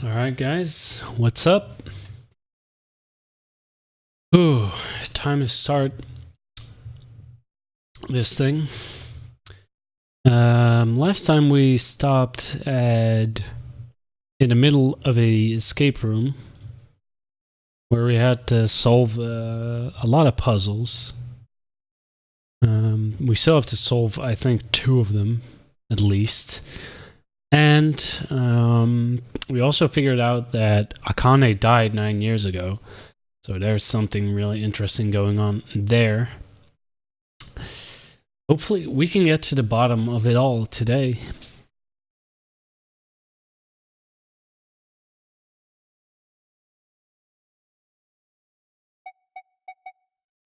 Alright guys, what's up? Ooh, time to start this thing. Last time we stopped in the middle of a escape room where we had to solve a lot of puzzles. We still have to solve, I think, 2 of them at least. And we also figured out that Akane died 9 years ago. So there's something really interesting going on there. Hopefully we can get to the bottom of it all today.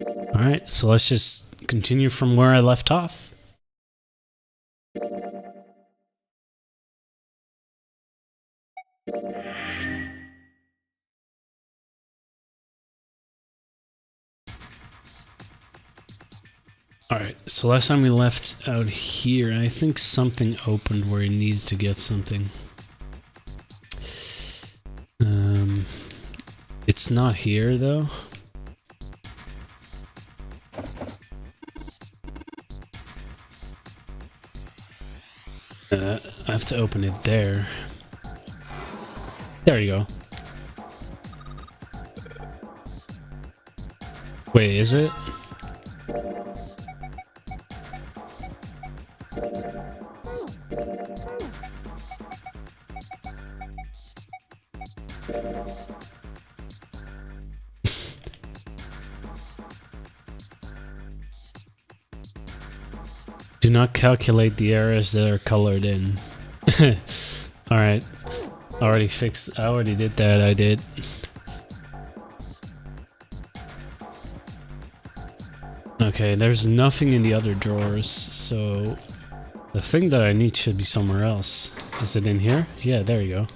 Alright, so let's just continue from where I left off. Alright, so last time we left out here, and I think something opened where he needed to get something. It's not here though. I have to open it there. There you go. Wait, is it? Do not calculate the areas that are colored in. Alright. Already fixed. I already did that. I did. Okay, there's nothing in the other drawers, so the thing that I need should be somewhere else. Is it in here? Yeah, there you go.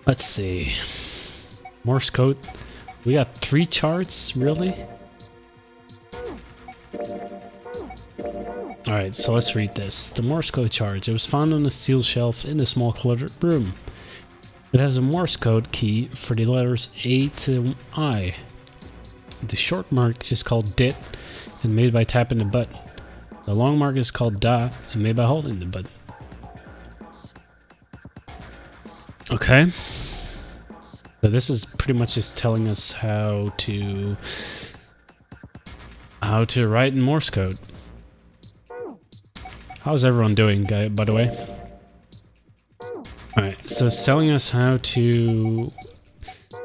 Let's see. Morse code. We got 3 charts, really? Alright, so let's read this. The Morse code chart. It was found on a steel shelf in the small cluttered room. It has a Morse code key for the letters A to I. The short mark is called DIT and made by tapping the button. The long mark is called DA and made by holding the button. Okay. So this is pretty much just telling us how to write in Morse code. How's everyone doing, by the way? Alright, so it's telling us how to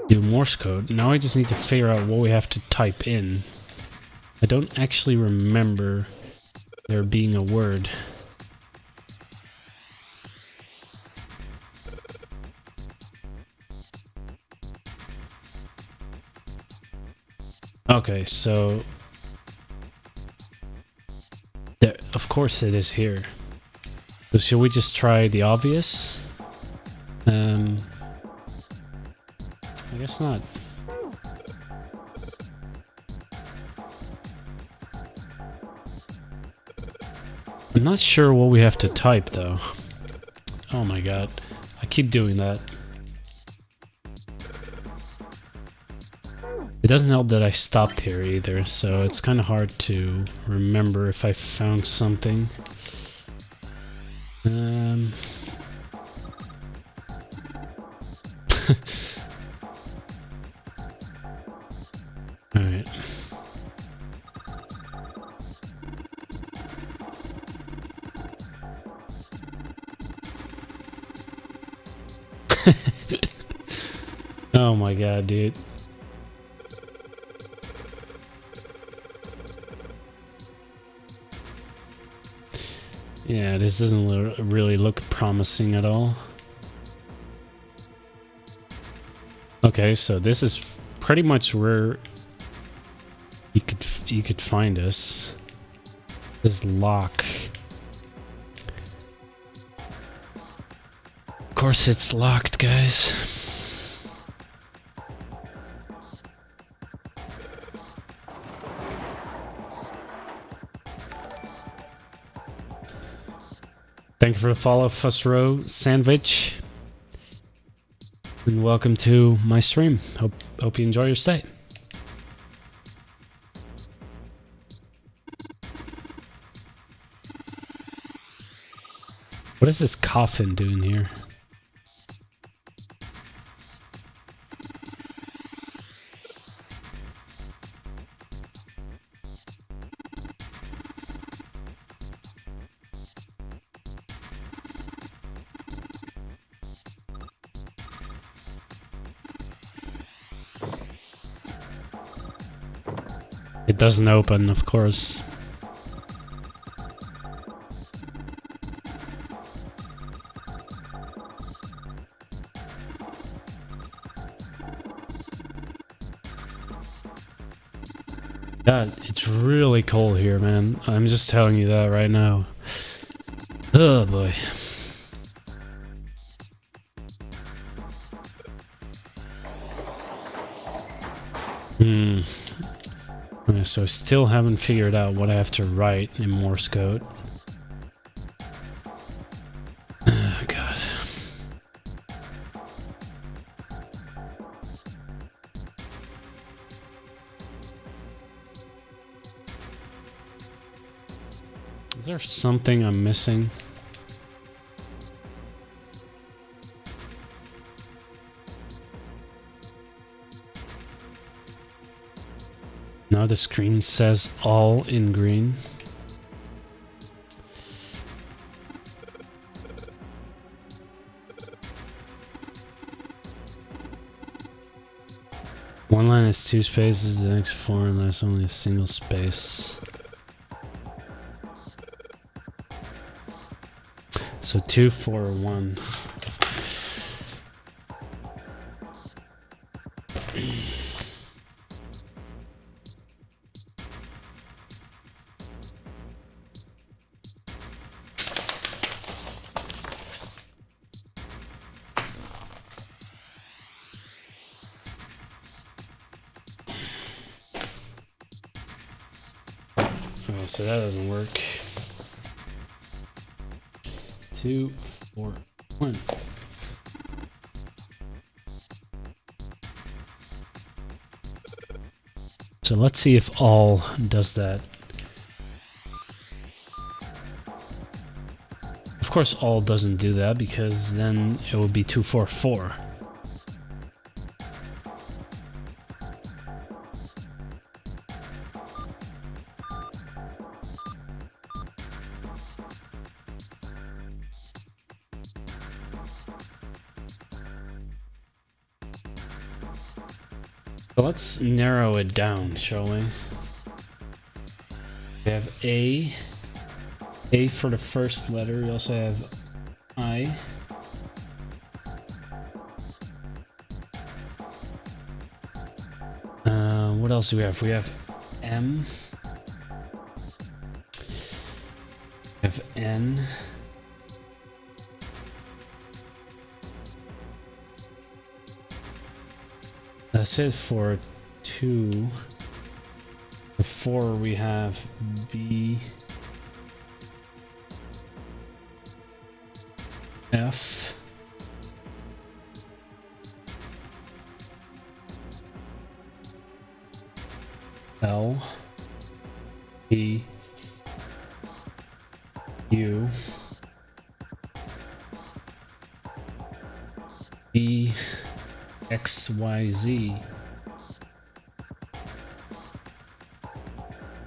do Morse code. Now I just need to figure out what we have to type in. I don't actually remember there being a word. Okay, so there, of course it is here. So should we just try the obvious? I guess not. I'm not sure what we have to type though. Oh my god, I keep doing that. It doesn't help that I stopped here either, so it's kind of hard to remember if I found something. Alright. Oh my god, dude. Yeah, this doesn't really look promising at all. Okay, so this is pretty much where you could find us. This lock. Of course it's locked, guys. Thank you for the follow, Fusro Sandwich. And welcome to my stream. Hope you enjoy your stay. What is this coffin doing here? It doesn't open, of course. God, it's really cold here, man. I'm just telling you that right now. Oh boy. Okay, so I still haven't figured out what I have to write in Morse code. Oh god. Is there something I'm missing? Now the screen says all in green. One line has 2 spaces, the next 4 and there's only a single space. So 2, 4, 1. Oh, so that doesn't work. 2, 4, 1. So let's see if all does that. Of course all doesn't do that because then it would be 2, 4, 4. So let's narrow it down, shall we? We have A for the first letter. We also have I. What else do we have? We have M. We have N. That's it for 2. For 4 we have B, F, L, P, U, B, X, Y, Z.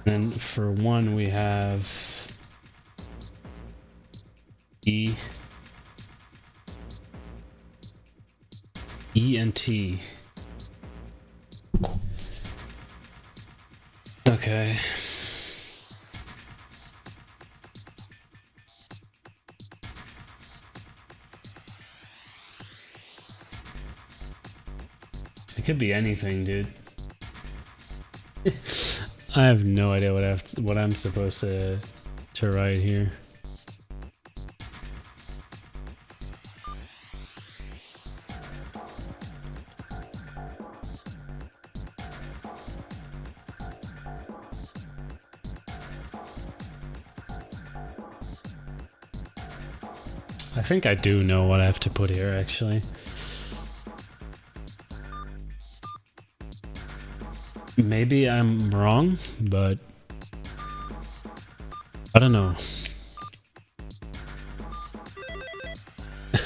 And for 1 we have E, E and T. Okay. It could be anything, dude. I have no idea what I'm supposed to write here. I think I do know what I have to put here, actually. Maybe I'm wrong, but I don't know.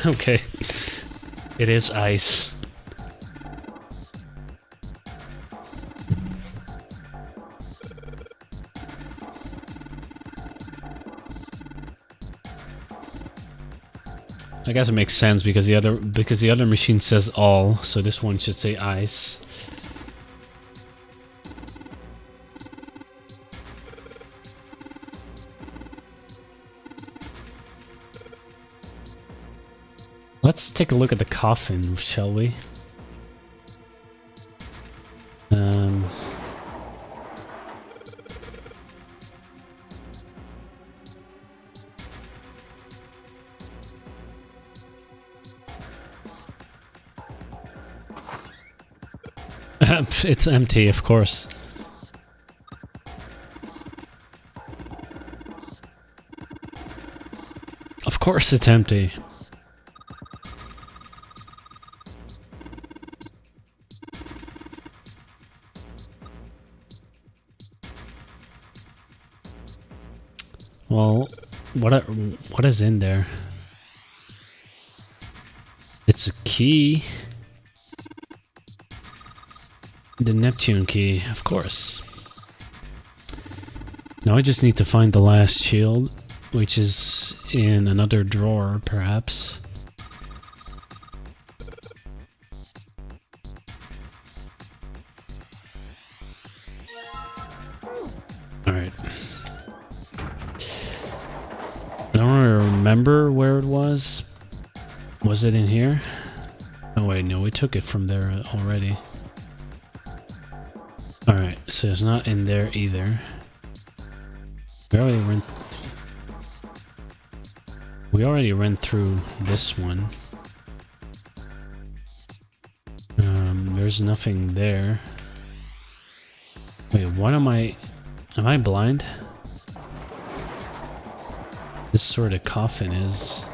Okay. It is ice. I guess it makes sense because the other machine says all, so this one should say ice. Let's take a look at the coffin, shall we? It's empty, of course. Of course it's empty. Well, what is in there? It's a key. The Neptune key, of course. Now I just need to find the last shield, which is in another drawer, perhaps. Alright. I don't really remember where it was. Was it in here? Oh wait, no, we took it from there already. Alright, so it's not in there either. We already went through this one. There's nothing there. Wait, what am I blind? This sort of coffin is...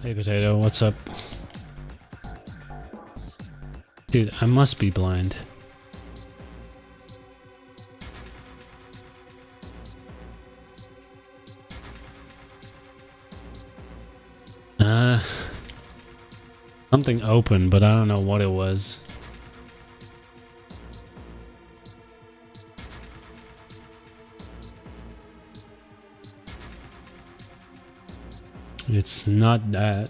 Hey Potato, what's up? Dude, I must be blind. Something open, but I don't know what it was. It's not that.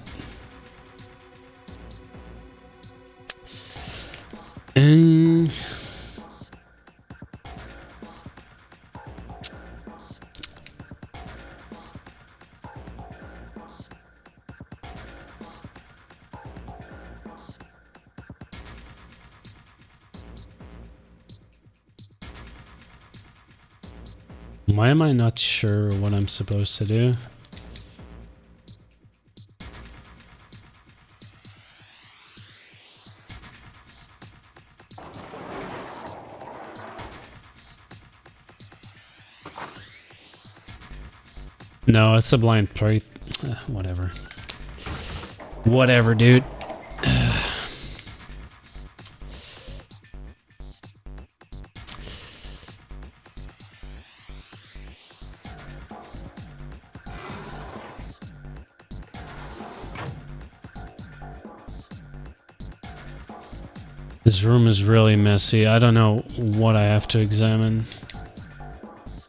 Why am I not sure what I'm supposed to do? No, it's a blind plate. Whatever. Whatever, dude. This room is really messy. I don't know what I have to examine.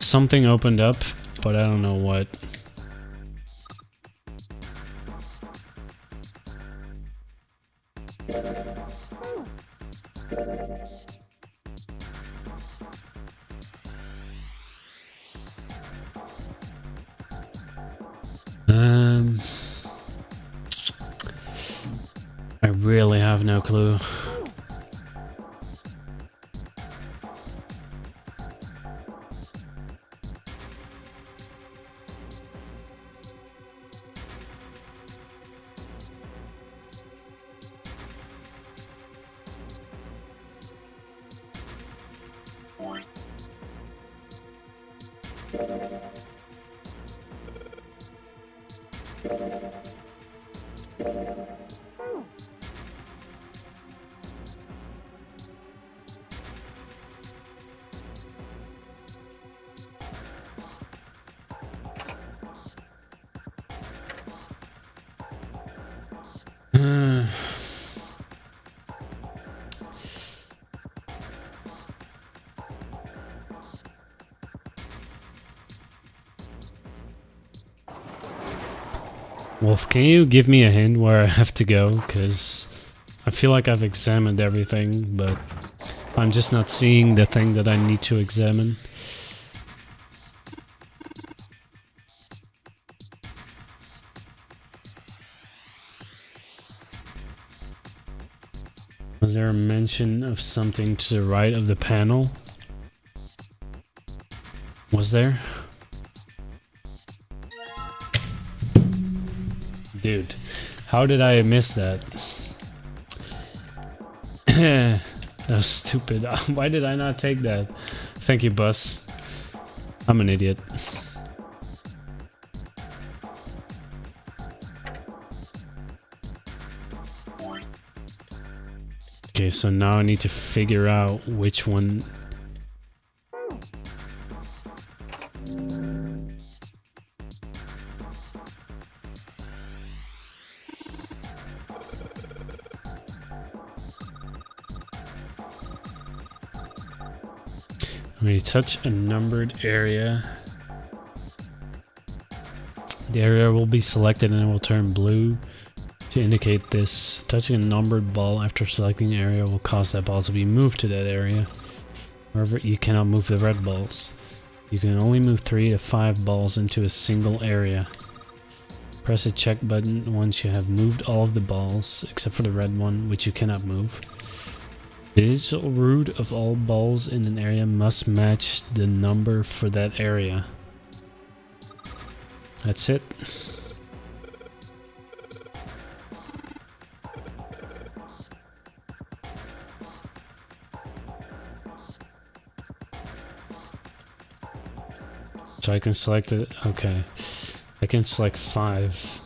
Something opened up, but I don't know what. I really have no clue. Wolf, can you give me a hint where I have to go? Because I feel like I've examined everything, but I'm just not seeing the thing that I need to examine. Was there a mention of something to the right of the panel? Was there? Dude, how did I miss that? That was stupid. Why did I not take that? Thank you, Bus. I'm an idiot. Okay, so now I need to figure out which one. When you touch a numbered area, the area will be selected and it will turn blue to indicate this. Touching a numbered ball after selecting an area will cause that ball to be moved to that area. However, you cannot move the red balls. You can only move 3 to 5 balls into a single area. Press the check button once you have moved all of the balls, except for the red one, which you cannot move. The digital root of all balls in an area must match the number for that area. That's it. So I can select it. Okay. I can select 5.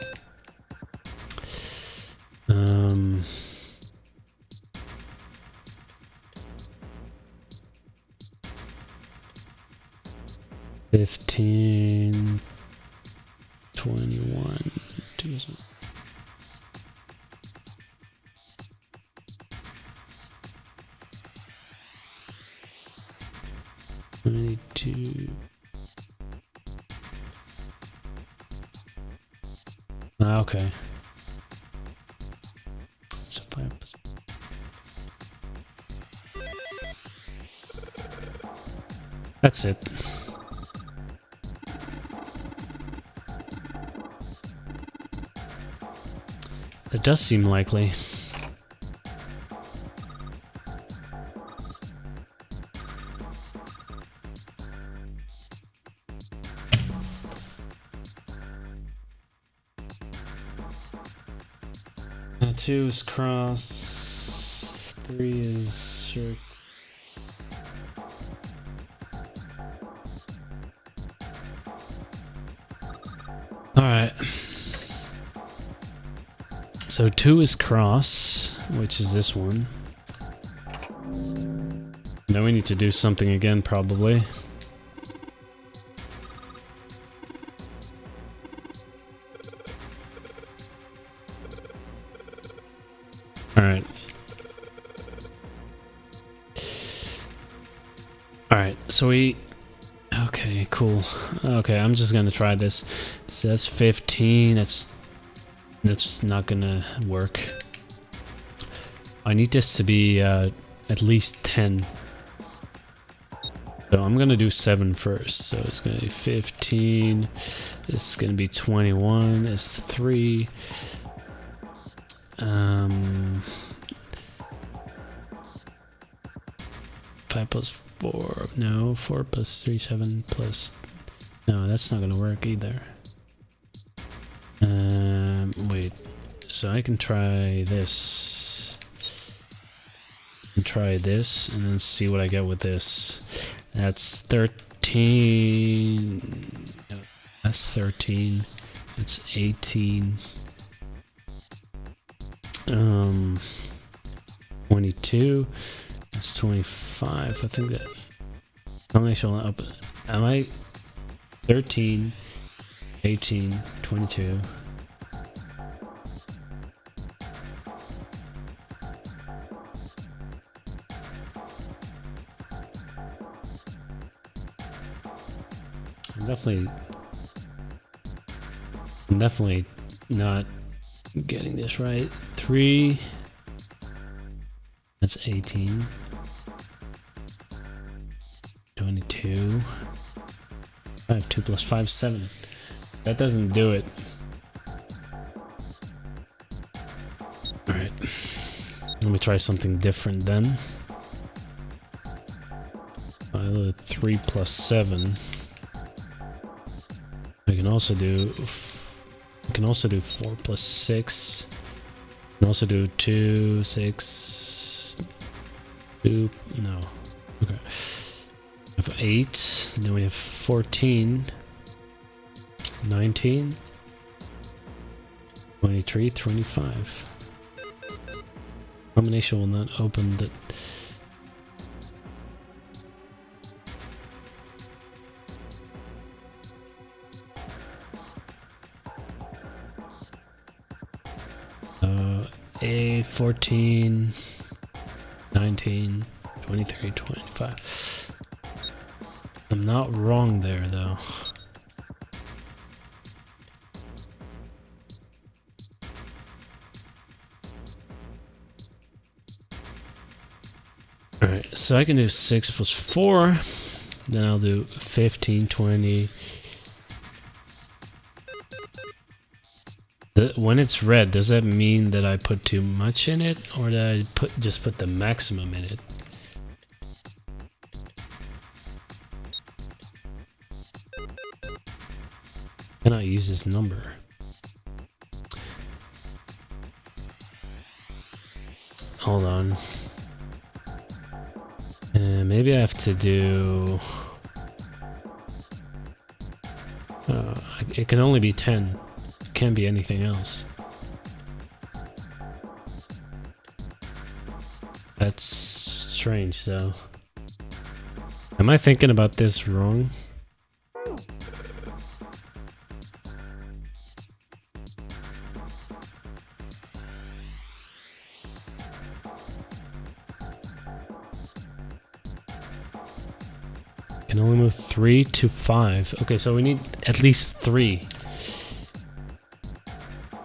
15, 21, 22. Okay. So 5. That's it. It does seem likely. Two is cross. 3 is circle. Alright. So 2 is cross, which is this one. Now we need to do something again, probably. Alright. Alright, so we... Okay, cool. Okay, I'm just gonna try this. So that's 15, that's not gonna work. I need this to be at least 10. So I'm gonna do 7 first. So it's gonna be 15. This is gonna be 21. It's 3. 5 plus 4. No, 4 plus 3, 7 plus... No, that's not gonna work either. Wait. So I can try this. And try this, and then see what I get with this. That's 13. No, that's 13. That's 18. 22. That's 25. I think that combination up. Am I 13, 18, 22? I'm definitely not getting this right. 3. That's 18. 22. 5. 2 plus 5, 7. That doesn't do it. Alright. Let me try something different then. I 3 plus 7. I can also do 4 plus 6. I can also do 2, 6, 2, no. Okay. We have 8, and then we have 14, 19, 23, 25. Combination will not open the... A 14, 19, 23, 25. I'm not wrong there though. Alright, so I can do 6 plus 4. Then I'll do 15, 20. When it's red, does that mean that I put too much in it, or that I just put the maximum in it? Can I use this number? Hold on. Maybe I have to do... it can only be 10. Can't be anything else. That's strange though. Am I thinking about this wrong? Can only move 3 to 5. Okay, so we need at least 3.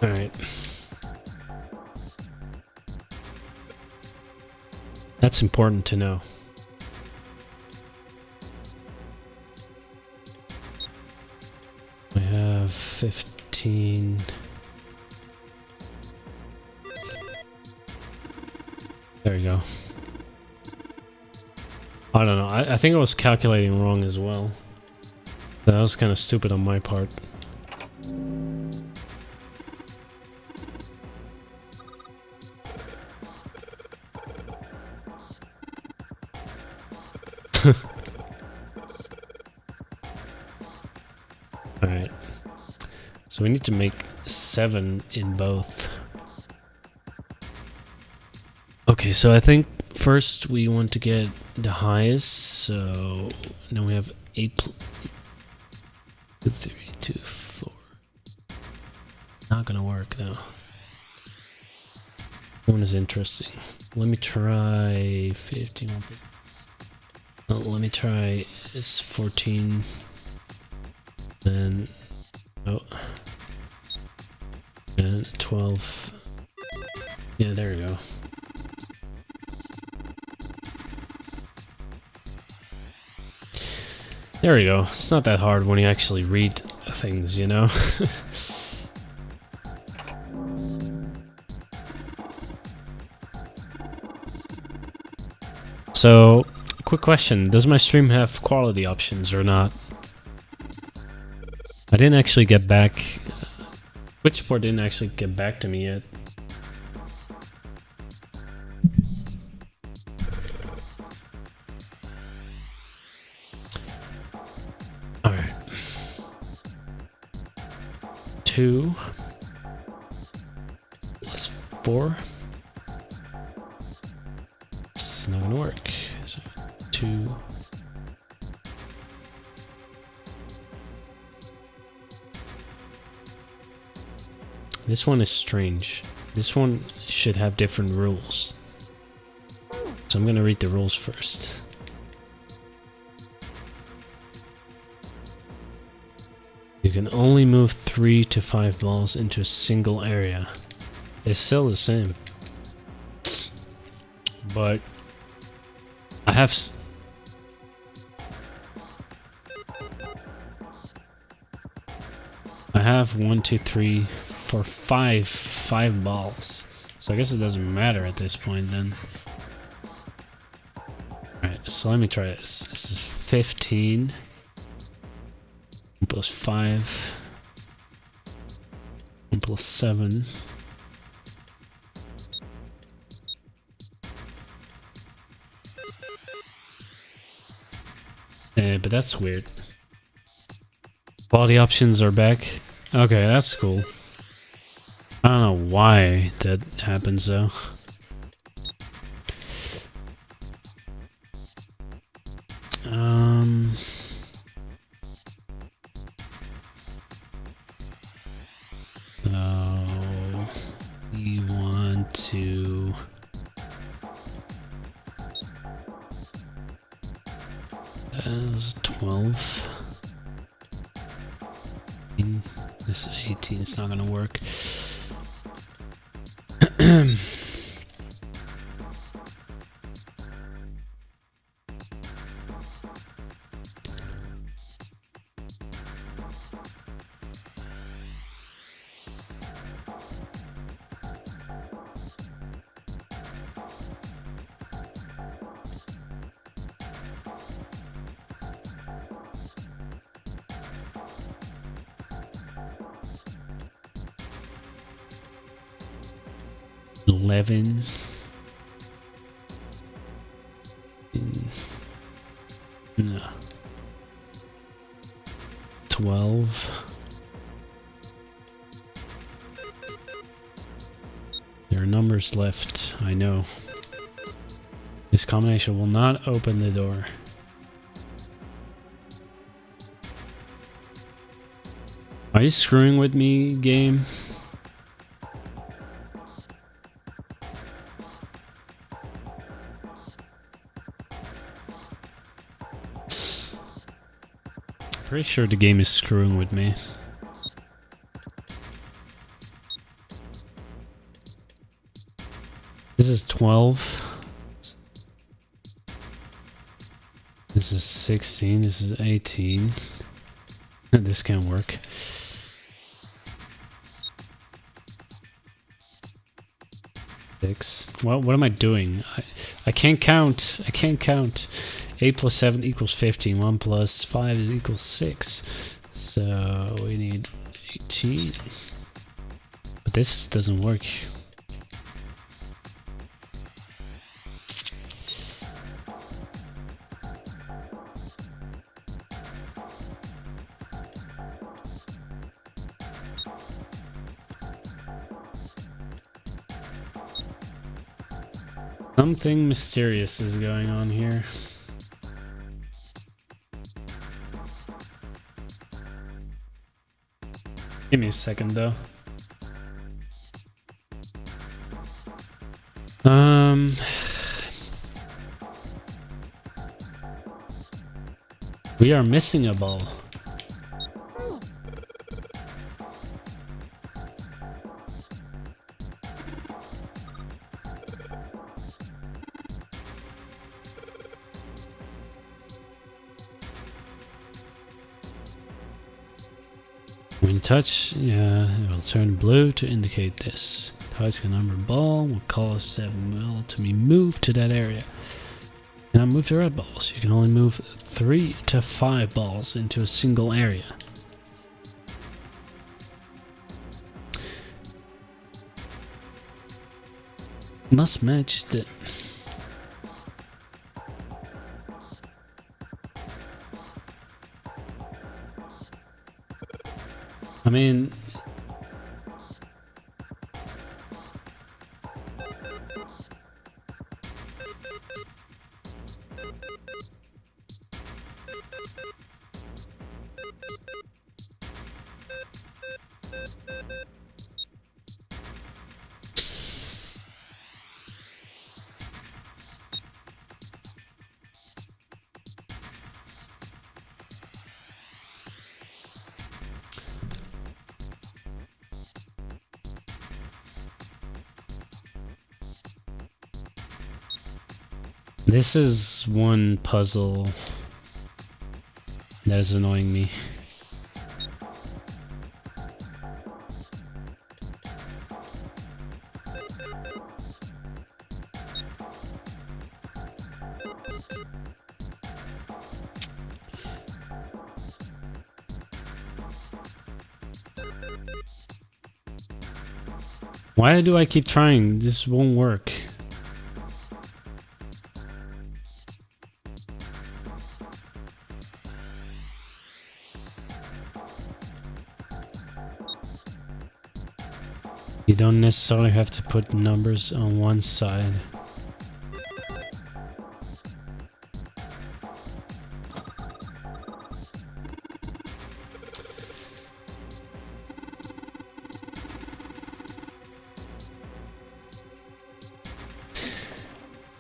Alright. That's important to know. We have 15. There you go. I don't know. I think I was calculating wrong as well. That was kind of stupid on my part. Alright. So we need to make 7 in both. Okay, so I think first we want to get the highest, so now we have 8, 2, 3, 2, 4. Not gonna work though. One is interesting. Let me try 15. Let me try this 14. Then and 12. Yeah, there we go. There we go. It's not that hard when you actually read things, you know? So, quick question. Does my stream have quality options or not? I didn't actually get back... Twitch support didn't actually get back to me yet. Alright. 2 plus 4. It's not gonna work. So 2. This one is strange. This one should have different rules. So I'm gonna read the rules first. You can only move 3 to 5 balls into a single area. It's still the same. But I have I have 1, 2, 3, 4, 5 balls. So I guess it doesn't matter at this point then. Alright, so let me try this. This is 15 plus 5 plus 7. But that's weird. Body options are back. Okay, that's cool. I don't know why that happens though. So we want to that's 12. This 18 is not gonna work. 11. No. 12. There are numbers left, I know. This combination will not open the door. Are you screwing with me, game? Pretty sure the game is screwing with me. This is 12. This is 16. This is 18. This can't work. What am I doing? I can't count. I can't count. 8 plus 7 equals 15. 1 plus 5 is equals 6. So we need 18. But this doesn't work. Something mysterious is going on here. Give me a second though. We are missing a ball. When you touch, it will turn blue to indicate this. Touch a number ball will cause that ball to be moved to that area. And I move the red balls. You can only move 3 to 5 balls into a single area. Must match the... I mean... This is one puzzle that is annoying me. Why do I keep trying? This won't work. You don't necessarily have to put numbers on one side.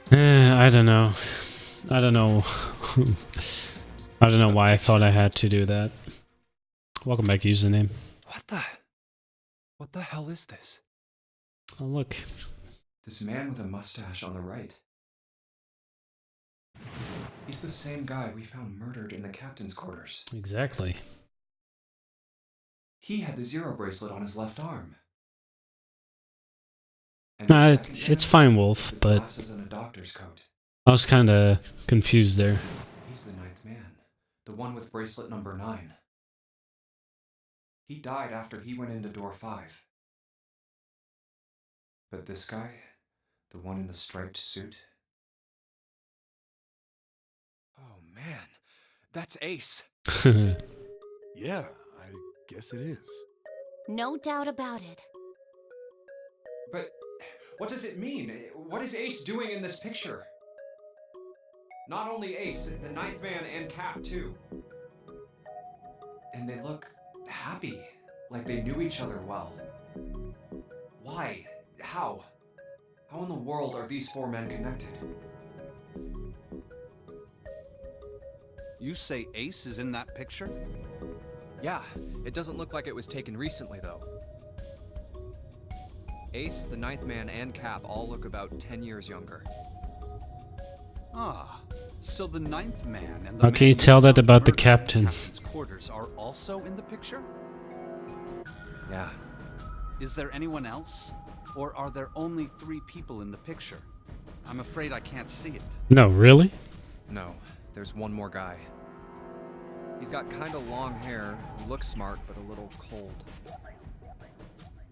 I don't know. I don't know. I don't know why I thought I had to do that. Welcome back, username. What the hell is this? Oh, look. This man with a mustache on the right. He's the same guy we found murdered in the captain's quarters. Exactly. He had the zero bracelet on his left arm. And the second it's man fine, Wolf, with but glasses and a doctor's coat. I was kind of confused there. He's the ninth man, the one with bracelet number 9. He died after he went into door 5. But this guy, the one in the striped suit. Oh man, that's Ace. Yeah, I guess it is. No doubt about it. But what does it mean? What is Ace doing in this picture? Not only Ace, the ninth man and Cap too. And they look happy, like they knew each other well. Why? How? How in the world are these 4 men connected? You say Ace is in that picture? Yeah, it doesn't look like it was taken recently though. Ace, the ninth man, and Cap all look about 10 years younger. Ah, so the ninth man and the How man can you we tell that found about the murdered in captain? captain's quarters are also in the picture? Yeah. Is there anyone else? Or are there only 3 people in the picture? I'm afraid I can't see it. No, really? No, there's one more guy. He's got kinda long hair, looks smart, but a little cold.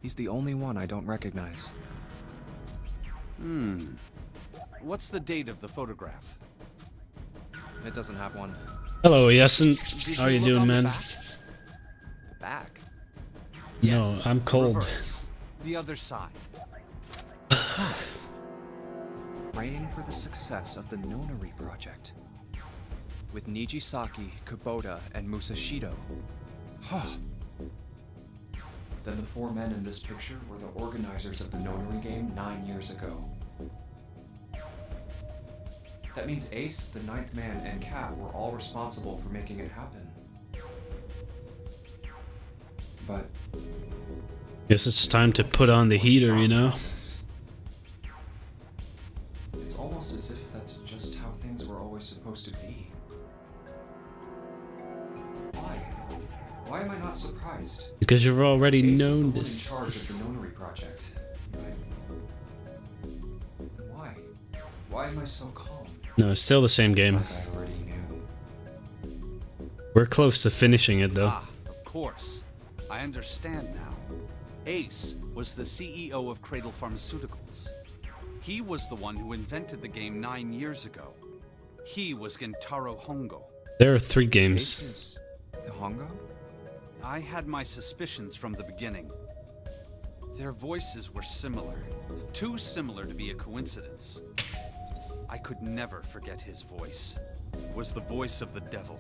He's the only one I don't recognize. What's the date of the photograph? It doesn't have one. Hello, Yasin. Did How are you look doing, on the man? back? Back? No, I'm cold. Reverse. The other side. Praying for the success of the Nonary project. With Nijisaki, Kubota, and Musashido. Then the 4 men in this picture were the organizers of the Nonary game 9 years ago. That means Ace, the ninth man, and Cap were all responsible for making it happen. But Guess it's time to put on the heater, you know? it's almost as if that's just how things were always supposed to be. Why? Why am I not surprised? Because you've already Ace was known the one this. in charge of the Nonary project. Why? Why am I so calm? No, it's still the same game. It's like I already knew. We're close to finishing it, though. Ah, of course. I understand now. Ace was the CEO of Cradle Pharmaceuticals. He was the one who invented the game 9 years ago. He was Gentaro Hongo. There are 3 Ace games. is Hongo? I had my suspicions from the beginning. Their voices were similar. Too similar to be a coincidence. I could never forget his voice. It was the voice of the devil.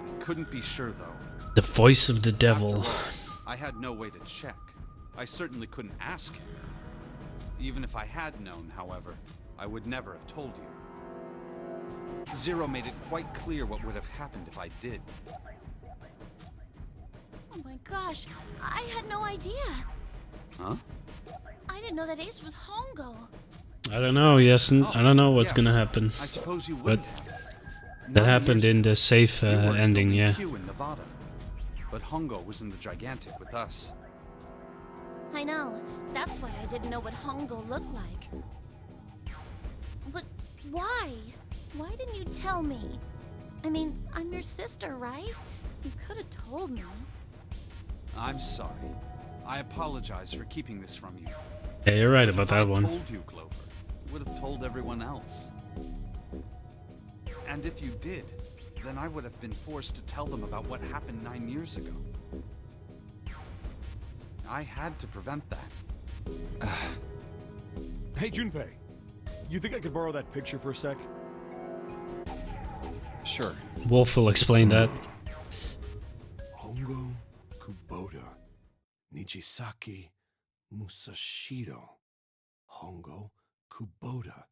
I couldn't be sure, though. The voice of the devil. After all, I had no way to check. I certainly couldn't ask him. Even if I had known, however, I would never have told you. Zero made it quite clear what would have happened if I did. Oh my gosh, I had no idea. Huh? I didn't know that Ace was Hongo. I don't know, yes, I don't know what's Yes, gonna happen. I suppose you But wouldn't have. that 9 happened years in the safe ago, you were ending, yeah. Q in Nevada. But Hongo was in the Gigantic with us. I know. That's why I didn't know what Hongo looked like. But why? Why didn't you tell me? I mean, I'm your sister, right? You could have told me. I'm sorry. I apologize for keeping this from you. Yeah, you're right But about if that I one. told you, Clover, you would have told everyone else. And if you did, then I would have been forced to tell them about what happened 9 years ago. I had to prevent that. Hey, Junpei. You think I could borrow that picture for a sec? Sure. Wolf will explain that. Hongo Kubota. Nijisaki Musashiro. Hongo Kubota.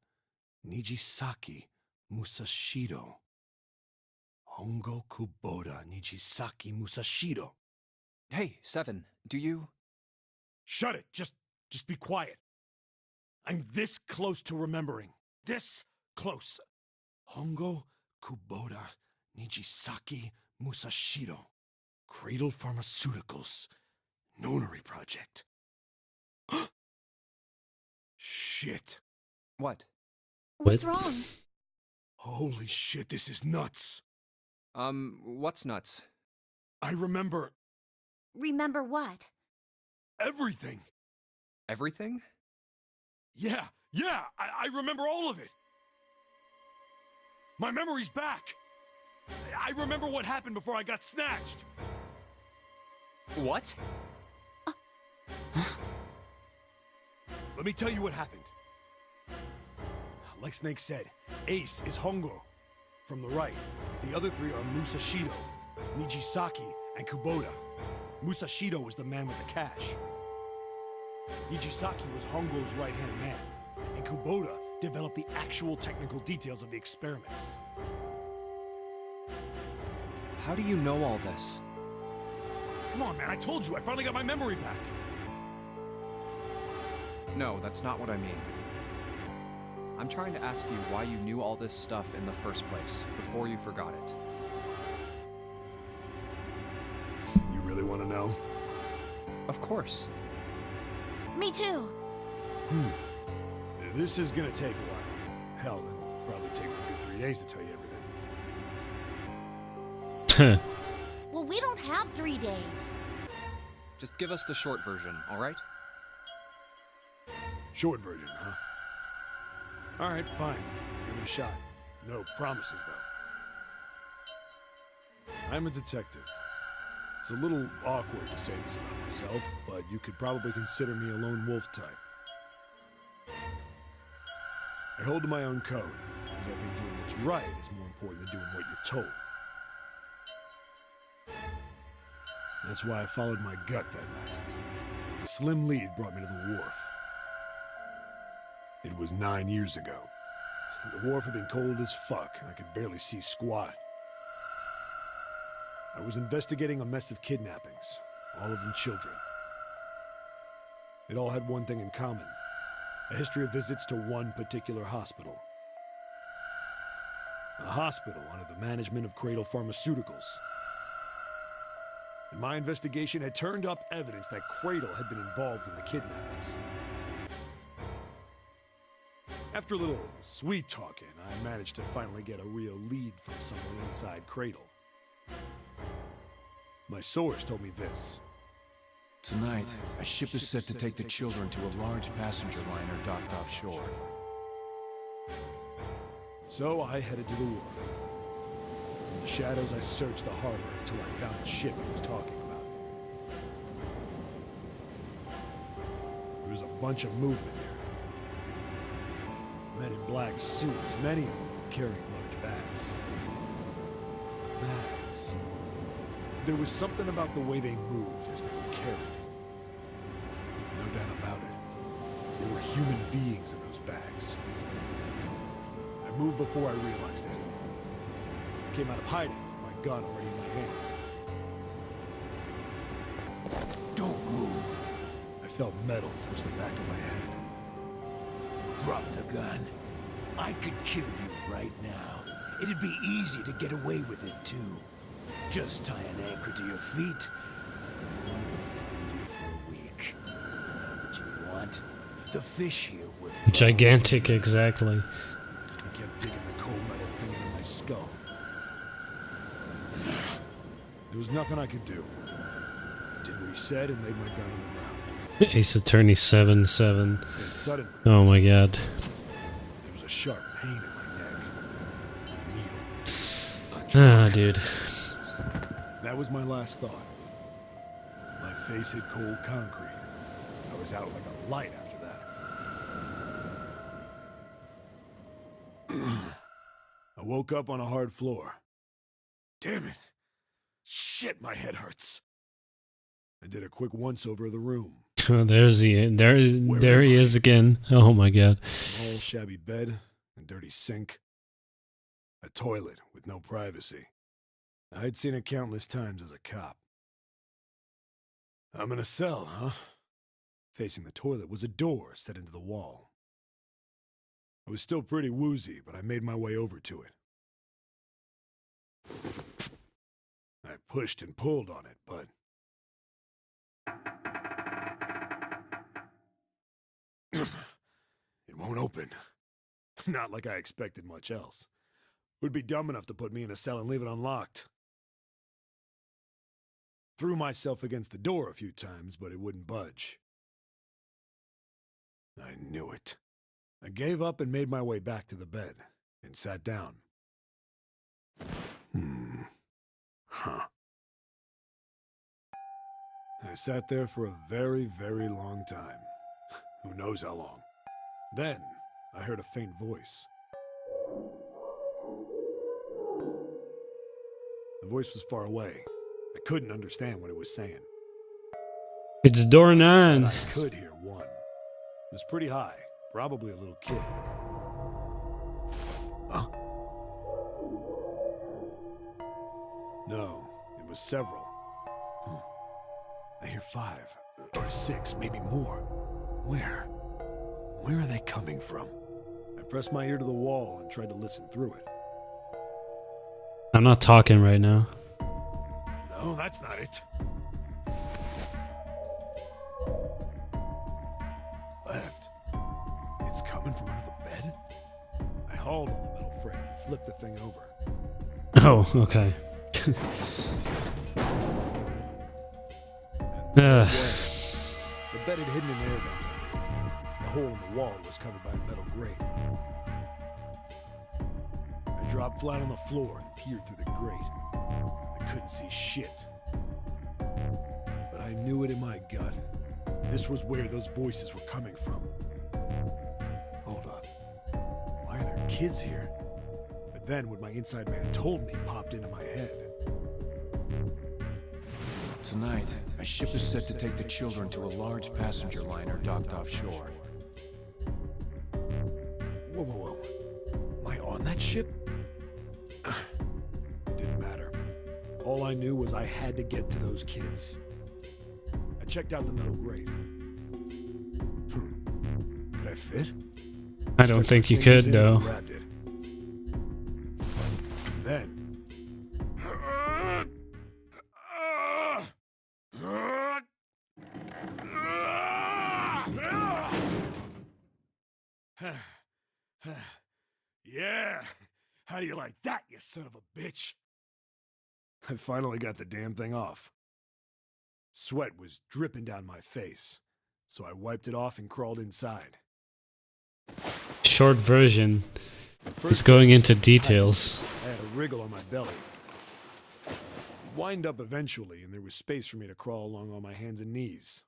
Nijisaki Musashiro. Hongo Kubota. Nijisaki Musashiro. Hey, Seven, do you... Shut it! Just be quiet. I'm this close to remembering. This close. Hongo Kubota Nijisaki Musashiro. Cradle Pharmaceuticals. Nonary Project. Shit. What? What's What? wrong? Holy shit, this is nuts. What's nuts? I remember Remember what? everything. Everything? Yeah, I remember all of it. My memory's back. I remember what happened before I got snatched. What? Let me tell you what happened. Like Snake said, Ace is Hongo. From the right, the other three are Musashido, Nijisaki, and Kubota. Musashido was the man with the cash. Nijisaki was Hongo's right-hand man, and Kubota developed the actual technical details of the experiments. How do you know all this? Come on, man, I told you, I finally got my memory back. No, that's not what I mean. I'm trying to ask you why you knew all this stuff in the first place, before you forgot it. You really want to know? Of course. Me too. This is gonna take a while. Hell, it'll probably take me a good 3 days to tell you everything. Well, we don't have 3 days. Just give us the short version, alright? Short version, huh? Alright, fine. Give it a shot. No promises, though. I'm a detective. It's a little awkward to say this about myself, but you could probably consider me a lone wolf type. I hold to my own code, because I think doing what's right is more important than doing what you're told. That's why I followed my gut that night. A slim lead brought me to the wharf. It was 9 years ago. The wharf had been cold as fuck, and I could barely see squat. I was investigating a mess of kidnappings, all of them children. It all had one thing in common: a history of visits to one particular hospital. A hospital under the management of Cradle Pharmaceuticals. And my investigation had turned up evidence that Cradle had been involved in the kidnappings. After a little sweet talking, I managed to finally get a real lead from someone inside Cradle. My source told me this. Tonight, a ship is set to take the children to a large passenger liner docked offshore. So I headed to the wharf. In the shadows, I searched the harbor until I found the ship I was talking about. There was a bunch of movement here. Men in black suits, many of them carrying large bags. Bags. There was something about the way they moved as they were carried. No doubt about it. There were human beings in those bags. I moved before I realized it. I came out of hiding with my gun already in my hand. Don't move. I felt metal touch the back of my head. Drop the gun. I could kill you right now. It'd be easy to get away with it, too. Just tie an anchor to your feet, and I'm gonna find you for a week. Now, what you want? The fish here would... Gigantic, exactly. I kept digging the cold metal thing into my skull. There was nothing I could do. I did what he said and laid my gun on the ground. Ace Attorney 7-7. Then suddenly, Oh my god. there was a sharp pain in my neck. A needle. Ah, dude. That was my last thought. My face hit cold concrete. I was out like a light after that. I woke up on a hard floor. Damn it. Shit, my head hurts. I did a quick once-over of the room. Oh, there he is again. Oh my god. A small, shabby bed, a dirty sink, a toilet with no privacy. I'd seen it countless times as a cop. I'm in a cell, huh? Facing the toilet was a door set into the wall. I was still pretty woozy, but I made my way over to it. I pushed and pulled on it, but... it won't open. Not like I expected much else. Would be dumb enough to put me in a cell and leave it unlocked. Threw myself against the door a few times, but it wouldn't budge. I knew it. I gave up and made my way back to the bed, and sat down. Huh. I sat there for a very, very long time. Who knows how long. Then, I heard a faint voice. The voice was far away. I couldn't understand what it was saying. It's door 9. But I could hear one. It was pretty high, probably a little kid. Huh? No, it was several. I hear 5, or 6, maybe more. Where? Where are they coming from? I pressed my ear to the wall and tried to listen through it. I'm not talking right now. No, that's not it. Left. It's coming from under the bed? I hauled on the metal frame and flipped the thing over. Oh, okay. The bed had hidden an air vent under it. The hole in the wall was covered by a metal grate. I dropped flat on the floor and peered through the grate. I couldn't see shit. But I knew it in my gut. This was where those voices were coming from. Hold up. Why are there kids here? But then what my inside man told me popped into my head. Tonight, a ship is set to take the children to a large passenger liner docked offshore. Whoa, whoa, whoa. Am I on that ship? It didn't matter. All I knew was I had to get to those kids. I checked out the metal grate. Could I fit? I don't think you could, though. Grabbed it. Then... Yeah! How do you like that, you son of a bitch? I finally got the damn thing off. Sweat was dripping down my face, so I wiped it off and crawled inside. Short version First is going into tight. details. I had a wriggle on my belly. Wind up eventually, and there was space for me to crawl along on my hands and knees.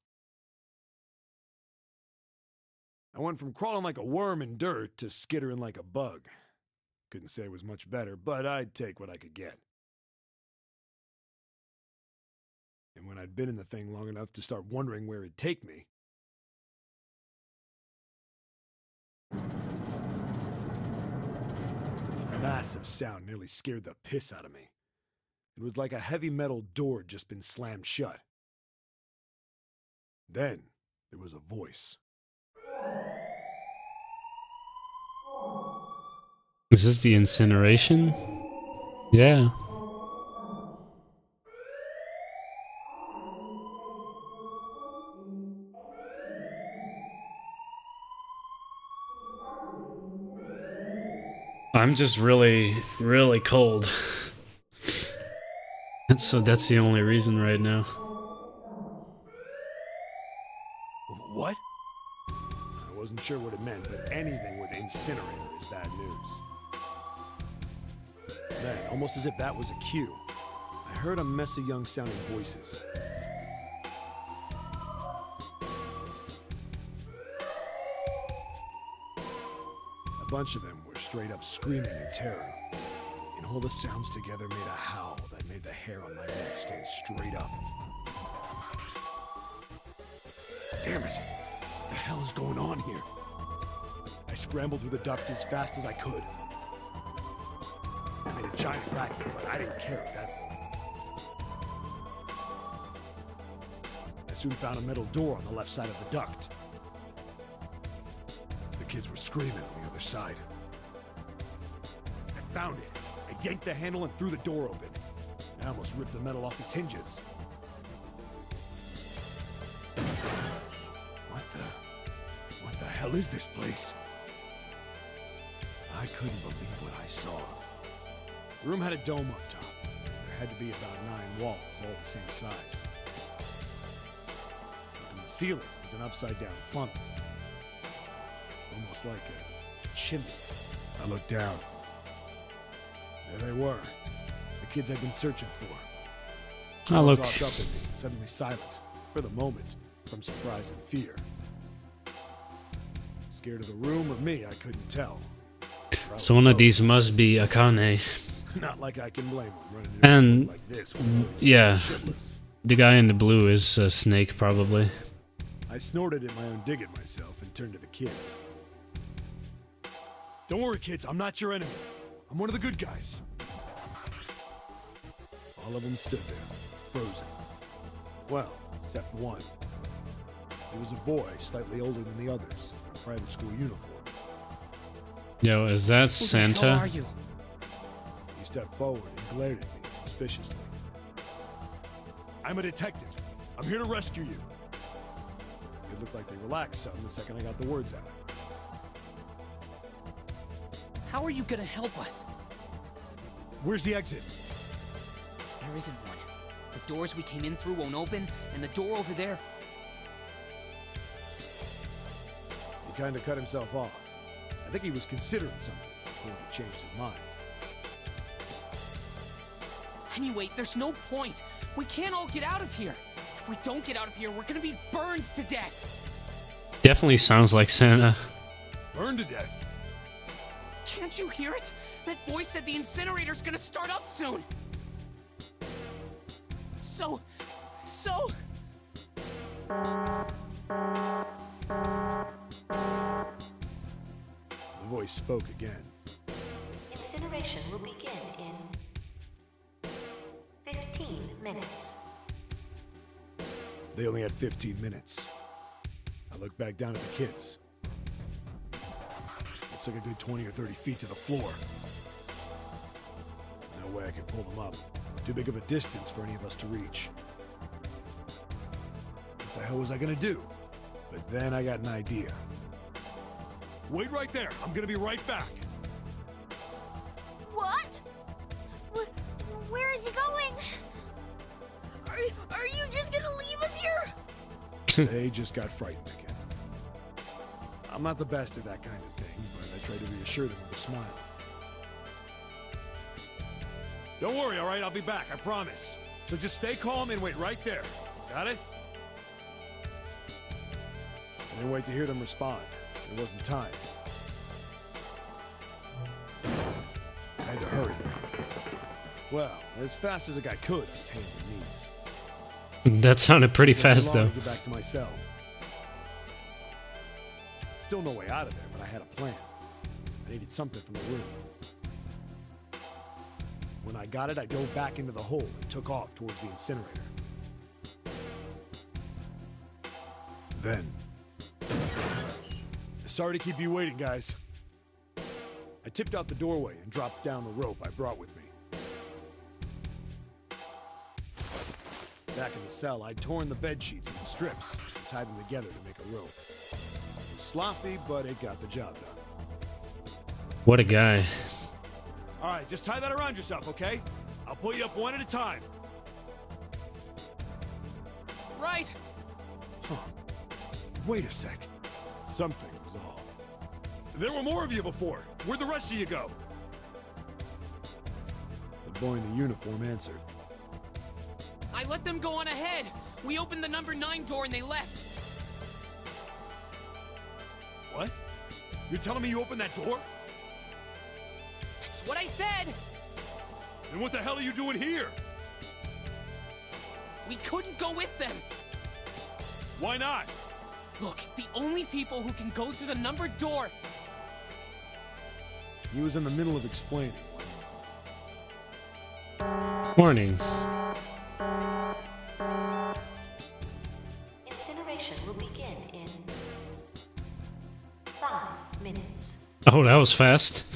I went from crawling like a worm in dirt to skittering like a bug. Couldn't say it was much better, but I'd take what I could get. And when I'd been in the thing long enough to start wondering where it'd take me, a massive sound nearly scared the piss out of me. It was like a heavy metal door had just been slammed shut. Then, there was a voice. Is this the incineration? Yeah. I'm just really, really cold. So that's the only reason right now. What? I wasn't sure what it meant, but anything with incinerator is bad news. Then, almost as if that was a cue, I heard a mess of young-sounding voices. A bunch of them were straight up screaming in terror, and all the sounds together made a howl that made the hair on my neck stand straight up. Damn it! What the hell is going on here? I scrambled through the duct as fast as I could. I made a giant racket, but I didn't care at that point. I soon found a metal door on the left side of the duct. The kids were screaming on the other side. I found it. I yanked the handle and threw the door open. I almost ripped the metal off its hinges. What the hell is this place? I couldn't believe what I saw. The room had a dome up top. There had to be about 9 walls, all the same size. Up in the ceiling was an upside-down funnel. Almost like a chimney. I looked down. There they were. The kids I'd been searching for. Oh, look. Gawked up at me, suddenly silent, for the moment, from surprise and fear. Scared of the room or me, I couldn't tell. So one of these must be Akane. Not like I can blame him running And like this. yeah, Shitless. the guy in the blue is Snake probably. I snorted at my own dig at myself and turned to the kids. Don't worry, kids. I'm not your enemy. I'm one of the good guys. All of them stood there, frozen. Well, except one. He was a boy, slightly older than the others, in a private school uniform. Yo, is that Who the Santa? hell are you? He stepped forward and glared at me suspiciously. I'm a detective. I'm here to rescue you. It looked like they relaxed some the second I got the words out. How are you gonna help us? Where's the exit? There isn't one. The doors we came in through won't open, and the door over there... He kind of cut himself off. I think he was considering something before he changed his mind. Anyway, there's no point. We can't all get out of here. If we don't get out of here, we're gonna be burned to death. Definitely sounds like Santa. Burned to death. Can't you hear it? That voice said the incinerator's gonna start up soon. So... The voice spoke again. Incineration will begin in 15 minutes. They only had 15 minutes. I looked back down at the kids. Looks like a good 20 or 30 feet to the floor. No way I could pull them up. Too big of a distance for any of us to reach. What the hell was I gonna do? But then I got an idea. Wait right there. I'm gonna be right back. What? Where is he going? Are you just gonna leave us here? They just got frightened again. I'm not the best at that kind of thing, but I try to reassure them with a smile. Don't worry, all right? I'll be back, I promise. So just stay calm and wait right there. Got it? I didn't wait to hear them respond. There wasn't time. I had to hurry. Well, as fast as a guy could on his hands and knees. That sounded pretty It took me fast long though. to get back to my cell. Still no way out of there, but I had a plan. I needed something from the room. When I got it, I dove back into the hole and took off towards the incinerator. then. Sorry to keep you waiting, guys. I tipped out the doorway and dropped down the rope I brought with me. Back in the cell, I'd torn the bed sheets into strips and tied them together to make a rope. It was sloppy, but it got the job done. What a guy. All right, just tie that around yourself, okay? I'll pull you up one at a time. Right. Huh. Wait a sec. Something was off. There were more of you before. Where'd the rest of you go? The boy in the uniform answered. I let them go on ahead. We opened the number 9 door and they left. What? You're telling me you opened that door? That's what I said. Then what the hell are you doing here? We couldn't go with them. Why not? Look, the only people who can go through the numbered door. He was in the middle of explaining. Warning. Incineration will begin in 5 minutes. Oh, that was fast.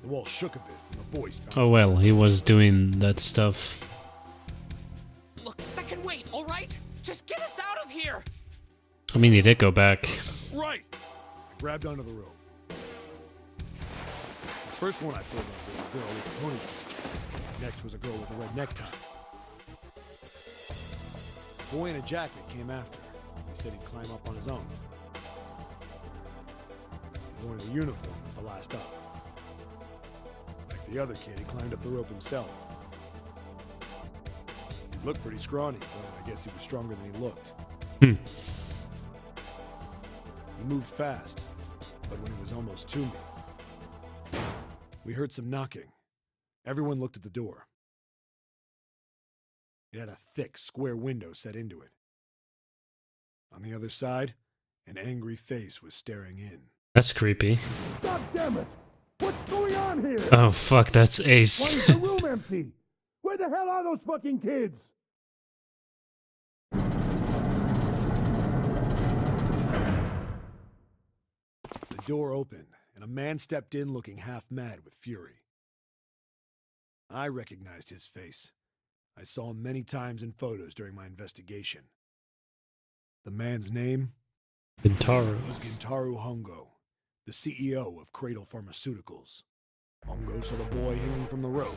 The wall shook a bit and the voice bounced. Oh well, he was doing that stuff. Look, that can wait, all right? Just get us out of here. I mean, he did go back. Right! I grabbed onto the rope. The first one I pulled up was a girl with a ponytail. Next was a girl with a red necktie. A boy in a jacket came after her. He said he'd climb up on his own. The boy in the uniform was the last up. Like the other kid, he climbed up the rope himself. He looked pretty scrawny, but I guess he was stronger than he looked. He moved fast, but when he was almost to me, we heard some knocking. Everyone looked at the door. It had a thick, square window set into it. On the other side, an angry face was staring in. That's creepy. God damn it! What's going on here? Oh fuck, that's Why Ace. is the room empty? Where the hell are those fucking kids? The door opened, and a man stepped in looking half mad with fury. I recognized his face. I saw him many times in photos during my investigation. The man's name Gintaro. was Gintaro Hongo, the CEO of Cradle Pharmaceuticals. Hongo saw the boy hanging from the rope.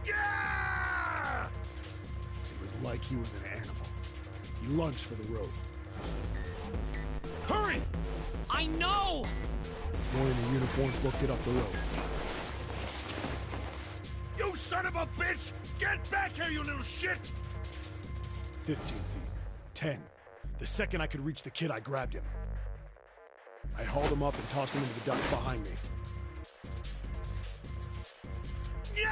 Yeah! It was like he was an animal. He lunged for the rope. Hurry! I know! The boy in the uniform booked it up the rope. You son of a bitch! Get back here, you little shit! 15 feet. 10. The second I could reach the kid, I grabbed him. I hauled him up and tossed him into the duct behind me. No!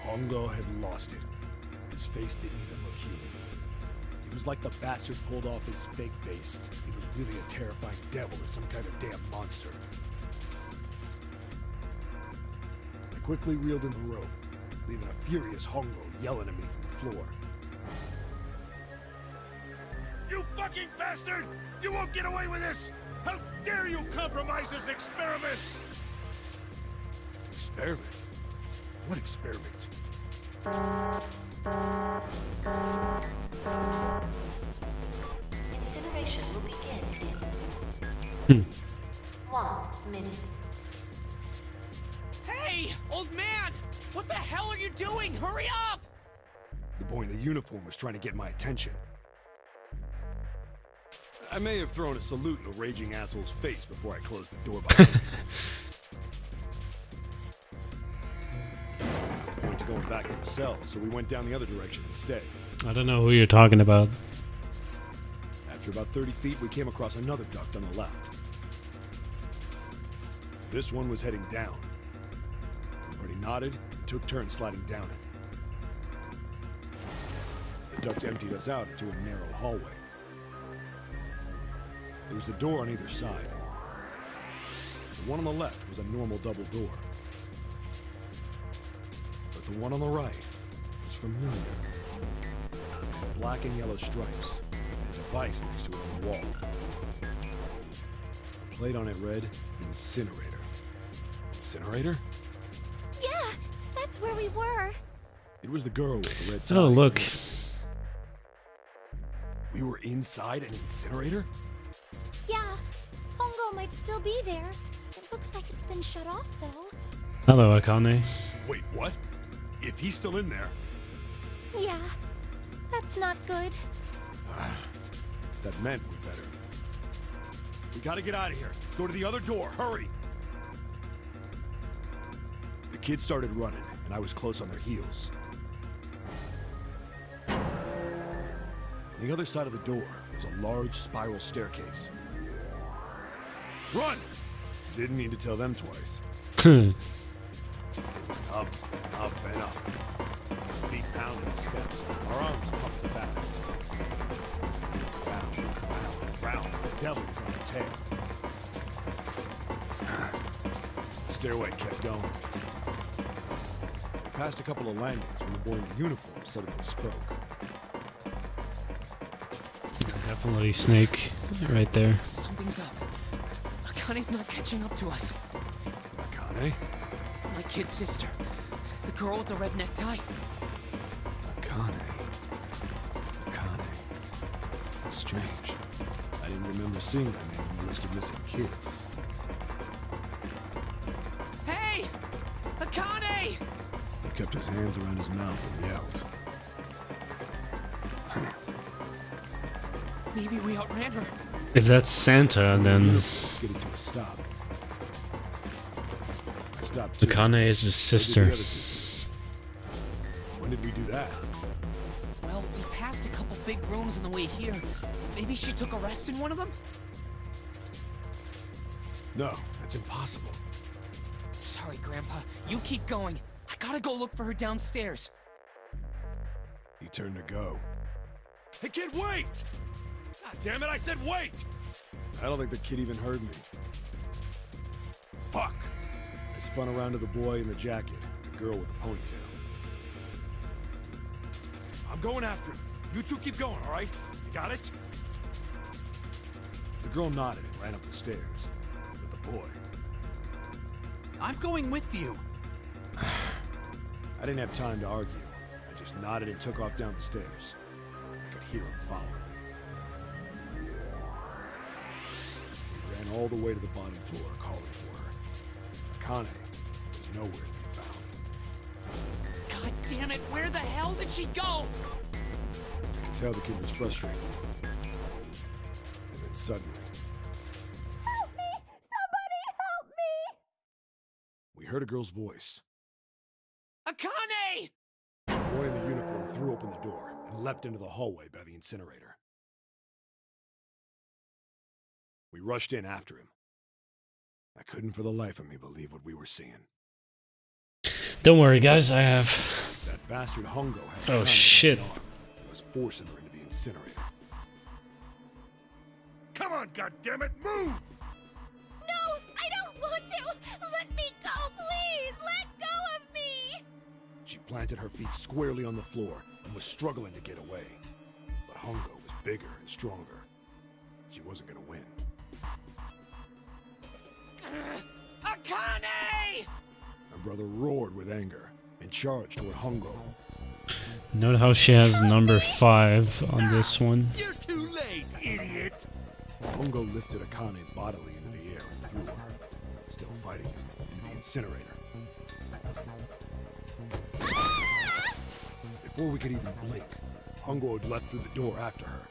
Hongo had lost it. His face didn't even look human. It was like the bastard pulled off his fake face. He was really a terrifying devil or some kind of damn monster. I quickly reeled in the rope, leaving a furious Hongo yelling at me from the floor. You fucking bastard! You won't get away with this! How dare you compromise this experiment! Experiment? What experiment? Incineration will begin in 1 minute. Hey, old man! What the hell are you doing? Hurry up! The boy in the uniform was trying to get my attention. I may have thrown a salute in the raging asshole's face before I closed the door behind him. Point to going back to the cell, so we went down the other direction instead. I don't know who you're talking about. After about 30 feet, we came across another duct on the left. This one was heading down. Everybody nodded and took turns sliding down it. The duct emptied us out into a narrow hallway. There was a door on either side. The one on the left was a normal double door. But the one on the right was familiar. black and yellow stripes, and a device next to it on the wall. A plate on it read, Incinerator. Incinerator? Yeah, that's where we were. It was the girl with the red tie. Oh, look. We were inside an incinerator? Yeah, Hongo might still be there. It looks like it's been shut off, though. Hello, Akane. Wait, what? If he's still in there... Yeah, that's not good. That meant we better. We gotta get out of here. Go to the other door, hurry! The kids started running, and I was close on their heels. On the other side of the door was a large spiral staircase. Run! Didn't need to tell them twice. Up, up, and up. Feet pounding the steps, our arms pumping fast. Round, round, round, the devil was on the tail. The stairway kept going. We passed a couple of landings when the boy in the uniform suddenly spoke. Definitely Snake right there. Something's up. Akane's not catching up to us. Akane? My kid sister. The girl with the red necktie. Akane. Akane. That's strange. I didn't remember seeing that name on the list of missing kids. Hey! Akane! He kept his hands around his mouth and yelled. Maybe we outran her. If that's Santa, then Let's get it to a stop. I stopped too. Akane is his sister. When did we do that? Well, we passed a couple big rooms on the way here. Maybe she took a rest in one of them? No, that's impossible. Sorry, Grandpa. You keep going. I gotta go look for her downstairs. He turned to go. Hey kid, wait! God damn it, I said wait! I don't think the kid even heard me. Fuck! I spun around to the boy in the jacket, and the girl with the ponytail. I'm going after him. You two keep going, alright? You got it? The girl nodded and ran up the stairs. But the boy... I'm going with you. I didn't have time to argue. I just nodded and took off down the stairs. I could hear him following me. We ran all the way to the bottom floor, calling for her. Akane was nowhere to be found. God damn it, where the hell did she go? I could tell the kid was frustrated. And then suddenly... Help me! Somebody help me! we heard a girl's voice. Akane! The boy in the uniform threw open the door and leapt into the hallway by the incinerator. We rushed in after him. I couldn't for the life of me believe what we were seeing. Don't worry, guys. I have. That bastard Hongo had Oh shit! and was forcing her into the incinerator. Come on, goddammit, move! No, I don't want to! Let me go, please! Let go of me! She planted her feet squarely on the floor and was struggling to get away. But Hongo was bigger and stronger. She wasn't gonna win. Akane! My brother roared with anger and charged toward Hongo. Note how she has number 5 on this one. You're too late, idiot! Hongo lifted Akane bodily into the air and threw her, still fighting him, into the incinerator. Before we could even blink, Hongo had leapt through the door after her.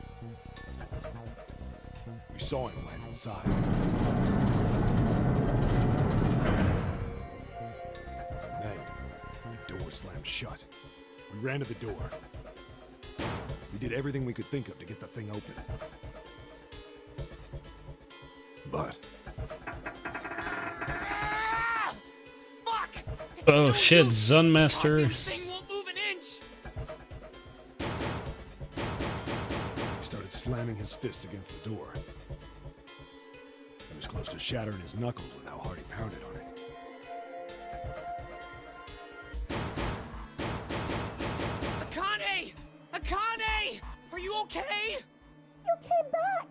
We saw him land inside. And then, the door slammed shut. We ran to the door. We did everything we could think of to get the thing open. But... Ah! Fuck! Oh shit, Zunmaster. Thing won't move an inch! He started slamming his fists against the door. He was close to shattering his knuckles with how hard he pounded on it. Akane! Akane! okay? You came back!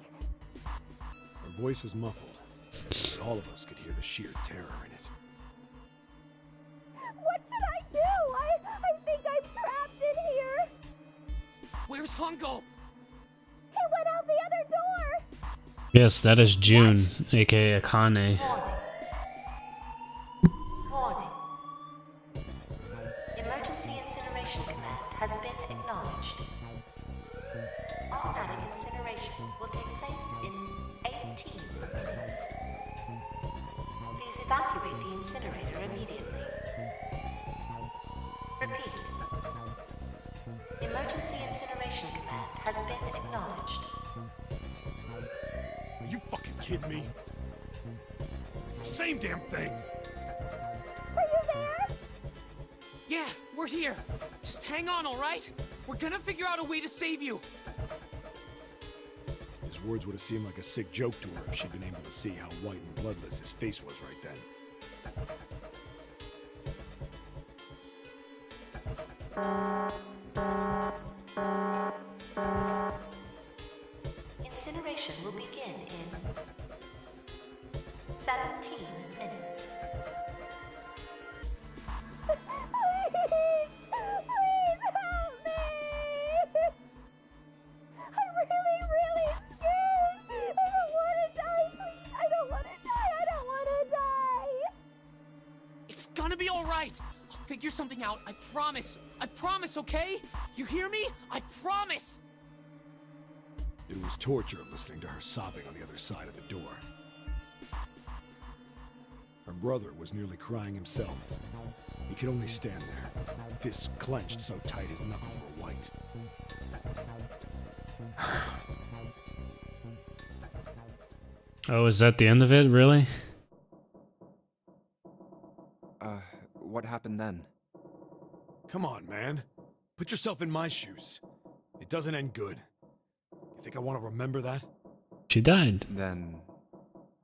Her voice was muffled, but all of us could hear the sheer terror in it. What should I do? I think I'm trapped in here! Where's Hongo? He went out the other door! Yes, that is June, aka Akane. Warning. Emergency incineration command has been acknowledged. Automatic incineration will take place in 18 minutes. Please evacuate the incinerator immediately. Repeat. Emergency incineration command has been acknowledged. Are you fucking kidding me? It's the same damn thing! Are you there? Yeah, we're here. Just hang on, all right? We're gonna figure out a way to save you. His words would have seemed like a sick joke to her if she'd been able to see how white and bloodless his face was right then. Incineration will begin in 17 minutes. Please help me! I'm really scared! I don't want to die, please! I don't want to die! It's gonna be all right. I'll figure something out. I promise. I promise, okay? You hear me? I promise. It was torture listening to her sobbing on the other side of the door. Her brother was nearly crying himself. He could only stand there, fists clenched so tight his knuckles were white. Oh, is that the end of it, really? What happened then? Come on, man. Put yourself in my shoes. It doesn't end good. You think I want to remember that? She died. Then...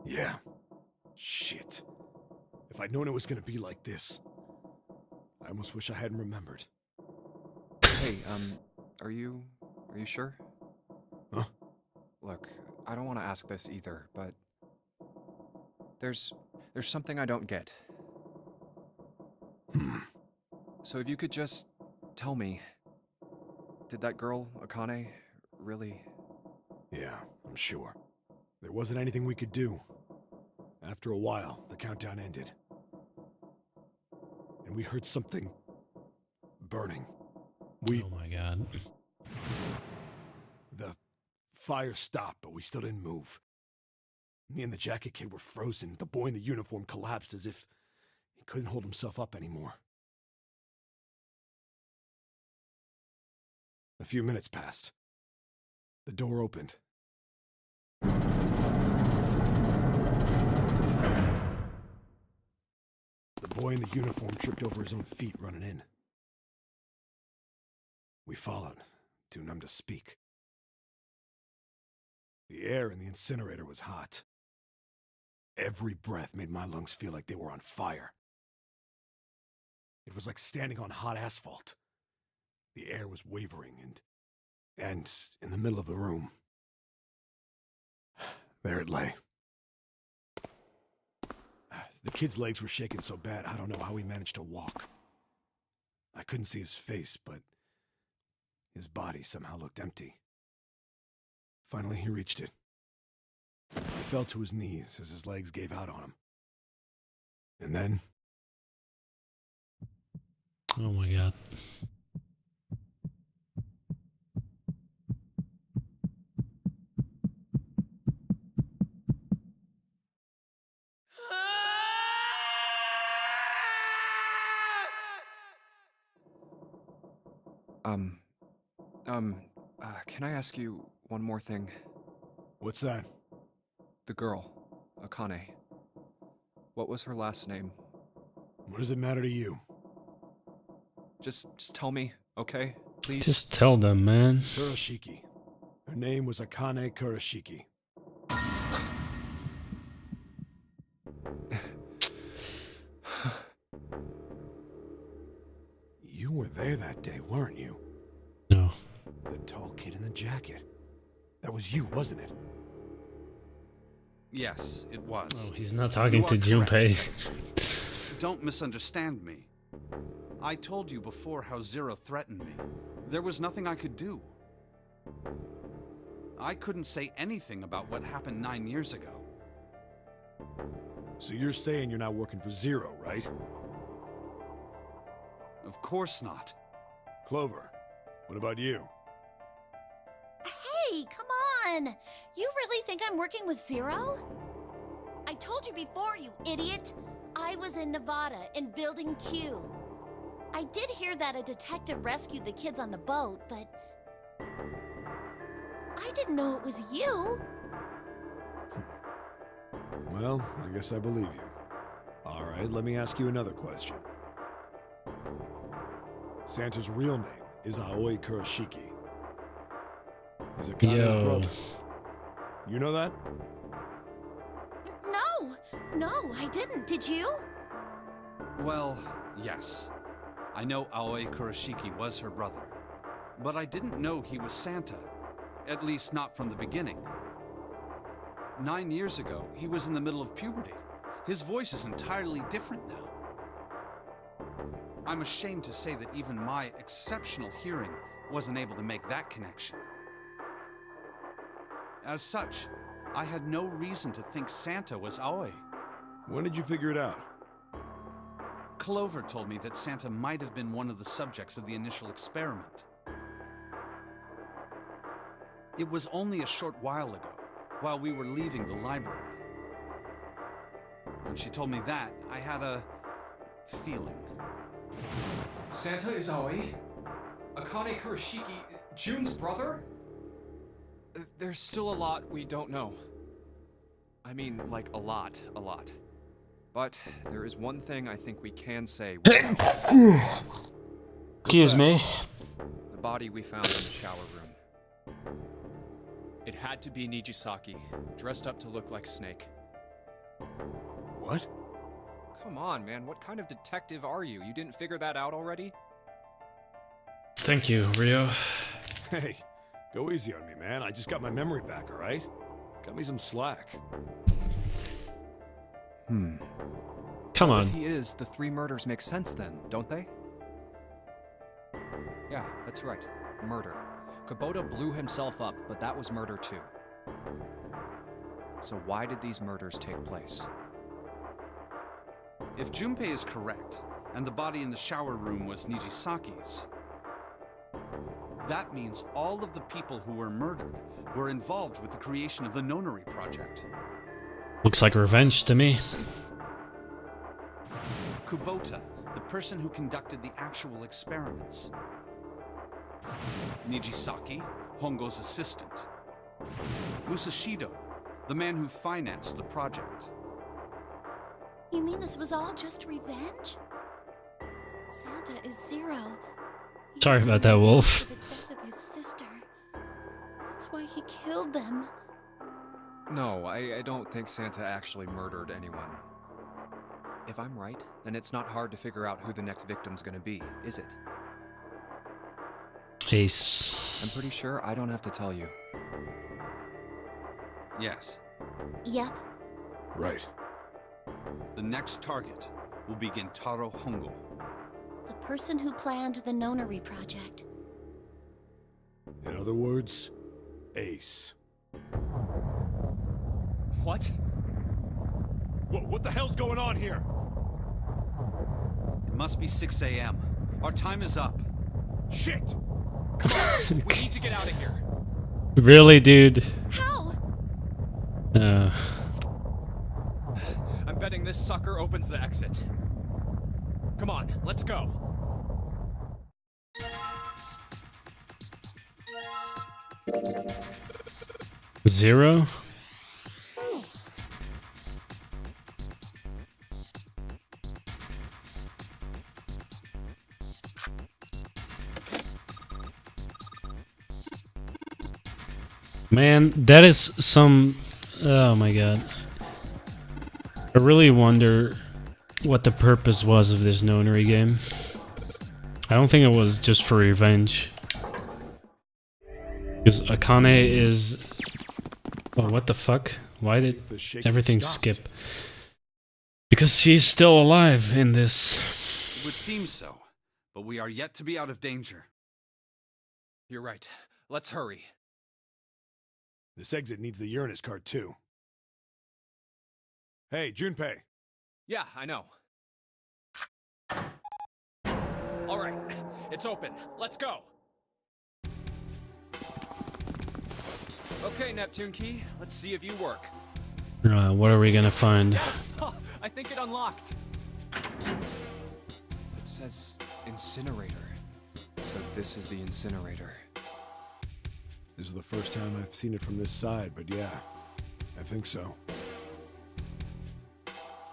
Yeah. Shit. If I'd known it was gonna be like this, I almost wish I hadn't remembered. Hey, are you sure? Huh? Look, I don't want to ask this either, but... There's something I don't get. So if you could just tell me, did that girl, Akane, really... Yeah, I'm sure. There wasn't anything we could do. After a while, the countdown ended. And we heard something... burning. Oh my god. The fire stopped, but we still didn't move. Me and the jacket kid were frozen. The boy in the uniform collapsed as if he couldn't hold himself up anymore. A few minutes passed. The door opened. The boy in the uniform tripped over his own feet running in. We followed, too numb to speak. The air in the incinerator was hot. Every breath made my lungs feel like they were on fire. It was like standing on hot asphalt. The air was wavering, and in the middle of the room, there it lay. The kid's legs were shaking so bad, I don't know how he managed to walk. I couldn't see his face, but his body somehow looked empty. Finally, he reached it. He fell to his knees as his legs gave out on him. And then... Oh my god. Can I ask you one more thing? What's that? The girl, Akane. What was her last name? What does it matter to you? Just tell me, okay? Please? Just tell them, man. Kurashiki. Her name was Akane Kurashiki. You were there that day, weren't you? No. The tall kid in the jacket. That was you, wasn't it? Yes, it was. Oh, he's not talking You to are correct. Junpei. Don't misunderstand me. I told you before how Zero threatened me. There was nothing I could do. I couldn't say anything about what happened 9 years ago. So you're saying you're not working for Zero, right? Of course not. Clover, what about you? Hey, come on! You really think I'm working with Zero? I told you before, you idiot! I was in Nevada, in Building Q. I did hear that a detective rescued the kids on the boat, but... I didn't know it was you! Well, I guess I believe you. Alright, let me ask you another question. Santa's real name is Aoi Kurashiki. He's Akane's Yo. brother. You know that? No, I didn't. Did you? Well, yes. I know Aoi Kurashiki was her brother. But I didn't know he was Santa. At least not from the beginning. 9 years ago, he was in the middle of puberty. His voice is entirely different now. I'm ashamed to say that even my exceptional hearing wasn't able to make that connection. As such, I had no reason to think Santa was Aoi. When did you figure it out? Clover told me that Santa might have been one of the subjects of the initial experiment. It was only a short while ago, while we were leaving the library. When she told me that, I had a feeling. Santa is Aoi? Akane Kurashiki, June's brother? There's still a lot we don't know. I mean, like, a lot. But there is one thing I think we can say. Excuse me. The body we found in the shower room. It had to be Nijisaki, dressed up to look like Snake. What? Come on, man, what kind of detective are you? You didn't figure that out already? Thank you, Rio. Hey, go easy on me, man. I just got my memory back, alright? Cut me some slack. Come on. If he is, the 3 murders make sense then, don't they? Yeah, that's right. Murder. Kubota blew himself up, but that was murder too. So why did these murders take place? If Junpei is correct, and the body in the shower room was Nijisaki's, that means all of the people who were murdered were involved with the creation of the Nonary Project. Looks like revenge to me. Kubota, the person who conducted the actual experiments. Nijisaki, Hongo's assistant. Musashido, the man who financed the project. You mean this was all just revenge? Santa is Zero. He's Sorry about that, Wolf. for the death of his sister. That's why he killed them. No, I don't think Santa actually murdered anyone. If I'm right, then it's not hard to figure out who the next victim's gonna be, is it? Ace. I'm pretty sure I don't have to tell you. Yes, Yep. Right. the next target will be Gentaro Hongo. The person who planned the Nonary Project. In other words, Ace. What? What the hell's going on here? It must be 6 a.m. Our time is up. Shit! We need to get out of here. Really, dude? How? I'm betting this sucker opens the exit. Come on, let's go. Zero? Man, that is some... Oh my god. I really wonder what the purpose was of this Nonary game. I don't think it was just for revenge. Because Akane is... Oh, what the fuck? Why did The shaking everything stopped. skip? Because she's still alive in this. It would seem so, but we are yet to be out of danger. You're right. Let's hurry. This exit needs the Uranus card, too. Hey, Junpei. Yeah, I know. All right, it's open. Let's go. Okay, Neptune Key, let's see if you work. What are we gonna find? Yes! I think it unlocked. It says incinerator. So this is the incinerator. This is the first time I've seen it from this side, but yeah, I think so.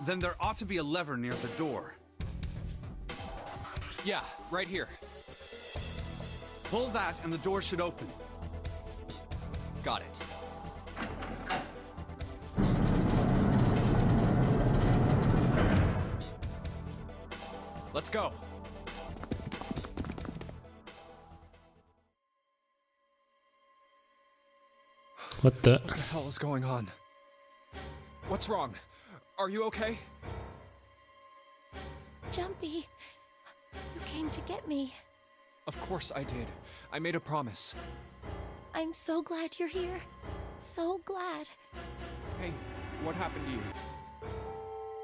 Then there ought to be a lever near the door. Yeah, right here. Pull that and the door should open. Got it. Let's go. What the? What the hell is going on? What's wrong? Are you okay? Jumpy, you came to get me. Of course I did. I made a promise. I'm so glad you're here. So glad. Hey, what happened to you?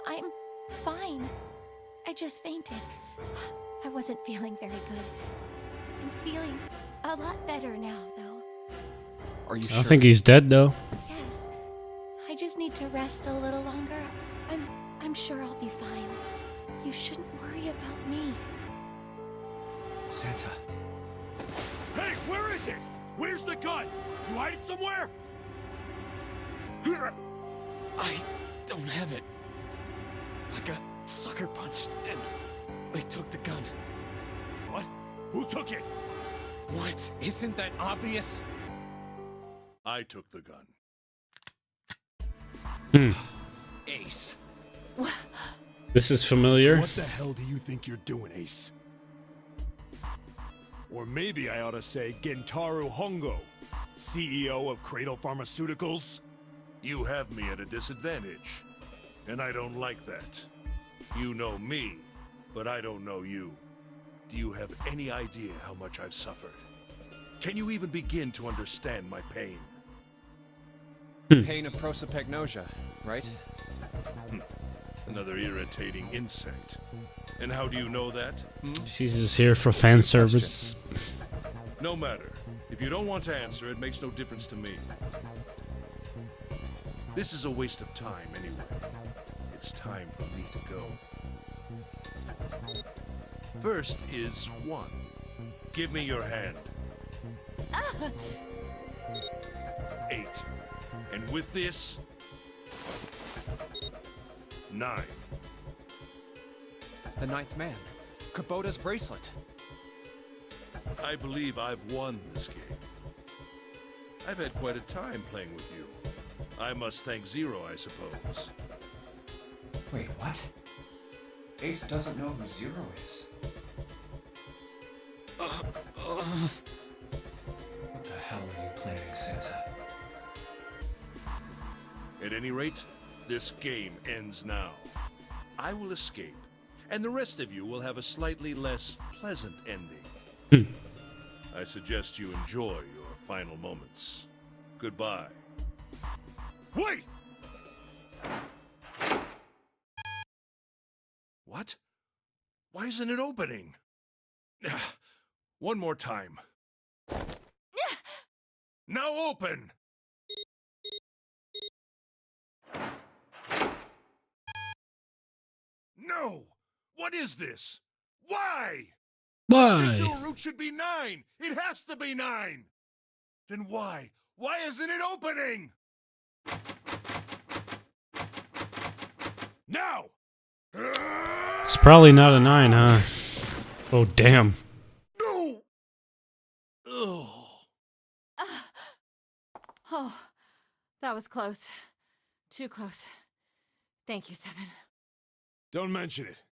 I'm fine. I just fainted. I wasn't feeling very good. I'm feeling a lot better now, though. Are you I sure? don't think he's dead though. Yes. I just need to rest a little longer. I'm sure I'll be fine. You shouldn't worry about me. Santa. Hey, where is it? Where's the gun? You hide it somewhere? I don't have it. I got sucker punched and they took the gun. What? Who took it? What? Isn't that obvious? I took the gun. Ace. This is familiar. What the hell do you think you're doing, Ace? Or maybe I ought to say Gentaro Hongo, CEO of Cradle Pharmaceuticals. You have me at a disadvantage, and I don't like that. You know me, but I don't know you. Do you have any idea how much I've suffered? Can you even begin to understand my pain? Pain of prosopagnosia, right? Another irritating insect. And how do you know that? She's just here for fan service. No matter. If you don't want to answer, it makes no difference to me. This is a waste of time anyway. It's time for me to go. First is 1. Give me your hand. 8. And with this, 9. The ninth man. Kubota's bracelet. I believe I've won this game. I've had quite a time playing with you. I must thank Zero, I suppose. Wait, what? Ace doesn't know who Zero is. What the hell are you planning, Santa? At any rate, this game ends now. I will escape, and the rest of you will have a slightly less pleasant ending. I suggest you enjoy your final moments. Goodbye. Wait! What? Why isn't it opening? One more time. Now open! No! What is this? Why? Why? Digital root should be 9! It has to be 9! Then why? Why isn't it opening? Now! It's probably not a 9, huh? Oh, damn. No! Ugh. Oh, that was close. Too close. Thank you, Seven. Don't mention it.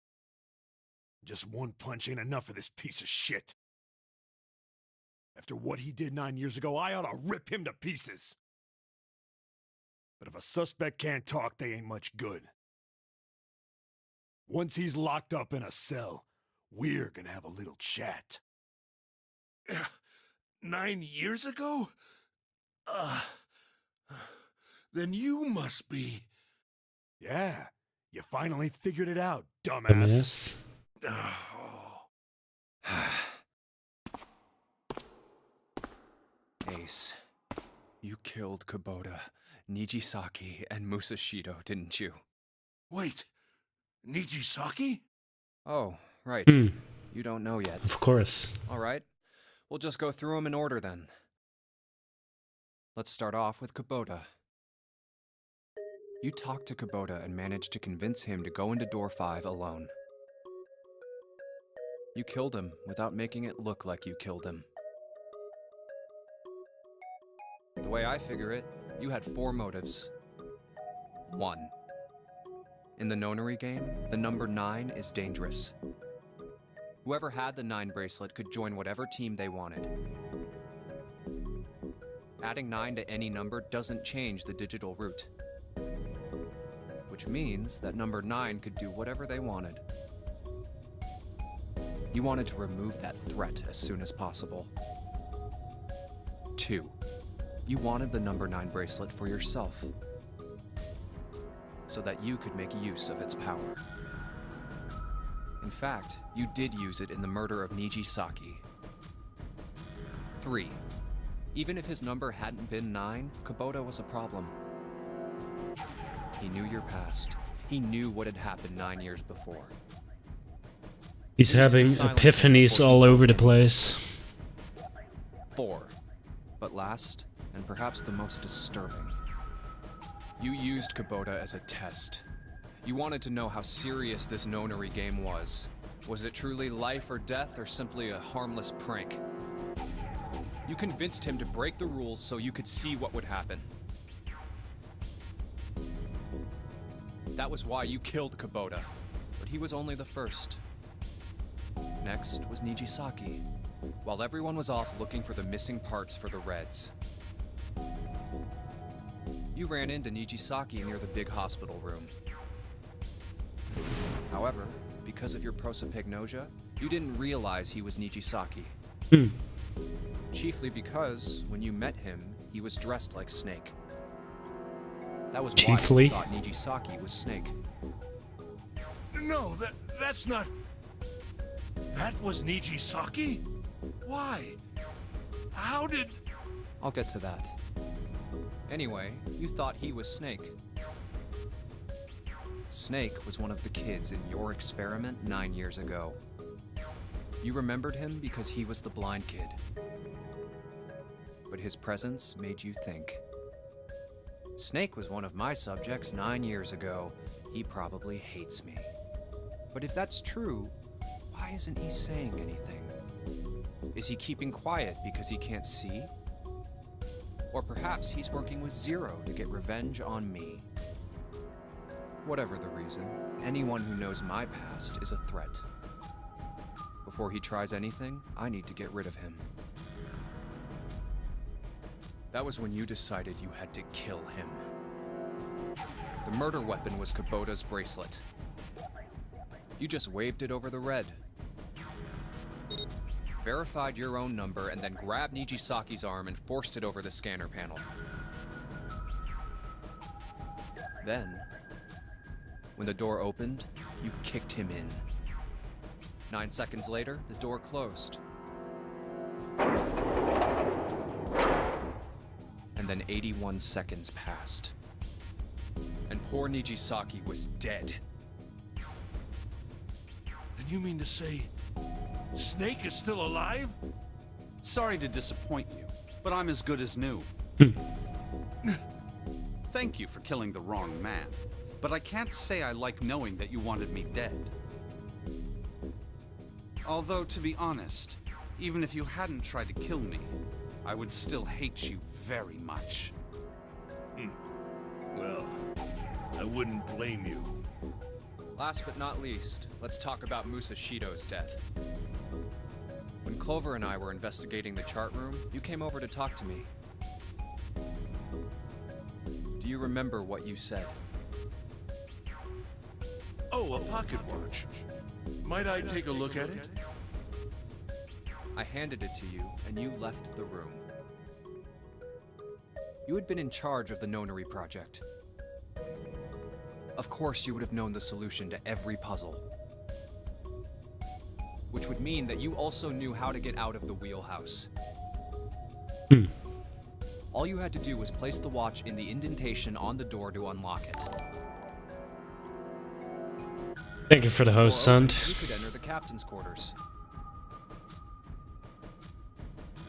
Just one punch ain't enough for this piece of shit. After what he did 9 years ago, I ought to rip him to pieces. But if a suspect can't talk, they ain't much good. Once he's locked up in a cell, we're gonna have a little chat. 9 years ago? Then you must be... Yeah, you finally figured it out, dumbass. Dumbass. Ace, you killed Kubota, Nijisaki, and Musashido, didn't you? Wait, Nijisaki? Oh, right. You don't know yet. Of course. All right. We'll just go through them in order then. Let's start off with Kubota. You talked to Kubota and managed to convince him to go into door 5 alone. You killed him without making it look like you killed him. The way I figure it, you had 4 motives. 1. In the nonary game, the number 9 is dangerous. Whoever had the 9 bracelet could join whatever team they wanted. Adding 9 to any number doesn't change the digital root, which means that number 9 could do whatever they wanted. You wanted to remove that threat as soon as possible. 2. You wanted the number 9 bracelet for yourself, so that you could make use of its power. In fact, you did use it in the murder of Nijisaki. 3. Even if his number hadn't been 9, Kubota was a problem. He knew your past. He knew what had happened 9 years before. He's having epiphanies all over the place. 4. But last, and perhaps the most disturbing. You used Kubota as a test. You wanted to know how serious this nonary game was. Was it truly life or death, or simply a harmless prank? You convinced him to break the rules so you could see what would happen. That was why you killed Kubota, but he was only the first. Next was Nijisaki, while everyone was off looking for the missing parts for the Reds. You ran into Nijisaki near the big hospital room. However, because of your prosopagnosia, you didn't realize he was Nijisaki. Chiefly because, when you met him, he was dressed like Snake. That was why you thought Nijisaki was Snake. No, that's not... That was Nijisaki? Why? How did... I'll get to that. Anyway, you thought he was Snake. Snake was one of the kids in your experiment 9 years ago. You remembered him because he was the blind kid. But his presence made you think. Snake was one of my subjects 9 years ago. He probably hates me. But if that's true, why isn't he saying anything? Is he keeping quiet because he can't see? Or perhaps he's working with Zero to get revenge on me. Whatever the reason, anyone who knows my past is a threat. Before he tries anything, I need to get rid of him. That was when you decided you had to kill him. The murder weapon was Kubota's bracelet. You just waved it over the Red. Verified your own number and then grabbed Nijisaki's arm and forced it over the scanner panel. Then, when the door opened, you kicked him in. 9 seconds later, the door closed. And then 81 seconds passed. And poor Nijisaki was dead. Then you mean to say... Snake is still alive? Sorry to disappoint you, but I'm as good as new. Thank you for killing the wrong man, but I can't say I like knowing that you wanted me dead. Although, to be honest, even if you hadn't tried to kill me, I would still hate you very much. Well, I wouldn't blame you. Last but not least, let's talk about Musashido's death. When Clover and I were investigating the chart room, you came over to talk to me. Do you remember what you said? Oh, a pocket watch. Might I take a look at it? I handed it to you, and you left the room. You had been in charge of the Nonary project. Of course you would have known the solution to every puzzle. Which would mean that you also knew how to get out of the wheelhouse. All you had to do was place the watch in the indentation on the door to unlock it. Thank you for the host, son. You could enter the captain's quarters.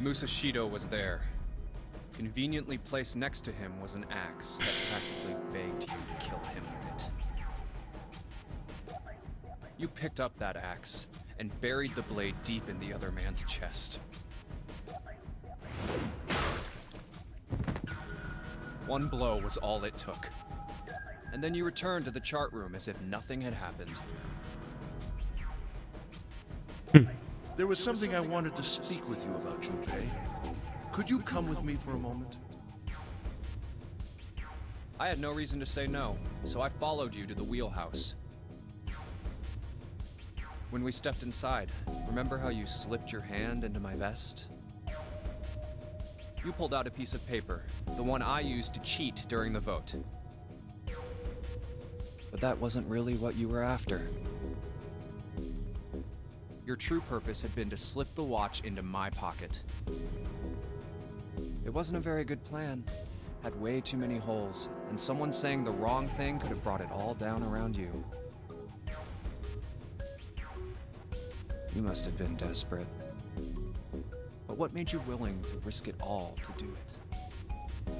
Musashido was there. Conveniently placed next to him was an axe that practically begged you to kill him with it. You picked up that axe and buried the blade deep in the other man's chest. One blow was all it took. And then you returned to the chart room as if nothing had happened. There was something I wanted to speak with you about, Junpei. Could you come with me for a moment? I had no reason to say no, so I followed you to the wheelhouse. When we stepped inside, remember how you slipped your hand into my vest? You pulled out a piece of paper, the one I used to cheat during the vote. But that wasn't really what you were after. Your true purpose had been to slip the watch into my pocket. It wasn't a very good plan. Had way too many holes, and someone saying the wrong thing could have brought it all down around you. You must have been desperate. But what made you willing to risk it all to do it?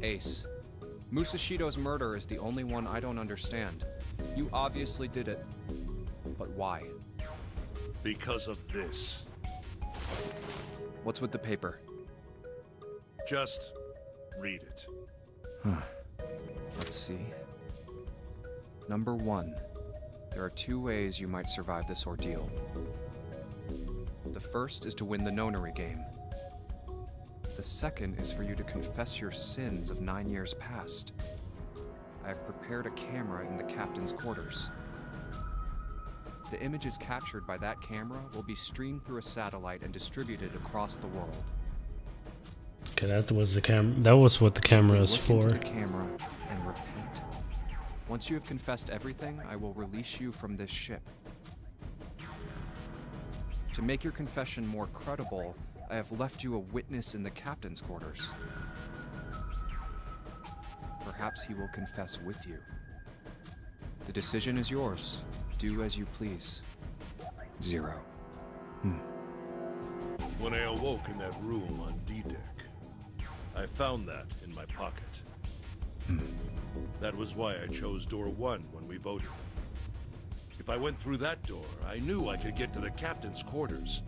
Ace, Musashido's murder is the only one I don't understand. You obviously did it. But why? Because of this. What's with the paper? Just read it. Let's see. Number 1. There are 2 ways you might survive this ordeal. The first is to win the Nonary game. The second is for you to confess your sins of 9 years past. I have prepared a camera in the captain's quarters. The images captured by that camera will be streamed through a satellite and distributed across the world. Okay, that was the camera. That was what the camera is for. Look into the camera and repent. Once you have confessed everything, I will release you from this ship. To make your confession more credible, I have left you a witness in the captain's quarters. Perhaps he will confess with you. The decision is yours. Do as you please. 0. When I awoke in that room on D-Deck, I found that in my pocket. That was why I chose door 1 when we voted. If I went through that door, I knew I could get to the captain's quarters.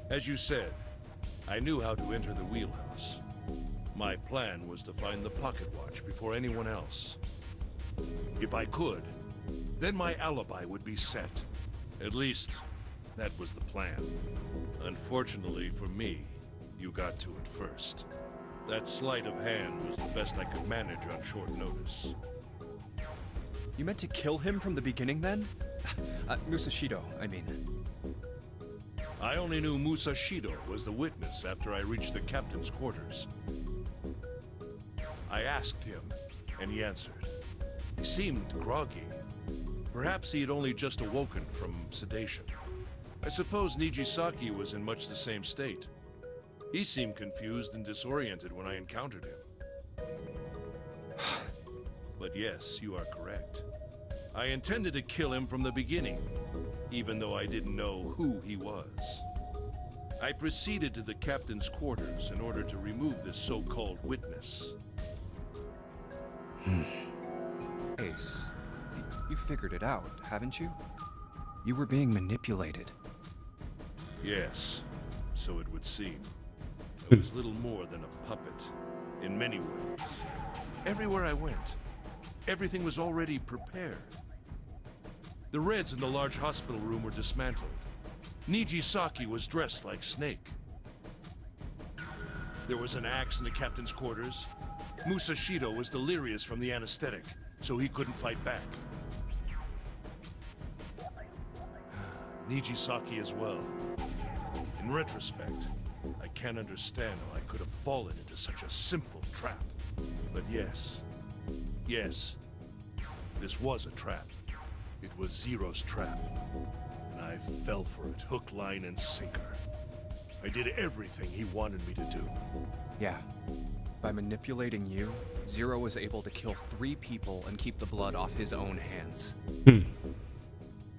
As you said, I knew how to enter the wheelhouse. My plan was to find the pocket watch before anyone else. If I could, then my alibi would be set. At least, that was the plan. Unfortunately for me, you got to it first. That sleight of hand was the best I could manage on short notice. You meant to kill him from the beginning then? Musashido, I mean. I only knew Musashido was the witness after I reached the captain's quarters. I asked him, and he answered. He seemed groggy. Perhaps he had only just awoken from sedation. I suppose Nijisaki was in much the same state. He seemed confused and disoriented when I encountered him. But yes, you are correct. I intended to kill him from the beginning, even though I didn't know who he was. I proceeded to the captain's quarters in order to remove this so-called witness. Ace, you figured it out, haven't you? You were being manipulated. Yes, so it would seem. I was little more than a puppet, in many ways. Everywhere I went, everything was already prepared. The Reds in the large hospital room were dismantled. Nijisaki was dressed like Snake. There was an axe in the captain's quarters. Musashido was delirious from the anesthetic, so he couldn't fight back. Nijisaki as well. In retrospect, I can't understand how I could have fallen into such a simple trap. But yes, this was a trap. It was Zero's trap. And I fell for it, hook, line, and sinker. I did everything he wanted me to do. Yeah. By manipulating you, Zero was able to kill 3 people and keep the blood off his own hands.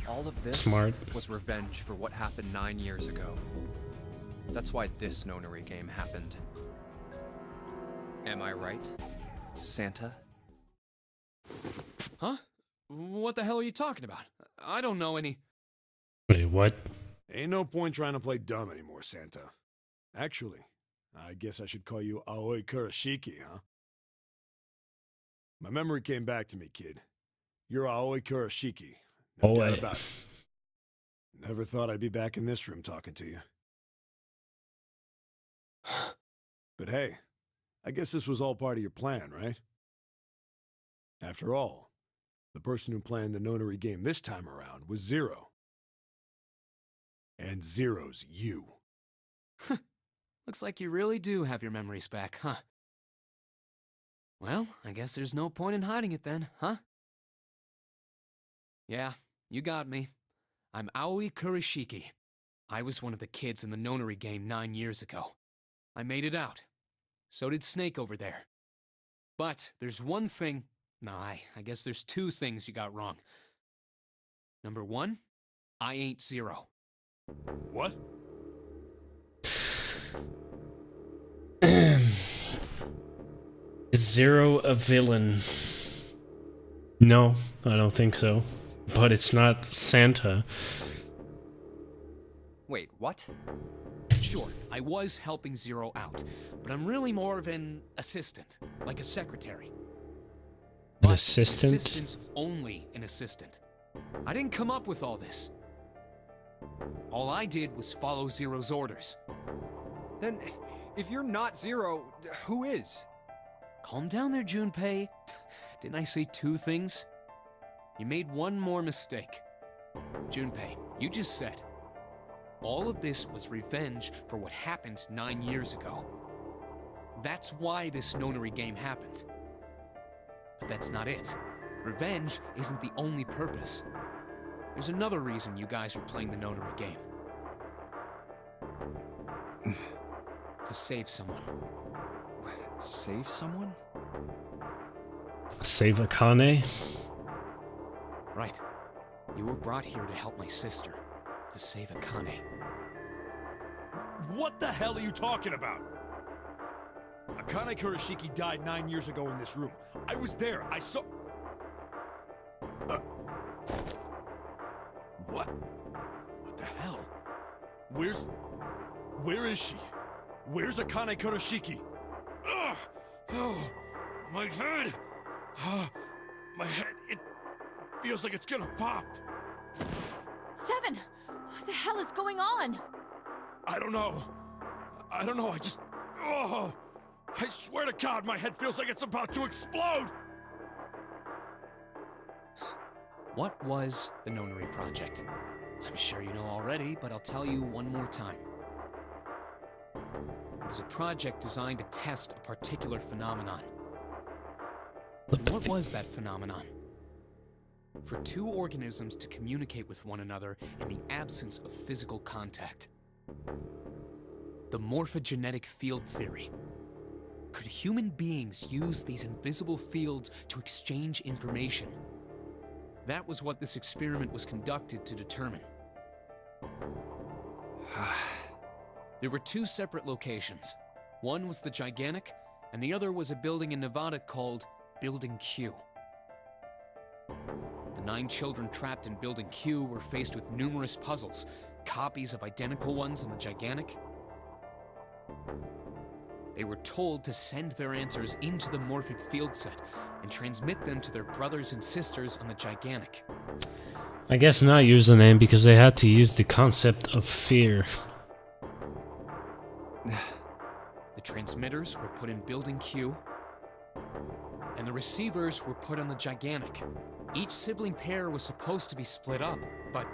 All of this was revenge for what happened 9 years ago. That's why this nonary game happened. Am I right, Santa? Huh? What the hell are you talking about? I don't know any... Wait, what? Ain't no point trying to play dumb anymore, Santa. Actually, I guess I should call you Aoi Kurashiki, huh? My memory came back to me, kid. You're Aoi Kurashiki. No doubt about it. Never thought I'd be back in this room talking to you. But hey, I guess this was all part of your plan, right? After all, the person who planned the nonary game this time around was Zero. And Zero's you. Looks like you really do have your memories back, huh? Well, I guess there's no point in hiding it then, huh? Yeah, you got me. I'm Aoi Kurashiki. I was one of the kids in the nonary game 9 years ago. I made it out. So did Snake over there. But there's one thing... No, I guess there's 2 things you got wrong. Number 1, I ain't Zero. What? Is Zero a villain? No, I don't think so. But it's not Santa. Wait, what? Sure, I was helping Zero out, but I'm really more of an assistant, like a secretary. An assistant? Assistant's only an assistant. I didn't come up with all this. All I did was follow Zero's orders. Then, if you're not Zero, who is? Calm down there, Junpei. Didn't I say 2 things? You made one more mistake. Junpei, you just said, all of this was revenge for what happened 9 years ago. That's why this nonary game happened. But that's not it. Revenge isn't the only purpose. There's another reason you guys are playing the nonary game. To save someone. Save someone? Save Akane? Right. You were brought here to help my sister. To save Akane. What the hell are you talking about? Akane Kurashiki died 9 years ago in this room. I was there. I saw... What? What the hell? Where is she? Where's Akane Kurashiki? Ugh! Oh, my head! My head, it feels like it's gonna pop. 7! What the hell is going on? I don't know. I just... Oh! I swear to God, my head feels like it's about to explode! What was the Nonary Project? I'm sure you know already, but I'll tell you one more time. It was a project designed to test a particular phenomenon. And what was that phenomenon? For 2 organisms to communicate with one another in the absence of physical contact. The morphogenetic field theory. Could human beings use these invisible fields to exchange information? That was what this experiment was conducted to determine. There were 2 separate locations. One was the Gigantic, and the other was a building in Nevada called Building Q. The 9 children trapped in Building Q were faced with numerous puzzles, copies of identical ones in the Gigantic. They were told to send their answers into the morphic field set and transmit them to their brothers and sisters on the Gigantic. I guess not username because they had to use the concept of fear. The transmitters were put in Building Q, and the receivers were put on the Gigantic. Each sibling pair was supposed to be split up, but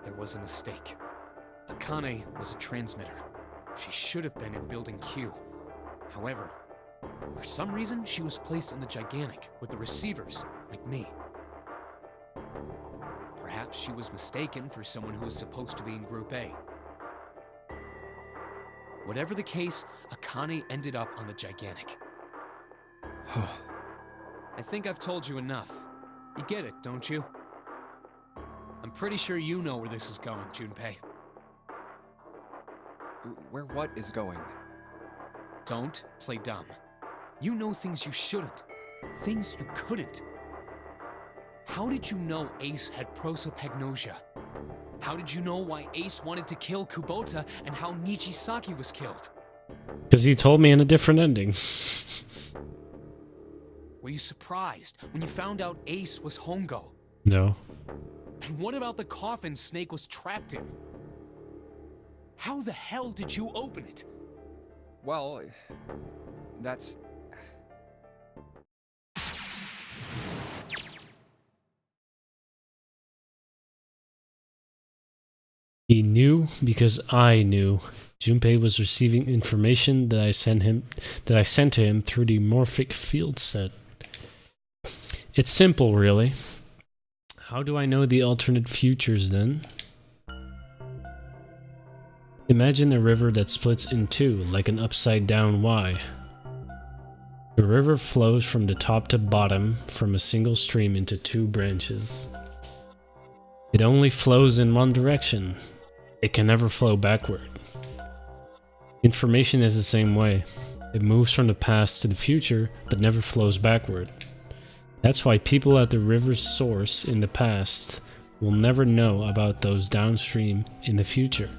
there was a mistake. Akane was a transmitter. She should have been in Building Q. However, for some reason, she was placed on the Gigantic with the receivers, like me. Perhaps she was mistaken for someone who was supposed to be in Group A. Whatever the case, Akane ended up on the Gigantic. I think I've told you enough. You get it, don't you? I'm pretty sure you know where this is going, Junpei. Where what is going? Don't play dumb. You know things you shouldn't. Things you couldn't. How did you know Ace had prosopagnosia? How did you know why Ace wanted to kill Kubota and how Nichisaki was killed? Because he told me in a different ending. Were you surprised when you found out Ace was Hongo? No. And what about the coffin Snake was trapped in? How the hell did you open it? Well, that's... He knew because I knew. Junpei was receiving information that I sent to him through the morphic field set. It's simple, really. How do I know the alternate futures then? Imagine a river that splits in two, like an upside-down Y. The river flows from the top to bottom from a single stream into two branches. It only flows in one direction. It can never flow backward. Information is the same way. It moves from the past to the future, but never flows backward. That's why people at the river's source in the past will never know about those downstream in the future.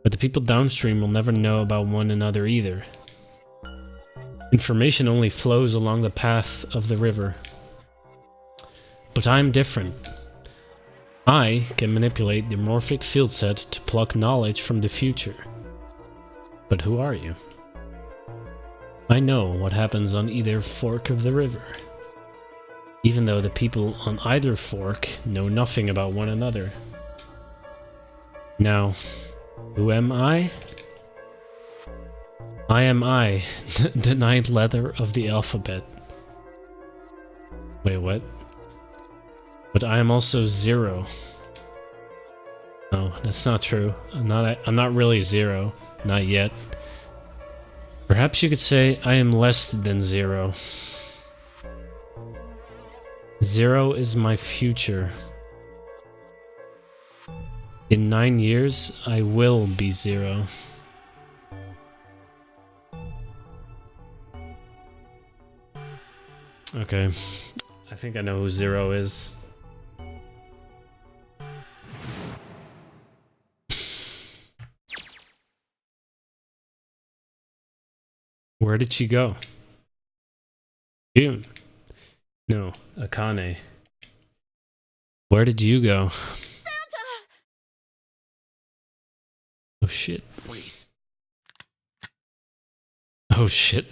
But the people downstream will never know about one another either. Information only flows along the path of the river. But I'm different. I can manipulate the morphic field set to pluck knowledge from the future. But who are you? I know what happens on either fork of the river, even though the people on either fork know nothing about one another. Now, who am I? I am I, the ninth letter of the alphabet. Wait, what? But I am also zero. No, that's not true. I'm not really zero. Not yet. Perhaps you could say I am less than zero. Zero is my future. In 9 years, I will be zero. Okay. I think I know who zero is. Where did she go? June. No, Akane. Where did you go? Santa! Oh shit. Freeze. Oh shit.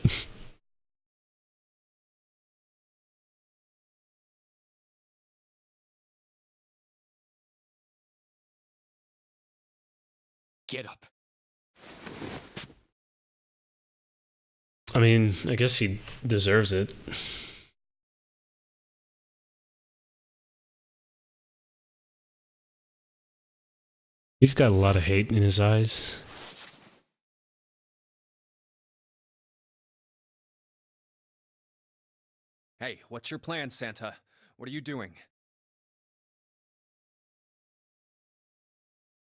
Get up. I mean, I guess he deserves it. He's got a lot of hate in his eyes. Hey, what's your plan, Santa? What are you doing?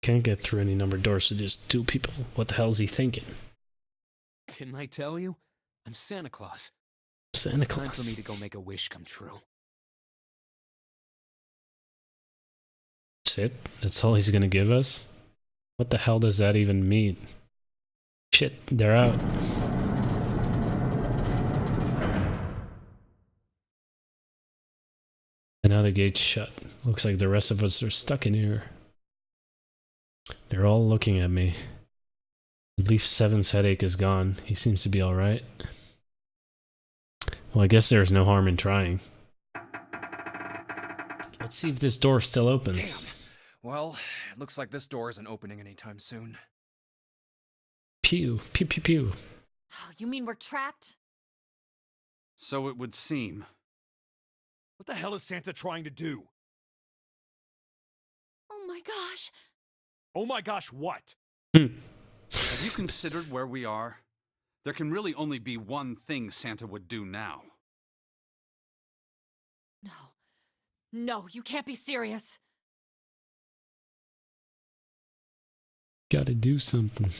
Can't get through any numbered doors with just two people. What the hell is he thinking? Didn't I tell you? I'm Santa Claus. Santa It's Claus. time for me to go make a wish come true. That's it? That's all he's gonna give us? What the hell does that even mean? Shit, they're out. Another gate's shut. Looks like the rest of us are stuck in here. They're all looking at me. At least Seven's headache is gone. He seems to be alright. Well, I guess there's no harm in trying. Let's see if this door still opens. Damn. Well, it looks like this door isn't opening anytime soon. Pew, pew, pew, pew. Oh, you mean we're trapped? So it would seem. What the hell is Santa trying to do? Oh my gosh. Oh my gosh, what? Have you considered where we are? There can really only be one thing Santa would do now. No. No, you can't be serious. Gotta do something.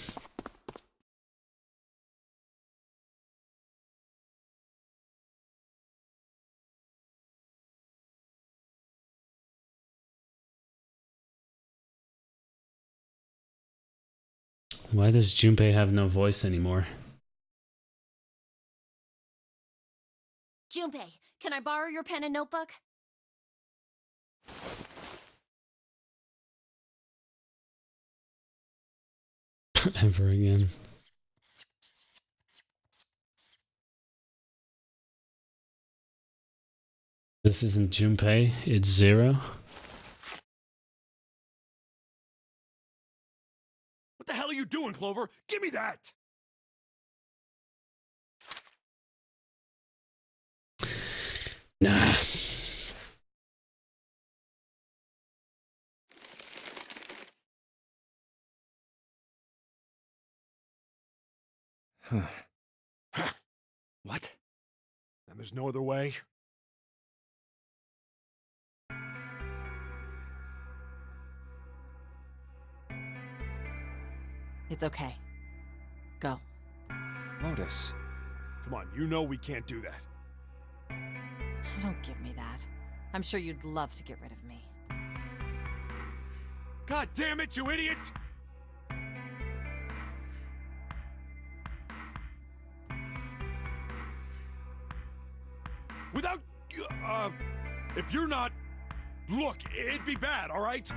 Why does Junpei have no voice anymore? Junpei, can I borrow your pen and notebook? Ever again. This isn't Junpei, it's Zero. What the hell are you doing, Clover? Give me that! Nah. What? And there's no other way? It's okay. Go. Lotus. Come on, you know we can't do that. Don't give me that. I'm sure you'd love to get rid of me. God damn it, you idiot! Without... if you're not... Look, it'd be bad, all right?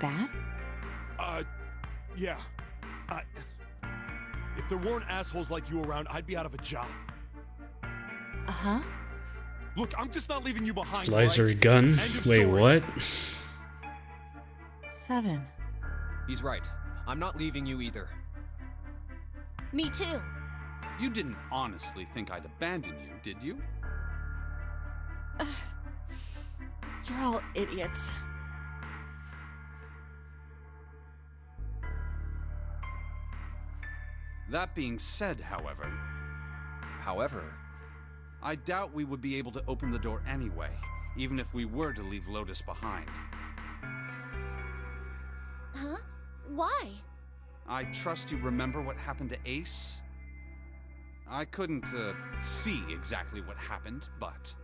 Bad? Yeah. If there weren't assholes like you around, I'd be out of a job. Uh-huh. Look, I'm just not leaving you behind, ZSlyzer right? gun? End of Wait, story. what? Seven. He's right. I'm not leaving you either. Me too. You didn't honestly think I'd abandon you, did you? You're all idiots. That being said, however, I doubt we would be able to open the door anyway, even if we were to leave Lotus behind. Huh? Why? I trust you remember what happened to Ace? I couldn't, see exactly what happened, but...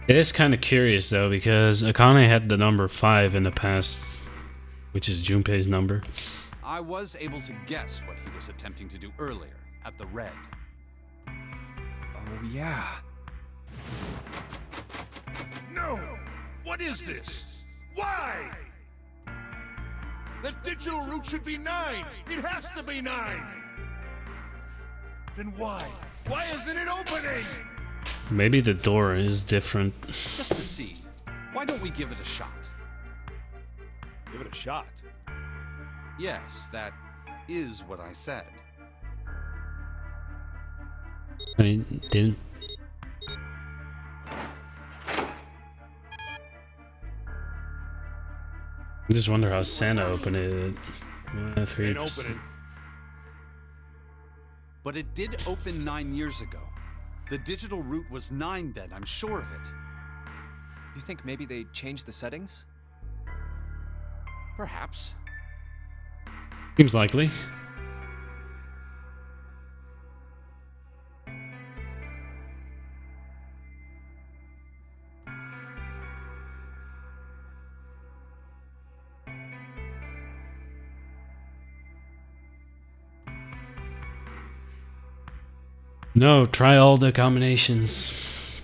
It is kind of curious though, because Akane had the number 5 in the past, which is Junpei's number. I was able to guess what he was attempting to do earlier, at the Red. Oh, yeah. No! What is this? Why? The digital route should be 9! It has to be 9! Then why? Why isn't it opening? Maybe the door is different. Just to see, why don't we give it a shot? Give it a shot. Yes, that is what I said. I mean, didn't... I just wonder how Santa opened it. 3%. Ain't opening. But it did open 9 years ago. The digital route was 9 then, I'm sure of it. You think maybe they changed the settings? Perhaps. Seems likely. No, try all the combinations.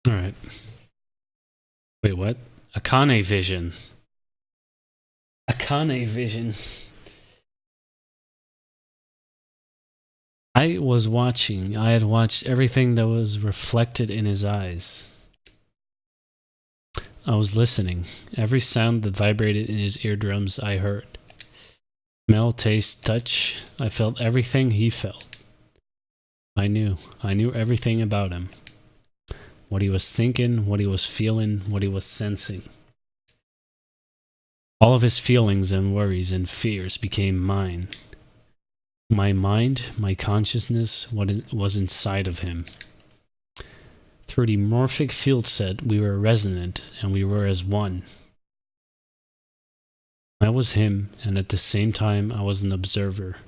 Alright. Wait, what? Akane vision. Akane vision. I had watched everything that was reflected in his eyes. I was listening. Every sound that vibrated in his eardrums I heard. Smell, taste, touch. I felt everything he felt. I knew everything about him. What he was thinking, what he was feeling, what he was sensing. All of his feelings and worries and fears became mine. My mind, my consciousness, what was inside of him. Through the morphic field set, we were resonant and we were as one. I was him, and at the same time, I was an observer.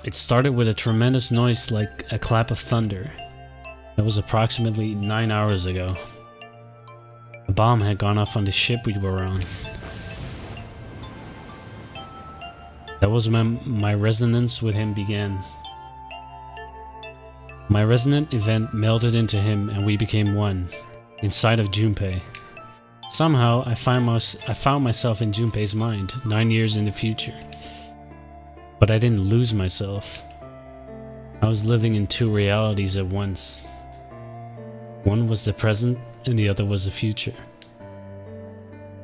It started with a tremendous noise like a clap of thunder. That was approximately 9 hours ago. A bomb had gone off on the ship we were on. That was when my resonance with him began. My resonant event melded into him and we became one, inside of Junpei. Somehow, I found myself in Junpei's mind, 9 years in the future. But I didn't lose myself. I was living in two realities at once. One was the present and the other was the future.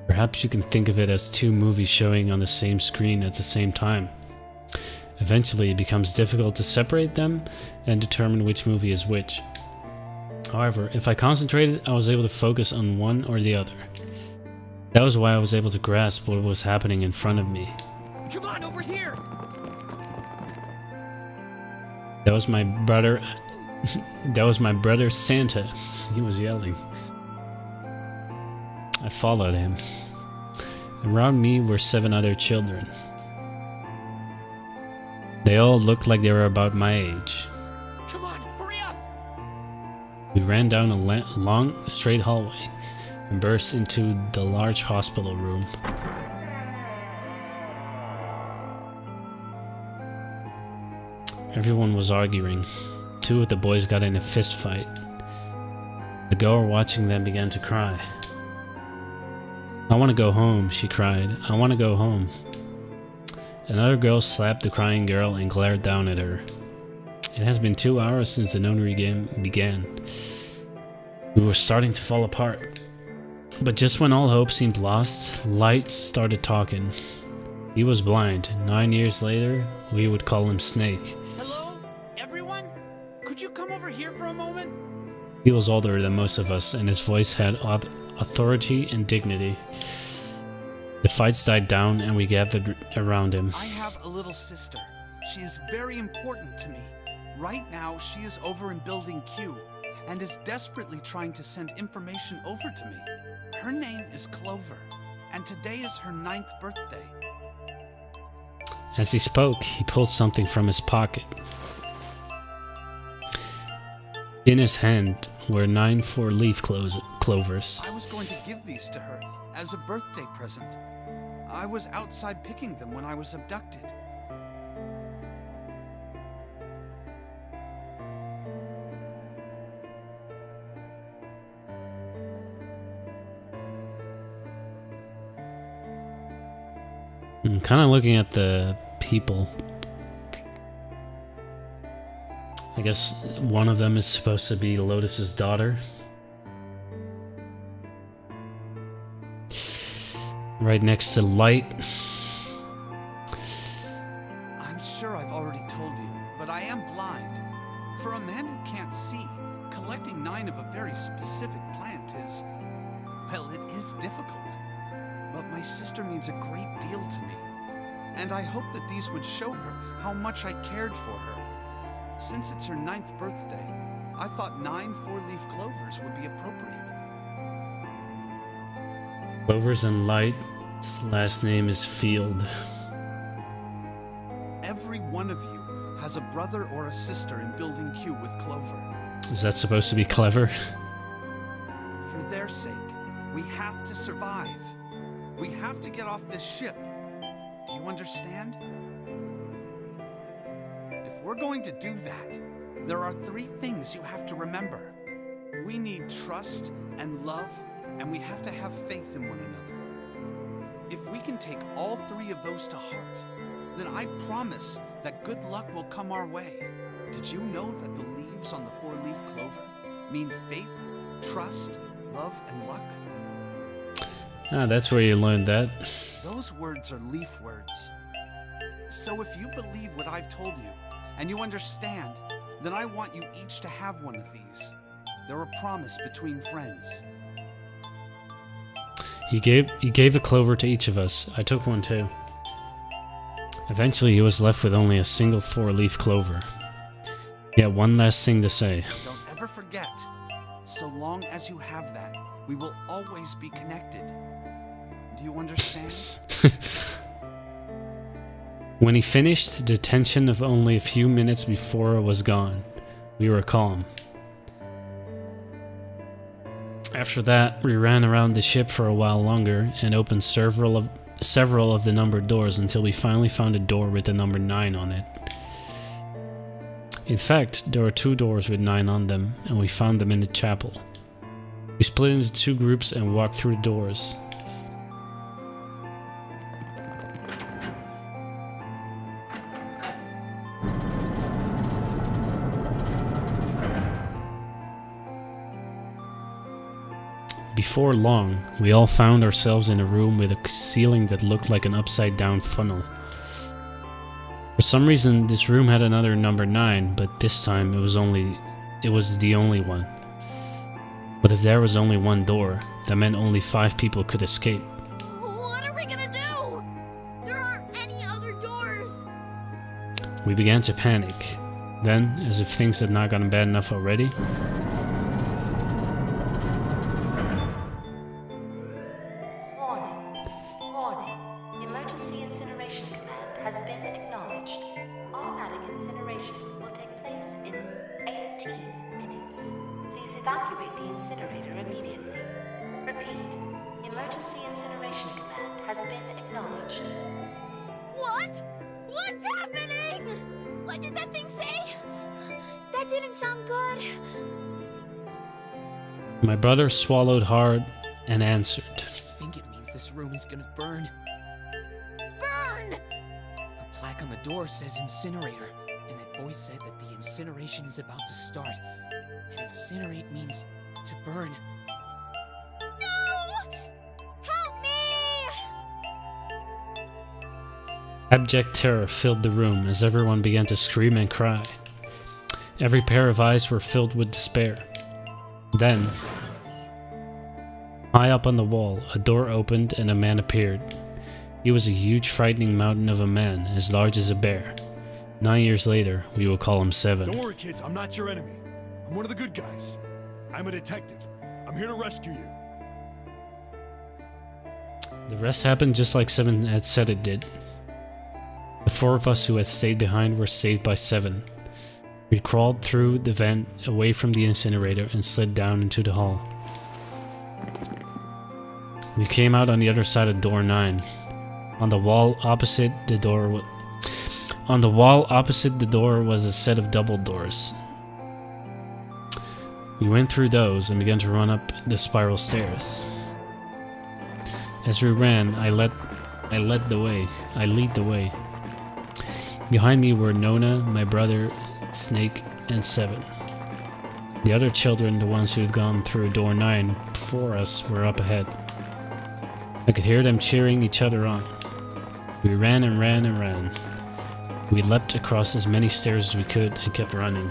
Perhaps you can think of it as two movies showing on the same screen at the same time. Eventually it becomes difficult to separate them and determine which movie is which. However, if I concentrated, I was able to focus on one or the other. That was why I was able to grasp what was happening in front of me. Come on, over here! That was my brother. That was my brother Santa. He was yelling. I followed him. Around me were 7 other children. They all looked like they were about my age. Come on, hurry up! We ran down a long, straight hallway and burst into the large hospital room. Everyone was arguing. 2 of the boys got in a fist fight. The girl watching them began to cry. "I want to go home," she cried. "I want to go home." Another girl slapped the crying girl and glared down at her. It has been 2 hours since the nunnery game began. We were starting to fall apart. But just when all hope seemed lost, Light started talking. He was blind. 9 years later, we would call him Snake. Hello? Everyone? Could you come over here for a moment? He was older than most of us, and his voice had authority and dignity. The fights died down, and we gathered around him. I have a little sister. She is very important to me. Right now, she is over in Building Q, and is desperately trying to send information over to me. Her name is Clover, and today is her 9th birthday. As he spoke, he pulled something from his pocket. In his hand were 9 4-leaf clovers. I was going to give these to her as a birthday present. I was outside picking them when I was abducted. I'm kind of looking at the people. I guess one of them is supposed to be Lotus's daughter. Right next to Light. I'm sure I've already told you, but I am blind. For a man who can't see, collecting 9 of a very specific plant is, well, it is difficult. But my sister means a great deal to me, and I hope that these would show her how much I cared for her. Since it's her 9th birthday, I thought 9 4-leaf clovers would be appropriate. Clovers and Light's last name is Field. Every one of you has a brother or a sister in Building Q with Clover. Is that supposed to be clever? For their sake, we have to survive. We have to get off this ship. Do you understand? If we're going to do that, there are 3 things you have to remember. We need trust and love, and we have to have faith in one another. If we can take all 3 of those to heart, then I promise that good luck will come our way. Did you know that the leaves on the 4-leaf clover mean faith, trust, love, and luck? Ah, that's where you learned that. Those words are leaf words. So if you believe what I've told you, and you understand, then I want you each to have one of these. They're a promise between friends. He gave a clover to each of us. I took one too. Eventually he was left with only a single 4-leaf clover. He had one last thing to say. Don't ever forget, so long as you have that, we will always be connected. Do you understand? When he finished, the tension of only a few minutes before was gone. We were calm. After that, we ran around the ship for a while longer and opened several of the numbered doors until we finally found a door with the number 9 on it. In fact, there were 2 doors with 9 on them, and we found them in the chapel. We split into 2 groups and walked through the doors. Before long, we all found ourselves in a room with a ceiling that looked like an upside-down funnel. For some reason, this room had another number 9, but this time it was the only one. But if there was only one door, that meant only 5 people could escape. What are we gonna do? There aren't any other doors. We began to panic. Then, as if things had not gotten bad enough already, Warning. Emergency incineration command has been acknowledged. Automatic incineration will take place in 18 minutes. Please evacuate the incinerator immediately. Repeat. Emergency incineration command has been acknowledged. What? What's happening? What did that thing say? That didn't sound good. my brother swallowed hard and answered. I think it means this room is gonna burn. Burn! The plaque on the door says incinerator, and that voice said that the incineration is about to start. And incinerate means to burn. No! Help me! Abject terror filled the room as everyone began to scream and cry. Every pair of eyes were filled with despair. Then, high up on the wall, a door opened and a man appeared. He was a huge, frightening mountain of a man, as large as a bear. 9 years later, we will call him 7. Don't worry, kids. I'm not your enemy. I'm one of the good guys. I'm a detective. I'm here to rescue you. The rest happened just like 7 had said it did. The 4 of us who had stayed behind were saved by 7. We crawled through the vent away from the incinerator and slid down into the hall. We came out on the other side of door 9. On the wall opposite the door was a set of double doors. We went through those and began to run up the spiral stairs. As we ran, I lead the way. Behind me were Nona, my brother, Snake, and 7. The other children, the ones who had gone through door 9 before us, were up ahead. I could hear them cheering each other on. We ran and ran and ran. We leapt across as many stairs as we could and kept running.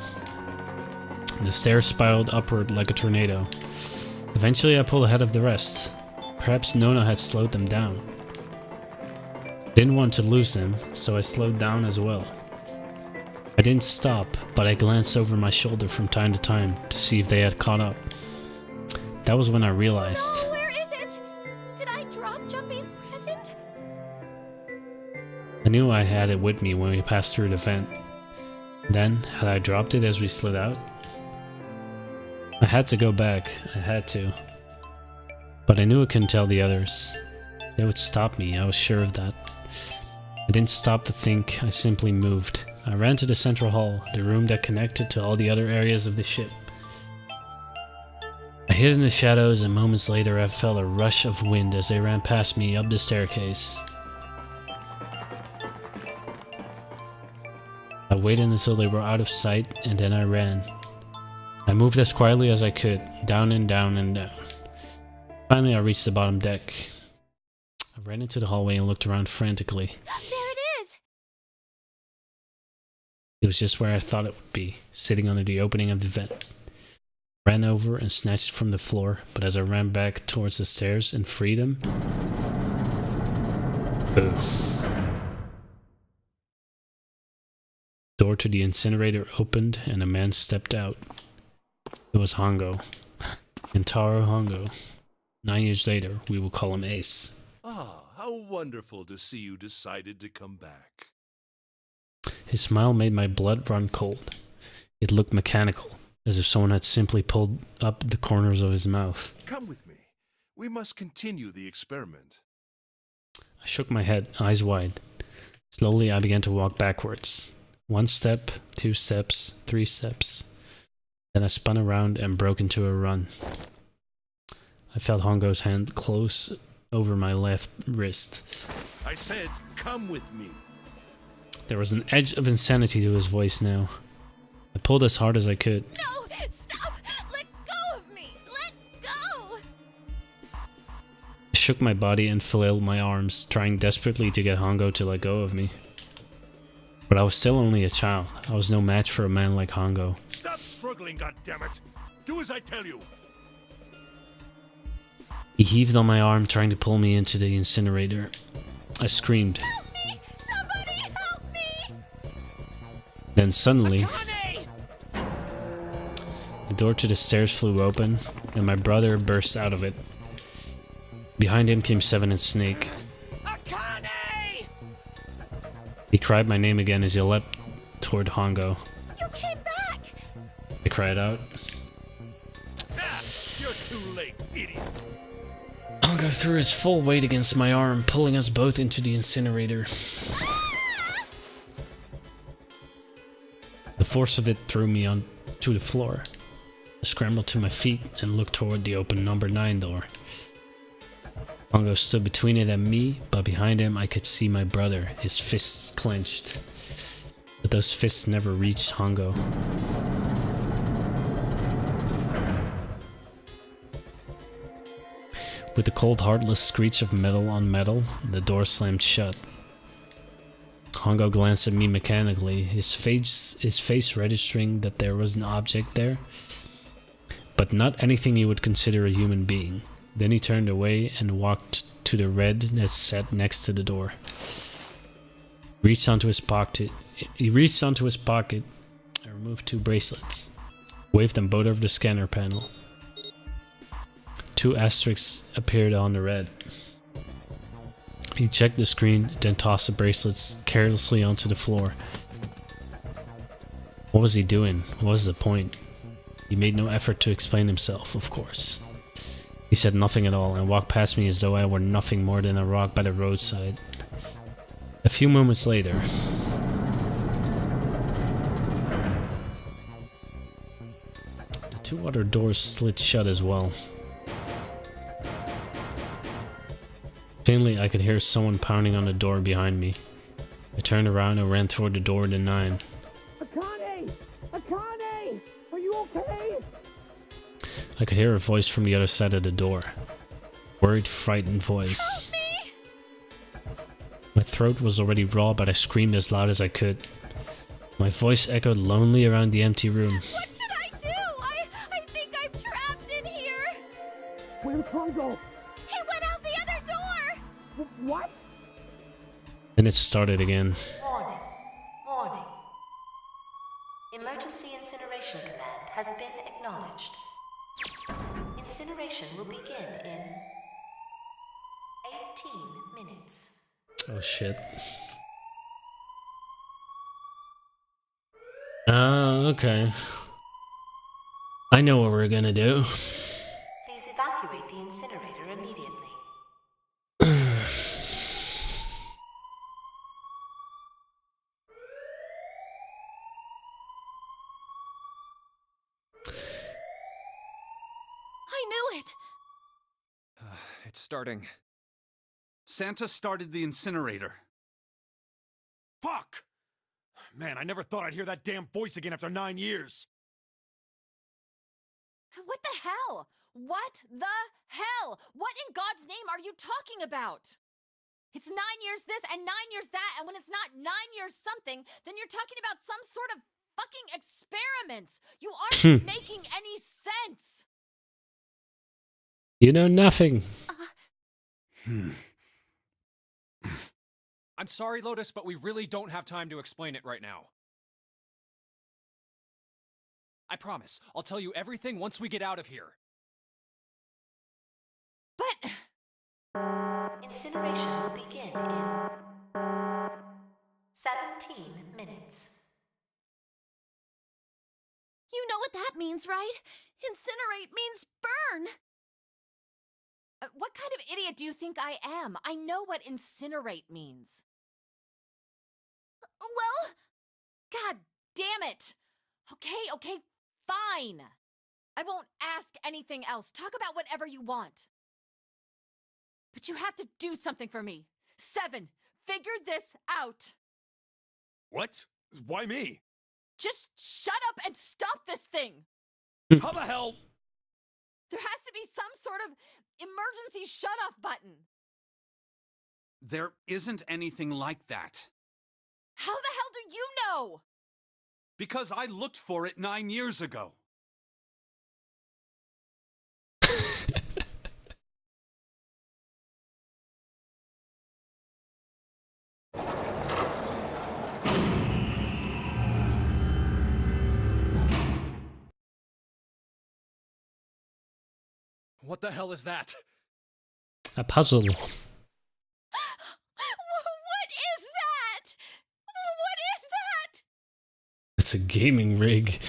The stairs spiraled upward like a tornado. Eventually I pulled ahead of the rest. Perhaps Nona had slowed them down. Didn't want to lose them, so I slowed down as well. I didn't stop, but I glanced over my shoulder from time to time to see if they had caught up. That was when I realized. No, where is it? Did I drop Jumpy's present? I knew I had it with me when we passed through the vent. Then, had I dropped it as we slid out? I had to go back, I had to. But I knew I couldn't tell the others. They would stop me, I was sure of that. I didn't stop to think, I simply moved. I ran to the central hall, the room that connected to all the other areas of the ship. I hid in the shadows, and moments later I felt a rush of wind as they ran past me up the staircase. I waited until they were out of sight, and then I ran. I moved as quietly as I could, down and down and down. Finally I reached the bottom deck. I ran into the hallway and looked around frantically. There it is! It was just where I thought it would be, sitting under the opening of the vent. I ran over and snatched it from the floor, but as I ran back towards the stairs and freed him... Boo. The door to the incinerator opened and a man stepped out. It was Hongo. Kentaro Hongo. 9 years later, we will call him Ace. Ah, how wonderful to see you decided to come back. His smile made my blood run cold. It looked mechanical, as if someone had simply pulled up the corners of his mouth. Come with me. We must continue the experiment. I shook my head, eyes wide. Slowly, I began to walk backwards. 1 step, 2 steps, 3 steps. Then I spun around and broke into a run. I felt Hongo's hand close over my left wrist. I said, come with me. There was an edge of insanity to his voice now. I pulled as hard as I could. No! Stop! Let go of me! Let go! I shook my body and flailed my arms, trying desperately to get Hongo to let go of me. But I was still only a child. I was no match for a man like Hongo. Stop struggling, goddammit! Do as I tell you! He heaved on my arm, trying to pull me into the incinerator. I screamed. Help me! Somebody help me! Then suddenly, the door to the stairs flew open, and my brother burst out of it. Behind him came Seven and Snake. Akane! He cried my name again as he leapt toward Hongo. You came back! I cried out. You're too late, idiot! Hongo threw his full weight against my arm, pulling us both into the incinerator. The force of it threw me onto the floor. I scrambled to my feet and looked toward the open number 9 door. Hongo stood between it and me, but behind him I could see my brother, his fists clenched. But those fists never reached Hongo. With the cold, heartless screech of metal on metal, the door slammed shut. Hongo glanced at me mechanically, his face registering that there was an object there, but not anything you would consider a human being. Then he turned away and walked to the red that sat next to the door. He reached onto his pocket and removed 2 bracelets. Waved them both over the scanner panel. 2 asterisks appeared on the red. He checked the screen, then tossed the bracelets carelessly onto the floor. What was he doing? What was the point? He made no effort to explain himself, of course. He said nothing at all and walked past me as though I were nothing more than a rock by the roadside. A few moments later, the 2 other doors slid shut as well. Faintly, I could hear someone pounding on the door behind me. I turned around and ran toward the door to 9. Akane! Akane! Are you okay? I could hear a voice from the other side of the door. Worried, frightened voice. Help me! My throat was already raw, but I screamed as loud as I could. My voice echoed lonely around the empty room. What should I do? I think I'm trapped in here! Where's Hongo? He went out the other door! What? And it started again. Warning. Warning. Emergency incineration command has been acknowledged. Incineration will begin in 18 minutes. Oh shit. Okay. I know what we're gonna do. Please evacuate the incinerator immediately. it? It's starting. Santa started the incinerator. Fuck! Man, I never thought I'd hear that damn voice again after 9 years. What the hell? What the hell? What in God's name are you talking about? It's 9 years this and 9 years that, and when it's not 9 years something, then you're talking about some sort of fucking experiments. You aren't making any sense. You know nothing. I'm sorry, Lotus, but we really don't have time to explain it right now. I promise, I'll tell you everything once we get out of here. But... Incineration will begin in 17 minutes. You know what that means, right? Incinerate means burn. What kind of idiot do you think I am? I know what incinerate means. Well... God damn it! Okay, fine. I won't ask anything else. Talk about whatever you want. But you have to do something for me. 7, figure this out. What? Why me? Just shut up and stop this thing. How the hell? There has to be some sort of emergency shut-off button. There isn't anything like that. How the hell do you know? Because I looked for it 9 years ago. What the hell is that? A puzzle. What is that? What is that? It's a gaming rig.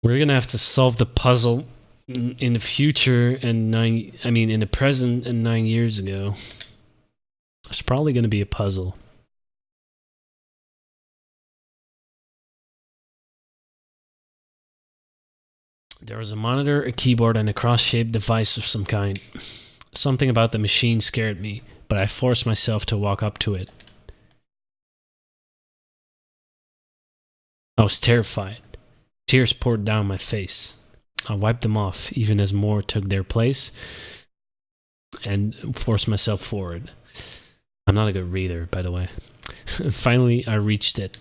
We're gonna have to solve the puzzle in the future and in the present and 9 years ago. It's probably gonna be a puzzle. There was a monitor, a keyboard, and a cross-shaped device of some kind. Something about the machine scared me, but I forced myself to walk up to it. I was terrified. Tears poured down my face. I wiped them off, even as more took their place, and forced myself forward. I'm not a good reader, by the way. Finally, I reached it.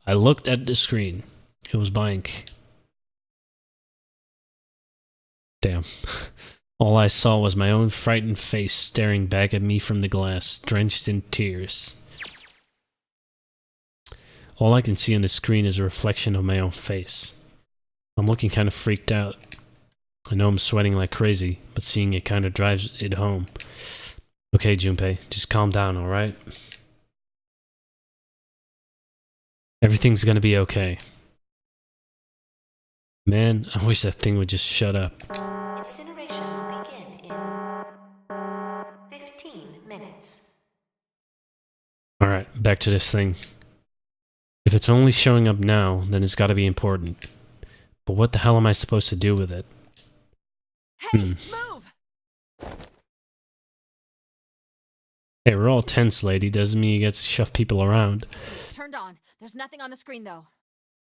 I looked at the screen. It was blank. Damn. All I saw was my own frightened face staring back at me from the glass, drenched in tears. All I can see on the screen is a reflection of my own face. I'm looking kind of freaked out. I know I'm sweating like crazy, but seeing it kind of drives it home. Okay, Junpei, just calm down, alright? Everything's gonna be okay. Man, I wish that thing would just shut up. Incineration will begin in 15 minutes. Alright, back to this thing. If it's only showing up now, then it's gotta be important. But what the hell am I supposed to do with it? Hey, move! Hey, we're all tense, lady. Doesn't mean you get to shove people around. It's turned on. There's nothing on the screen, though.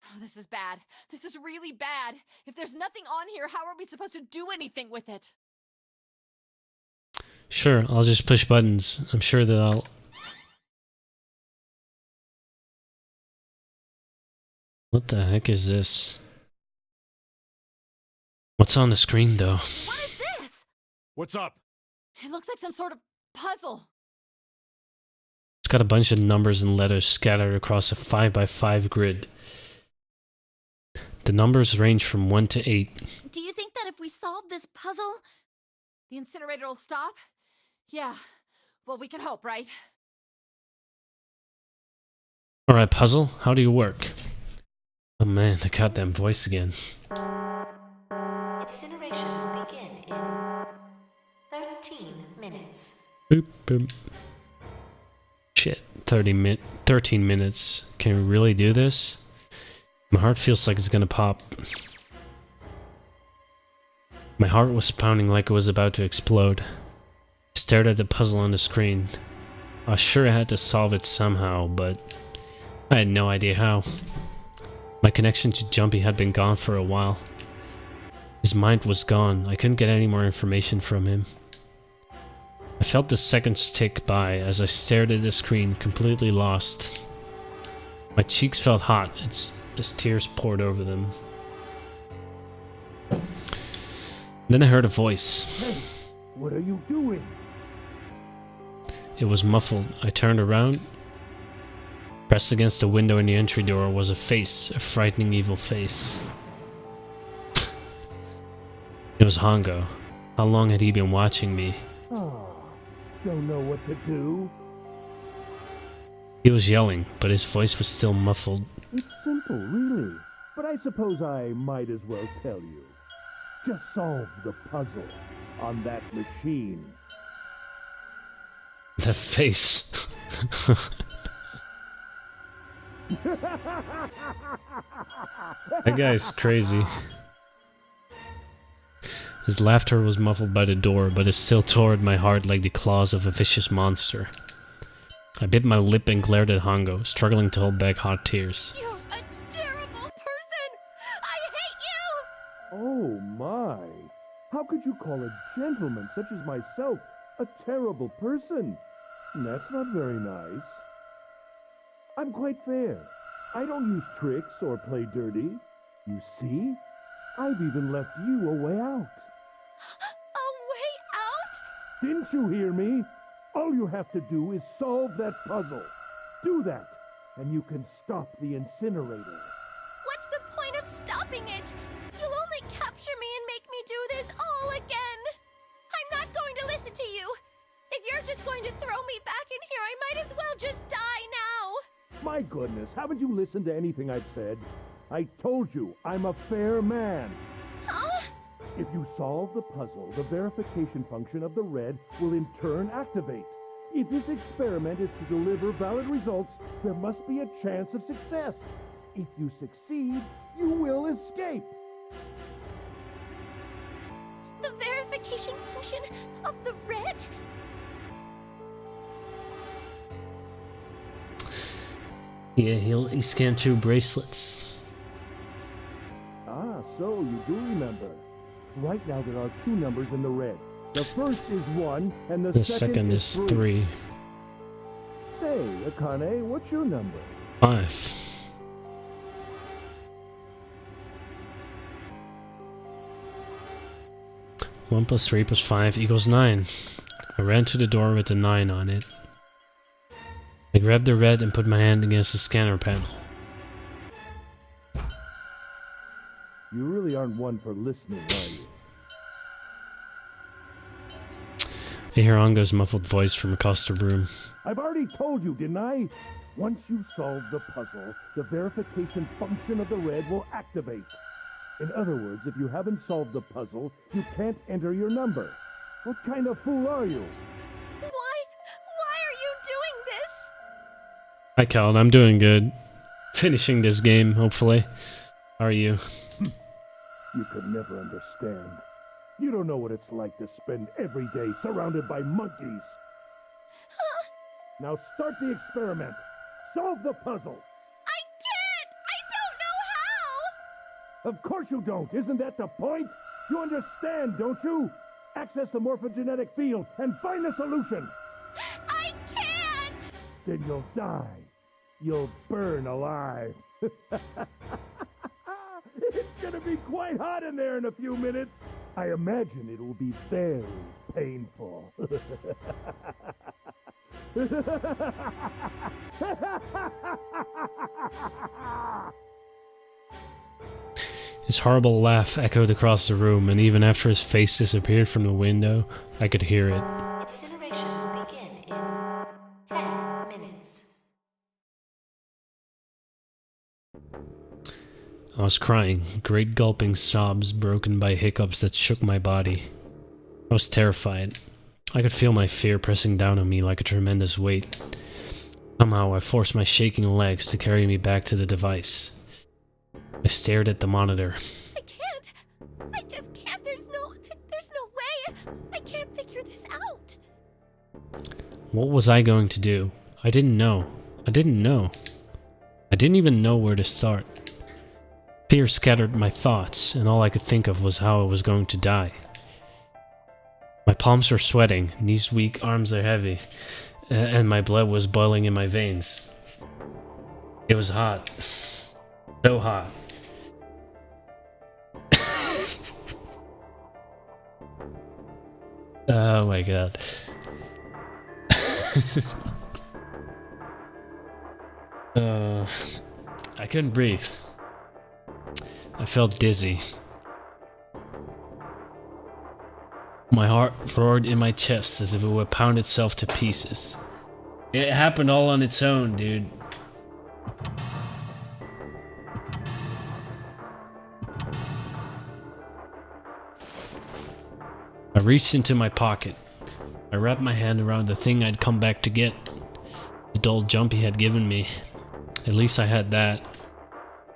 Oh, this is bad. This is really bad. If there's nothing on here, how are we supposed to do anything with it? Sure, I'll just push buttons. I'm sure that I'll... What the heck is this? What's on the screen, though? What is this? What's up? It looks like some sort of puzzle. It's got a bunch of numbers and letters scattered across a 5x5 grid. The numbers range from 1 to 8. Do you think that if we solve this puzzle... The incinerator will stop? Yeah. Well, we can hope, right? Alright, puzzle, how do you work? Oh man, the goddamn voice again. Incineration will begin in 13 minutes. Boop, boop. Shit, 13 minutes. Can we really do this? My heart feels like it's gonna pop. My heart was pounding like it was about to explode. I stared at the puzzle on the screen. I was sure I had to solve it somehow, but I had no idea how. My connection to Jumpy had been gone for a while. His mind was gone. I couldn't get any more information from him. I felt the seconds tick by as I stared at the screen, completely lost. My cheeks felt hot as tears poured over them. Then I heard a voice. Hey, what are you doing? It was muffled. I turned around. Pressed against the window in the entry door was a face, a frightening evil face. It was Hongo. How long had he been watching me? Oh, don't know what to do. He was yelling, but his voice was still muffled. It's simple, really. But I suppose I might as well tell you. Just solve the puzzle on that machine. The face. That guy's crazy. His laughter was muffled by the door, but it still tore at my heart like the claws of a vicious monster. I bit my lip and glared at Hongo, struggling to hold back hot tears. You're a terrible person! I hate you! Oh my! How could you call a gentleman such as myself a terrible person? That's not very nice. I'm quite fair. I don't use tricks or play dirty. You see? I've even left you a way out. A way out? Didn't you hear me? All you have to do is solve that puzzle. Do that, and you can stop the incinerator. What's the point of stopping it? You'll only capture me and make me do this all again. I'm not going to listen to you. If you're just going to throw me back in here, I might as well just die now. My goodness, haven't you listened to anything I've said? I told you, I'm a fair man. Huh? If you solve the puzzle, the verification function of the red will in turn activate. If this experiment is to deliver valid results, there must be a chance of success. If you succeed, you will escape. The verification function of the red? Yeah, he scanned through bracelets. Ah, so you do remember. Right now there are 2 numbers in the red. The first is 1, and the second is 3. Say, Akane, what's your number? 5. One plus 3 plus 5 equals 9. I ran to the door with the 9 on it. I grabbed the red and put my hand against the scanner panel. You really aren't one for listening, are you? I hear Hongo's muffled voice from across the room. I've already told you, didn't I? Once you solve the puzzle, the verification function of the red will activate. In other words, if you haven't solved the puzzle, you can't enter your number. What kind of fool are you? Why are you doing this? Hi, Cal. I'm doing good. Finishing this game, hopefully. How are you? You could never understand. You don't know what it's like to spend every day surrounded by monkeys. Now start the experiment. Solve the puzzle. I can't! I don't know how! Of course you don't. Isn't that the point? You understand, don't you? Access the morphogenetic field and find the solution. I can't! Then you'll die. You'll burn alive. It's gonna be quite hot in there in a few minutes. I imagine it will be very painful. His horrible laugh echoed across the room, and even after his face disappeared from the window, I could hear it. Incineration will begin in 10 minutes. I was crying, great gulping sobs broken by hiccups that shook my body. I was terrified. I could feel my fear pressing down on me like a tremendous weight. Somehow I forced my shaking legs to carry me back to the device. I stared at the monitor. I can't. I just can't. There's no way. I can't figure this out. What was I going to do? I didn't know. I didn't even know where to start. Fear scattered my thoughts, and all I could think of was how I was going to die. My palms were sweating, knees weak, arms are heavy, and my blood was boiling in my veins. It was hot. So hot. Oh my god. I couldn't breathe. I felt dizzy. My heart roared in my chest as if it would pound itself to pieces. It happened all on its own, dude. I reached into my pocket. I wrapped my hand around the thing I'd come back to get. The dull jump he had given me. At least I had that.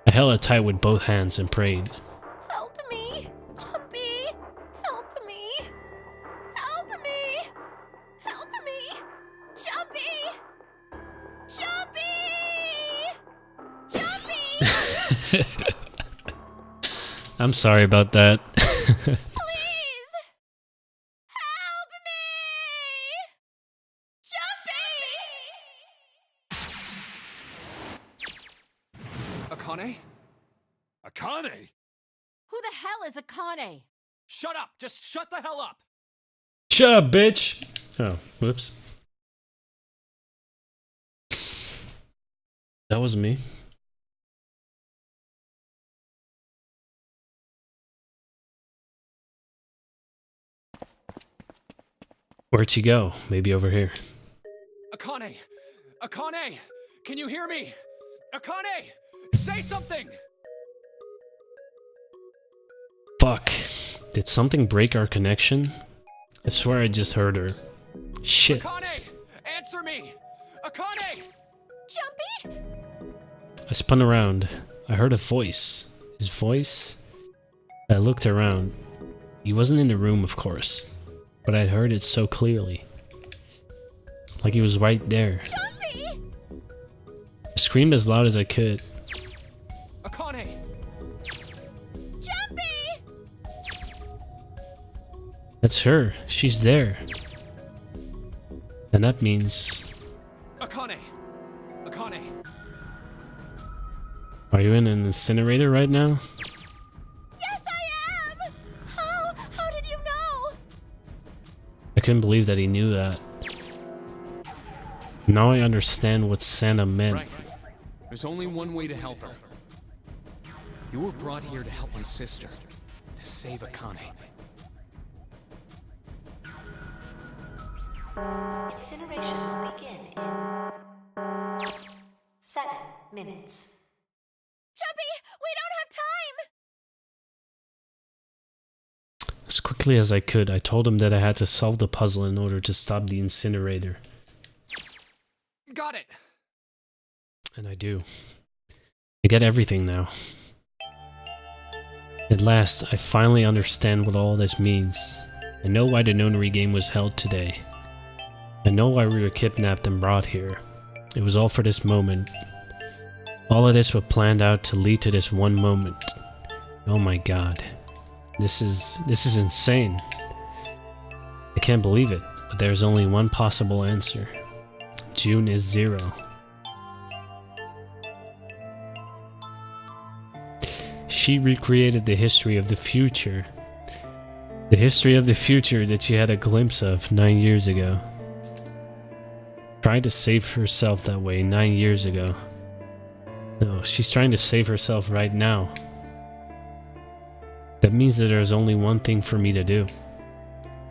I held it tight with both hands and prayed. Help me, Jumpy. Help me. Help me. Help me. Jumpy. Jumpy. Jumpy. I'm sorry about that. Please. Help me. Jumpy. Akane? Akane! Who the hell is Akane? Shut up! Just shut the hell up! Shut up, bitch! Oh, whoops. That was me. Where'd she go? Maybe over here. Akane! Akane! Can you hear me? Akane! Say something! Fuck. Did something break our connection? I swear I just heard her. Shit. Akane! Answer me! Akane! Jumpy? I spun around. I heard a voice. His voice? I looked around. He wasn't in the room, of course. But I'd heard it so clearly. Like he was right there. Jumpy? I screamed as loud as I could. Akane! Jumpy? That's her. She's there. And that means... Akane! Akane! Are you in an incinerator right now? Yes, I am. How did you know? I couldn't believe that he knew that. Now I understand what Santa meant. Right. There's only one way to help her. You were brought here to help my sister. To save Akane. Incineration will begin in 7 minutes. Jumpy, we don't have time. As quickly as I could, I told him that I had to solve the puzzle in order to stop the incinerator. Got it! And I do. I get everything now. At last, I finally understand what all this means. I know why the nonary game was held today. I know why we were kidnapped and brought here. It was all for this moment. All of this was planned out to lead to this one moment. Oh my god. This is insane. I can't believe it, but there's only one possible answer. June is 0. She recreated the history of the future. The history of the future that she had a glimpse of 9 years ago. Tried to save herself that way 9 years ago. No, she's trying to save herself right now. That means that there's only one thing for me to do.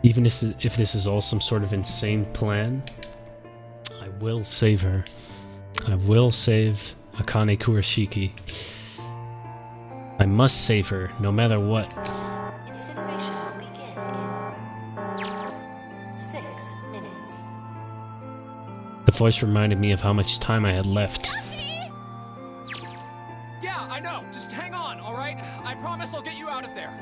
Even if this is all some sort of insane plan, I will save her. I will save Akane Kurashiki. I must save her, no matter what. Incineration will begin in 6 minutes. The voice reminded me of how much time I had left. Yeah, I know. Just hang on, all right? I promise I'll get you out of there.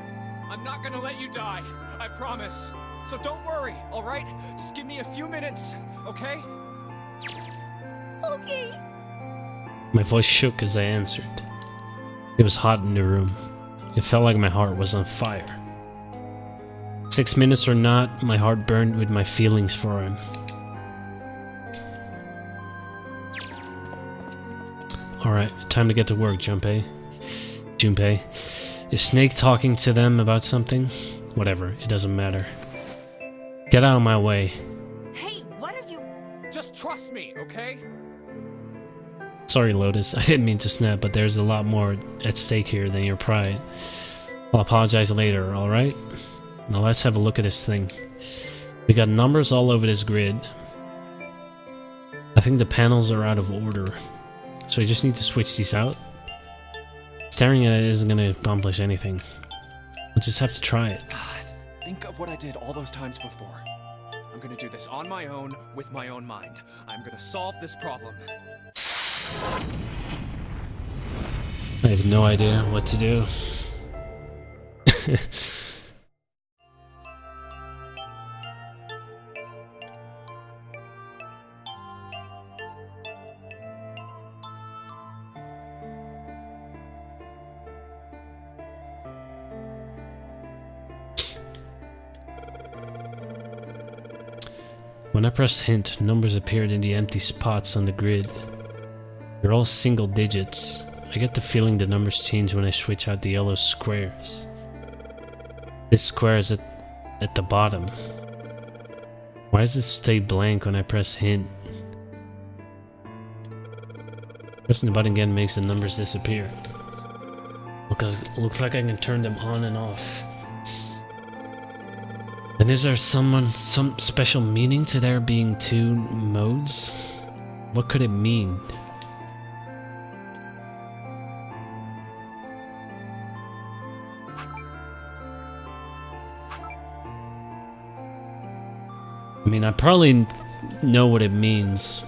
I'm not gonna let you die. I promise. So don't worry, all right? Just give me a few minutes, okay? Okay. My voice shook as I answered. It was hot in the room. It felt like my heart was on fire. 6 minutes or not, my heart burned with my feelings for him. Alright, time to get to work, Junpei. Is Snake talking to them about something? Whatever, it doesn't matter. Get out of my way. Hey, what are you... Just trust me, okay? Sorry, Lotus, I didn't mean to snap, but there's a lot more at stake here than your pride. I'll apologize later, alright? Now let's have a look at this thing. We got numbers all over this grid. I think the panels are out of order. So I just need to switch these out. Staring at it isn't going to accomplish anything. We'll just have to try it. Just think of what I did all those times before. I'm gonna do this on my own, with my own mind. I'm gonna solve this problem. I have no idea what to do. When I pressed hint, numbers appeared in the empty spots on the grid. They're all single digits. I get the feeling the numbers change when I switch out the yellow squares. This square is at the bottom. Why does it stay blank when I press hint? Pressing the button again makes the numbers disappear. Looks like I can turn them on and off. And is there some special meaning to there being two modes? What could it mean? I mean, I probably know what it means.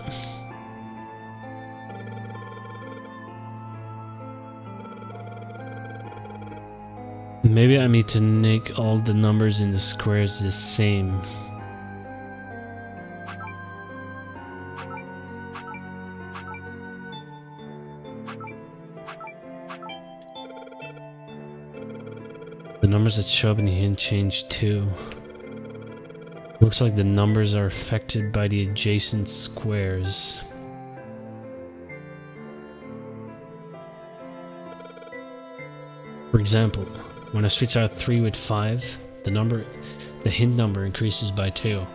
Maybe I need to make all the numbers in the squares the same. The numbers that show up in the hint change too. Looks like the numbers are affected by the adjacent squares. For example, when I switch out 3 with 5, the hint number increases by 2.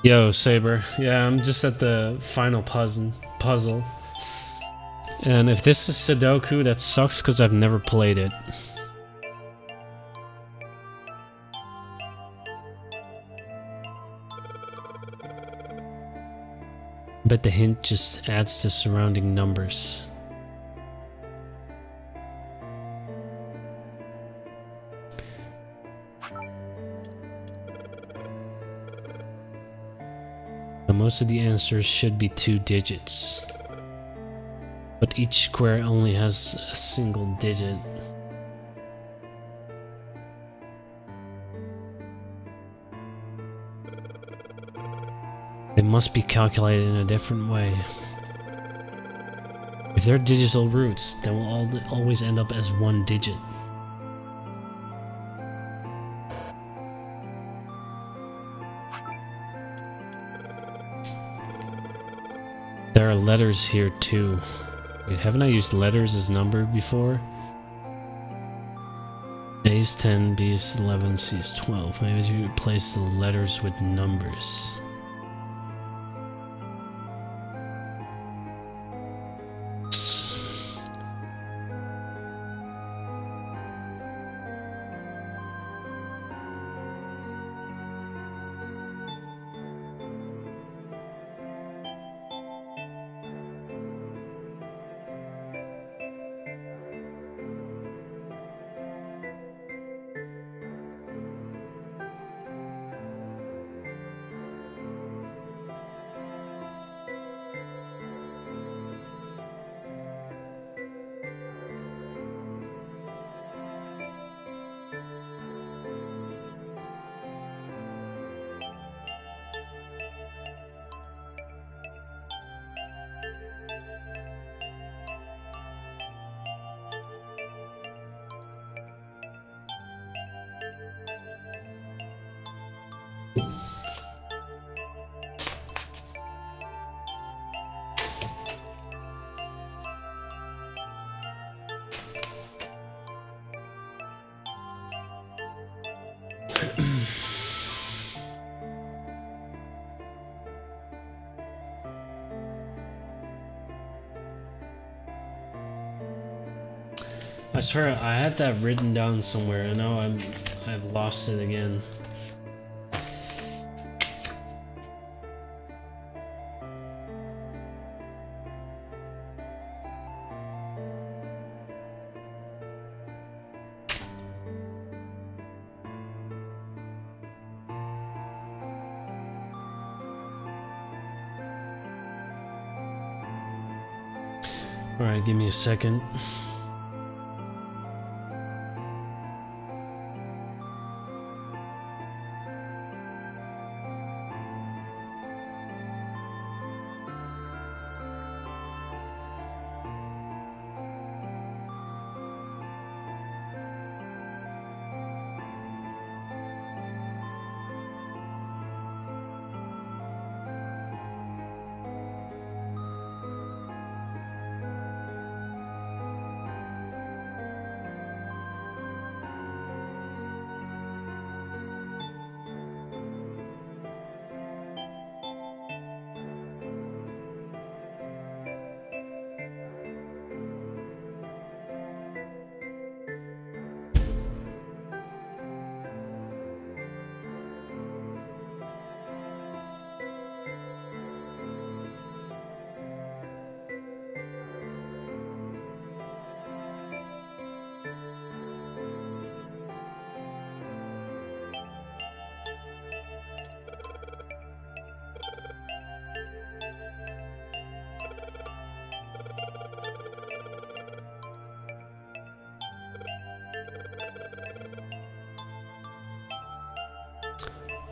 Yo, Saber. Yeah, I'm just at the final puzzle. And if this is Sudoku, that sucks because I've never played it. But the hint just adds to surrounding numbers. So most of the answers should be 2 digits. But each square only has a single digit. They must be calculated in a different way. If they're digital roots, they will always end up as 1 digit. There are letters here too. Wait, haven't I used letters as number before? A is 10, B is 11, C is 12. Maybe you replace the letters with numbers. I swear I had that written down somewhere, and now I've lost it again. Alright, give me a second.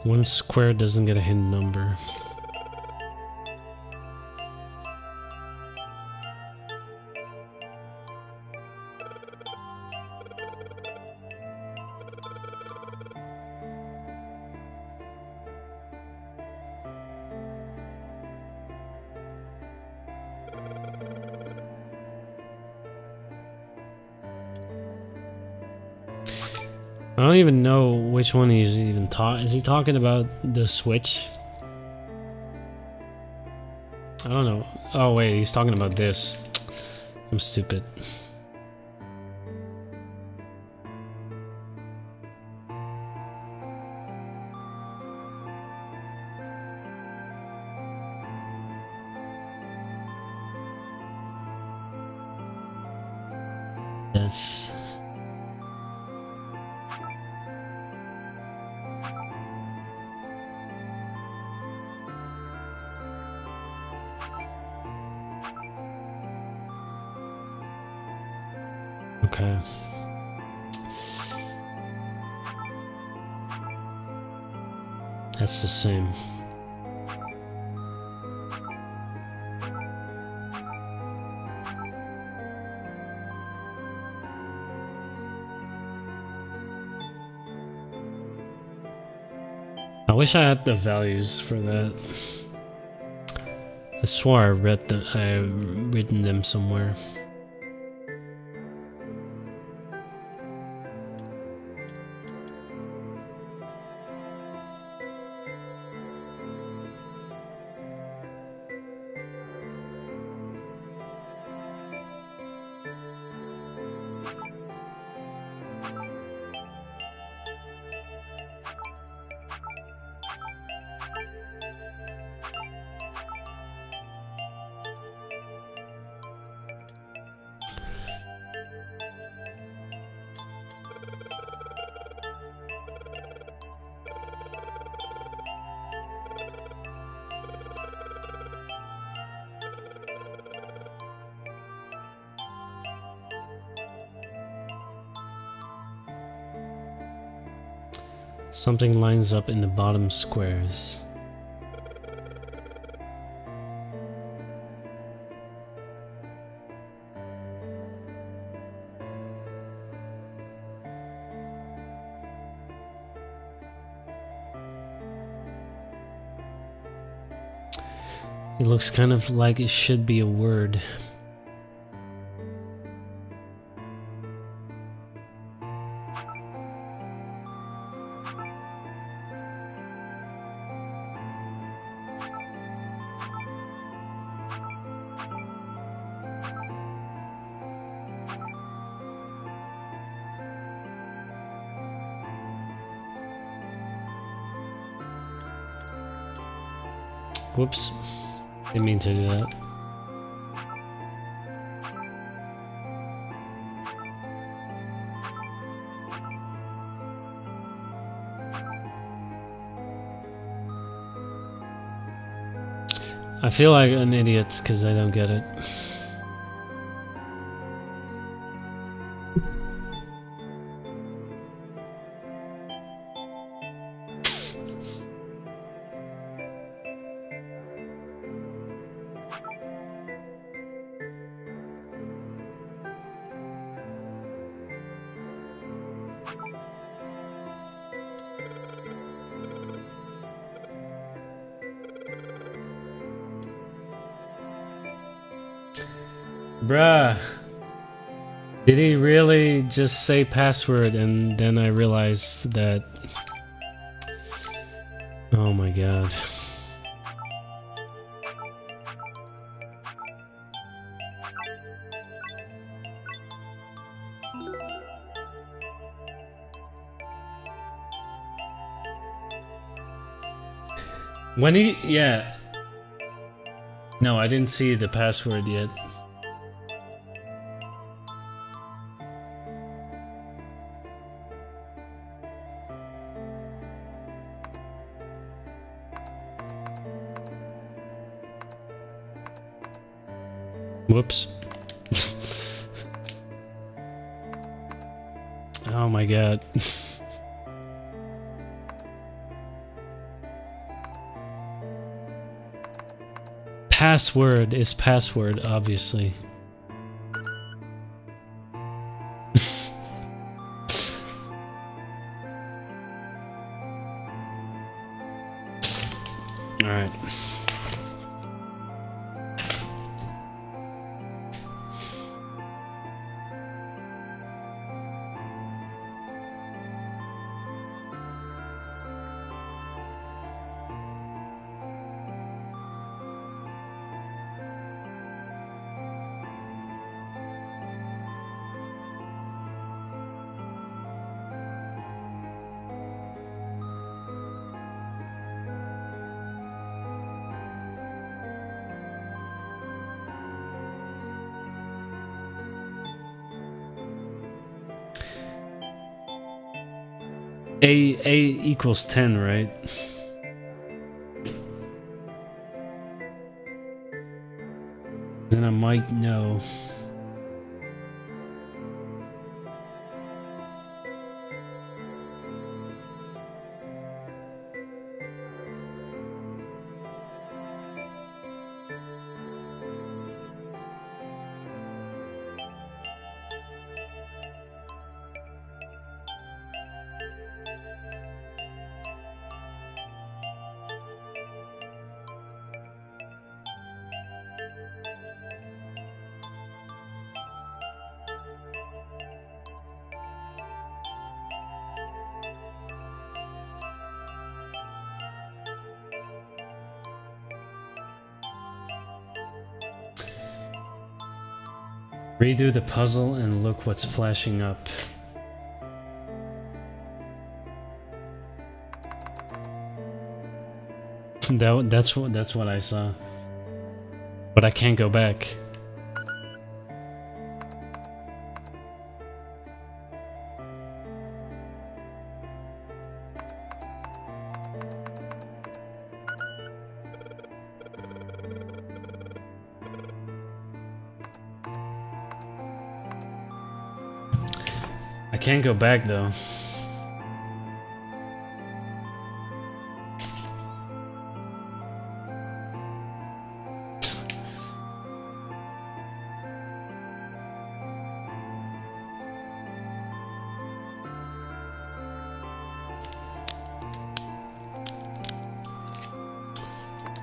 One square doesn't get a hidden number. I don't even know which one he's even taught. Is he talking about the Switch? I don't know. Oh wait, he's talking about this. I'm stupid. That's... Okay. That's the same. I wish I had the values for that. I swore I read them. I written them somewhere. Something lines up in the bottom squares. It looks kind of like it should be a word. Whoops. Didn't mean to do that. I feel like an idiot because I don't get it. Bruh. Did he really just say password and then I realized that... Oh my god. When he... yeah. No, I didn't see the password yet. Whoops. Oh my god. Password is password, obviously. Alright. A equals 10, right? Then I might know. Redo the puzzle and look what's flashing up. That's what I saw. But I can't go back. I can't go back though.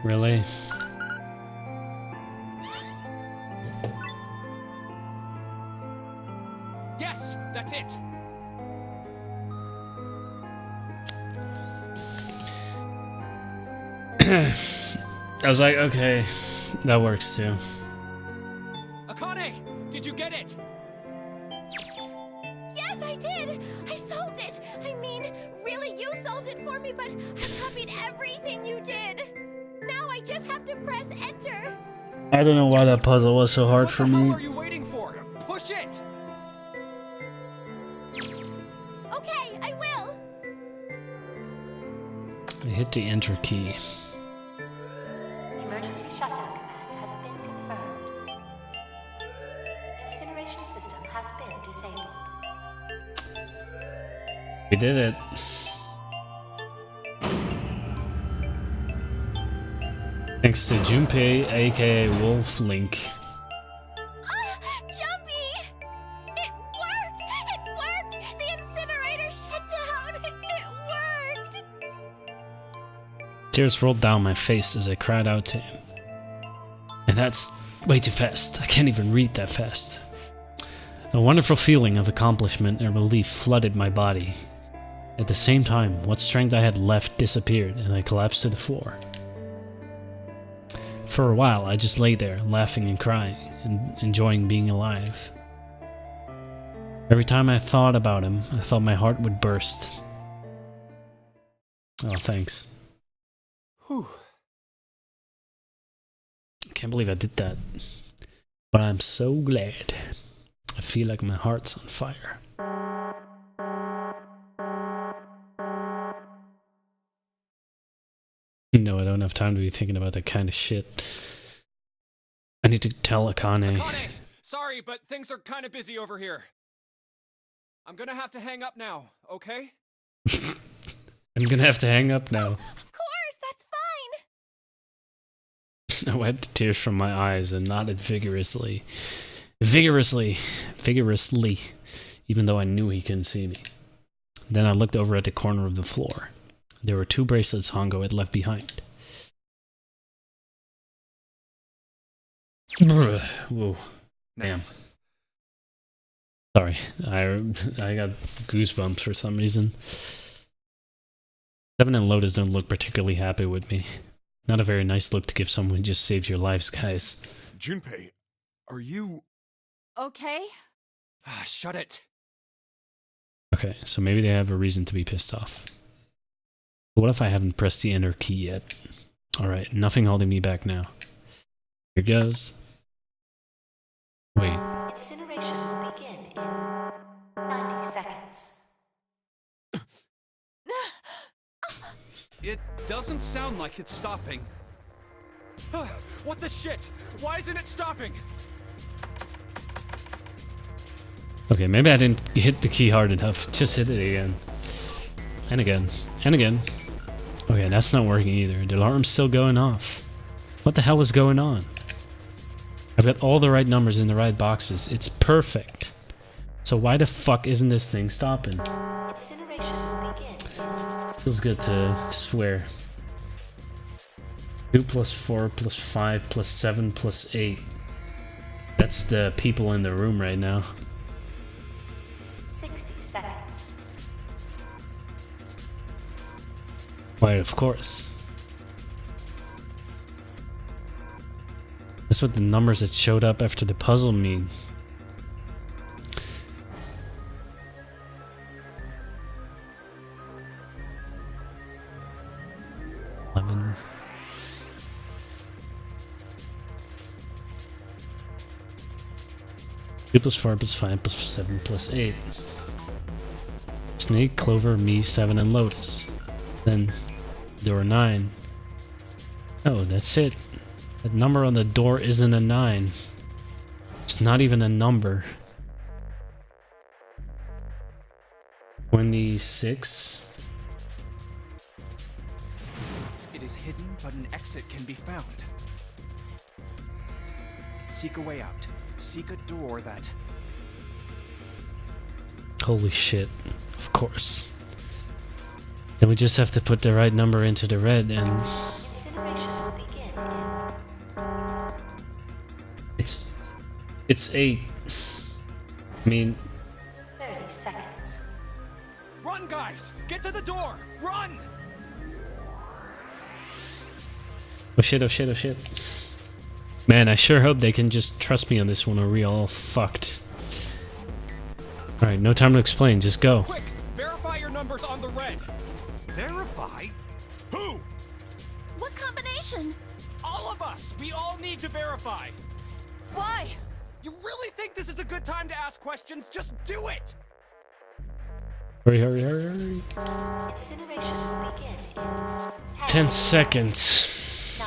Really? Yes, that's it. I was like, okay, that works too. Akane, did you get it? Yes, I did! I solved it! I mean, really, you solved it for me, but I copied everything you did! Now I I just have to press enter. I don't know why that puzzle was so hard for me. What are you waiting for? Push it! Okay, I will. I hit the enter key. Emergency shutdown command has been confirmed. Incineration system has been disabled. We did it. Thanks to Junpei, aka Wolf Link. Jumpy! It worked! It worked! The incinerator shut down! It worked! Tears rolled down my face as I cried out to him. And that's way too fast. I can't even read that fast. A wonderful feeling of accomplishment and relief flooded my body. At the same time, what strength I had left disappeared and I collapsed to the floor. For a while, I just lay there, laughing and crying, and enjoying being alive. Every time I thought about him, I thought my heart would burst. Oh, thanks. Whew. Can't believe I did that. But I'm so glad. I feel like my heart's on fire. No, I don't have time to be thinking about that kind of shit. I need to tell Akane. Akane! Sorry, but things are kind of busy over here. I'm gonna have to hang up now, okay? I'm gonna have to hang up now. Of course, that's fine. I wiped tears from my eyes and nodded vigorously. Vigorously, even though I knew he couldn't see me. Then I looked over at the corner of the floor. There were 2 bracelets Hongo had left behind. Whoa. Damn. Sorry, I got goosebumps for some reason. Seven and Lotus don't look particularly happy with me. Not a very nice look to give someone who just saved your lives, guys. Junpei, are you... Okay? Ah, shut it. Okay, so maybe they have a reason to be pissed off. What if I haven't pressed the enter key yet? Alright, nothing holding me back now. Here goes. Wait. Incineration will begin in 90 seconds. It doesn't sound like it's stopping. What the shit? Why isn't it stopping? Okay, maybe I didn't hit the key hard enough. Just hit it again. And again. And again. Okay, that's not working either. The alarm's still going off. What the hell is going on? I've got all the right numbers in the right boxes. It's perfect. So why the fuck isn't this thing stopping? Incineration will begin. Feels good to swear. 2 plus 4 plus 5 plus 7 plus 8. That's the people in the room right now. 60 seconds. Why, of course. That's what the numbers that showed up after the puzzle mean. Two plus 4 plus 5 plus 7 plus 8. Snake, Clover, me, 7, and Lotus. Then there were 9. Oh, that's it. That number on the door isn't a 9. It's not even a number. 26. It is hidden, but an exit can be found. Seek a way out. Seek a door that... Holy shit. Of course. Then we just have to put the right number into the red and... Incineration will begin in... It's 8. I mean... 30 seconds. Run, guys! Get to the door! Run! Oh shit, oh shit, oh shit. Man, I sure hope they can just trust me on this one or we're all fucked. Alright, no time to explain, just go. Quick! Verify your numbers on the red! Verify? Who? What combination? All of us! We all need to verify! Why? You really think this is a good time to ask questions? Just do it! Hurry, hurry, hurry, hurry. Incineration will begin in 10 seconds.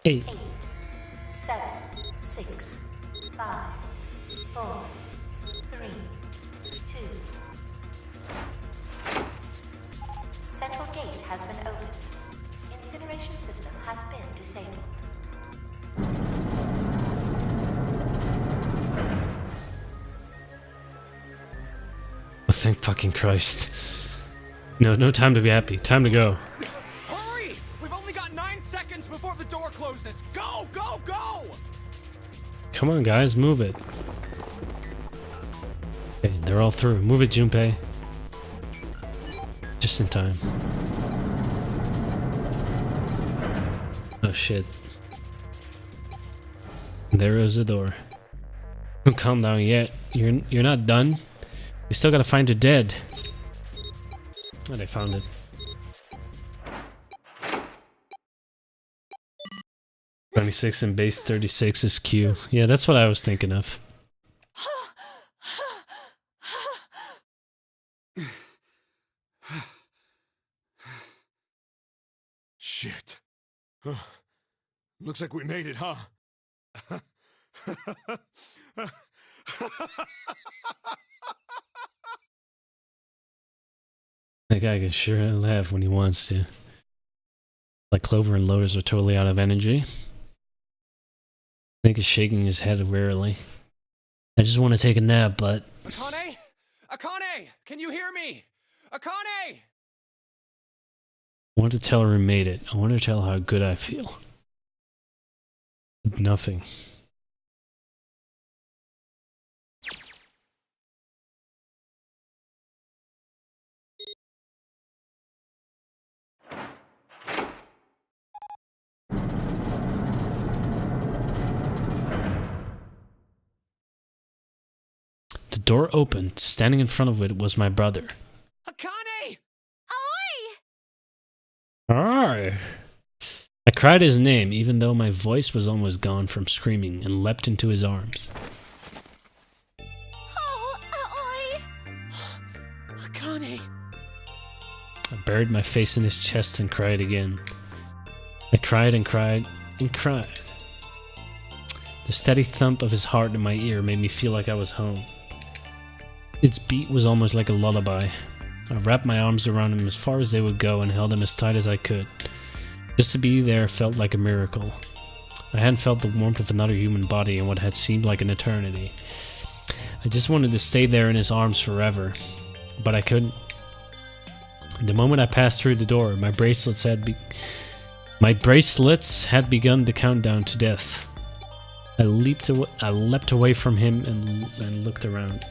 9, 8. 7, 6, 5, 4, 3, 2. Central gate has been opened. Incineration system has been disabled. Oh, thank fucking Christ. No time to be happy. Time to go. Hurry! We've only got 9 seconds before the door closes. Go, go, go! Come on, guys, move it. Okay, they're all through. Move it, Junpei. Just in time. Oh shit. There is the door. Don't calm down yet. You're not done. We still gotta find your dead. Oh, they found it. 26 and base 36 is Q. Yeah, that's what I was thinking of. Shit. Looks like we made it, huh? That guy can sure laugh when he wants to. Like Clover and Lotus are totally out of energy. I think he's shaking his head wearily. I just want to take a nap, but... Akane? Akane! Can you hear me? Akane! I want to tell her we made it. I want to tell her how good I feel. Nothing. The door opened. Standing in front of it was my brother. Akane! Arr! I cried his name, even though my voice was almost gone from screaming, and leapt into his arms. Oh, Aoi! Akane! I buried my face in his chest and cried again. I cried and cried and cried. The steady thump of his heart in my ear made me feel like I was home. Its beat was almost like a lullaby. I wrapped my arms around him as far as they would go and held him as tight as I could. Just to be there felt like a miracle. I hadn't felt the warmth of another human body in what had seemed like an eternity. I just wanted to stay there in his arms forever, but I couldn't. The moment I passed through the door, my bracelets had begun the countdown to death. I leapt away from him and looked around.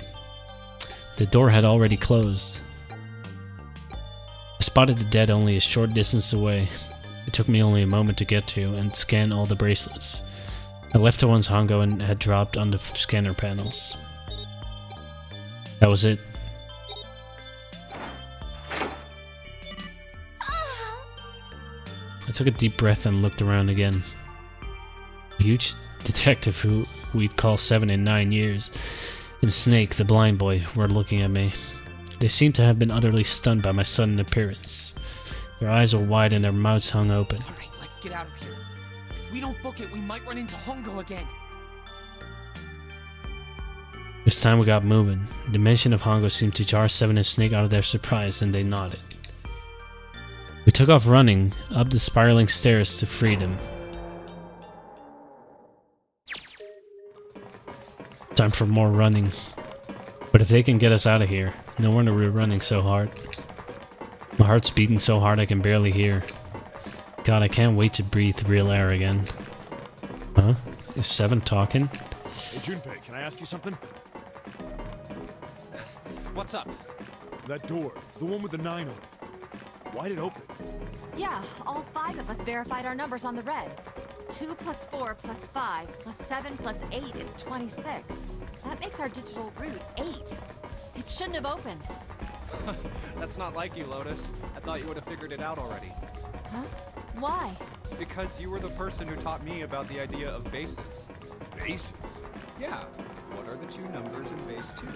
The door had already closed. I spotted the dead only a short distance away. It took me only a moment to get to and scan all the bracelets. I left the ones Hongo and had dropped on the scanner panels. That was it. I took a deep breath and looked around again. A huge detective who we'd call 7 and 9 years, and Snake, the blind boy, were looking at me. They seemed to have been utterly stunned by my sudden appearance. Their eyes were wide and their mouths hung open. Alright, let's get out of here. If we don't book it, we might run into Hongo again. This time we got moving. The mention of Hongo seemed to jar 7 and Snake out of their surprise, and they nodded. We took off running, up the spiraling stairs to freedom. Time for more running. But if they can get us out of here, no wonder we're running so hard. My heart's beating so hard I can barely hear. God, I can't wait to breathe real air again. Huh? Is 7 talking? Hey, Junpei, can I ask you something? What's up? That door, the one with the 9 on it. Why'd it open? Yeah, all 5 of us verified our numbers on the red. 2 plus 4 plus 5 plus 7 plus 8 is 26. That makes our digital route 8. It shouldn't have opened. That's not like you, Lotus. I thought you would have figured it out already. Huh? Why? Because you were the person who taught me about the idea of bases. Bases? Yeah. What are the two numbers in base 2?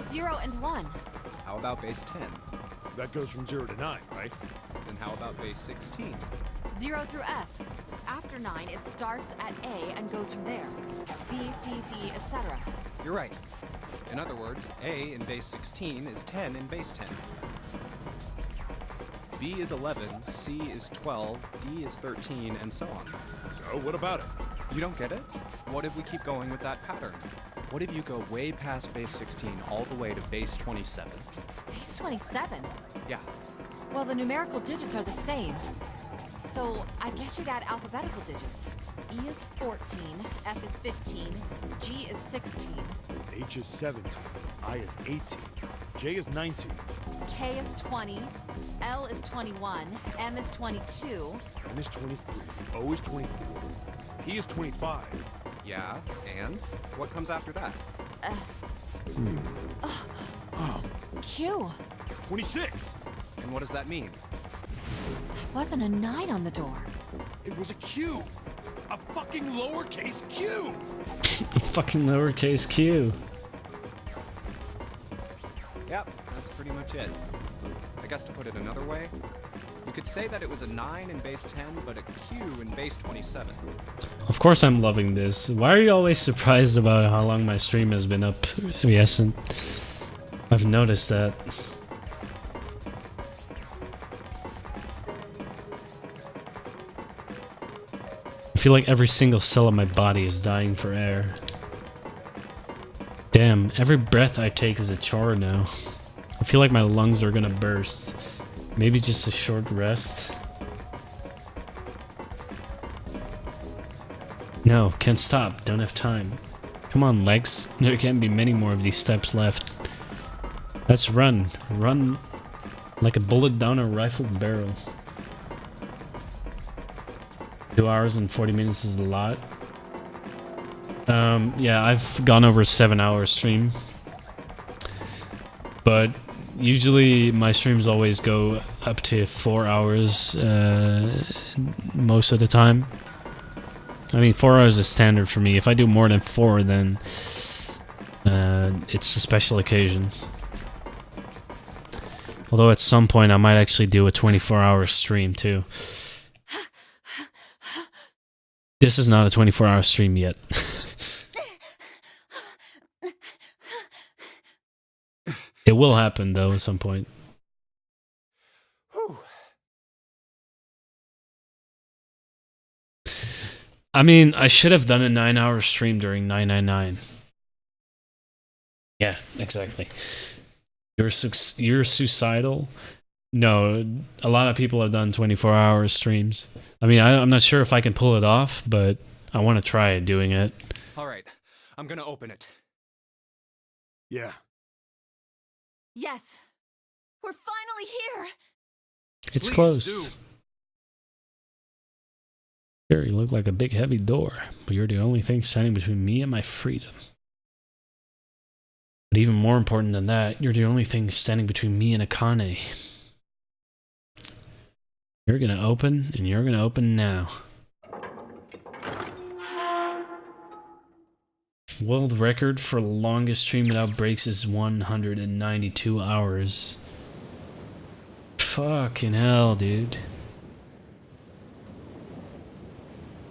0 and 1. How about base 10? That goes from 0 to 9, right? Then how about base 16? 0 through F. After 9, it starts at A and goes from there. B, C, D, etc. You're right. In other words, A in base 16 is 10 in base 10. B is 11, C is 12, D is 13, and so on. So, what about it? You don't get it? What if we keep going with that pattern? What if you go way past base 16 all the way to base 27? Base 27? Yeah. Well, the numerical digits are the same. So, I guess you'd add alphabetical digits. E is 14, F is 15, G is 16, H is 17, I is 18, J is 19, K is 20, L is 21, M is 22, N is 23, O is 24, P is 25. Yeah, and? What comes after that? Q. 26! And what does that mean? Wasn't a 9 on the door. It was a Q! A fucking lowercase q! Fucking lowercase q. Yep, that's pretty much it. I guess to put it another way, you could say that it was a 9 in base 10, but a Q in base 27. Of course I'm loving this. Why are you always surprised about how long my stream has been up? Yes, and I've noticed that. I feel like every single cell of my body is dying for air. Damn, every breath I take is a chore now. I feel like my lungs are gonna burst. Maybe just a short rest. No, can't stop. Don't have time. Come on, legs. There can't be many more of these steps left. Let's run. Run like a bullet down a rifled barrel. 2 hours and 40 minutes is a lot. Yeah, I've gone over a 7-hour stream. But usually my streams always go up to 4 hours most of the time. I mean, 4 hours is standard for me. If I do more than 4, then it's a special occasion. Although at some point I might actually do a 24-hour stream too. This is not a 24-hour stream yet. It will happen though at some point. I mean, I should have done a 9-hour stream during 999. Yeah, exactly. You're suicidal? No, a lot of people have done 24-hour streams. I mean, I'm not sure if I can pull it off, but I want to try doing it. All right, I'm gonna open it. Yeah. Yes. We're finally here. It's Please closed. do. Sure, you look like a big heavy door, but you're the only thing standing between me and my freedom. But even more important than that, you're the only thing standing between me and Akane. You're gonna open, and you're gonna open now. World record for longest stream without breaks is 192 hours. Fucking hell, dude.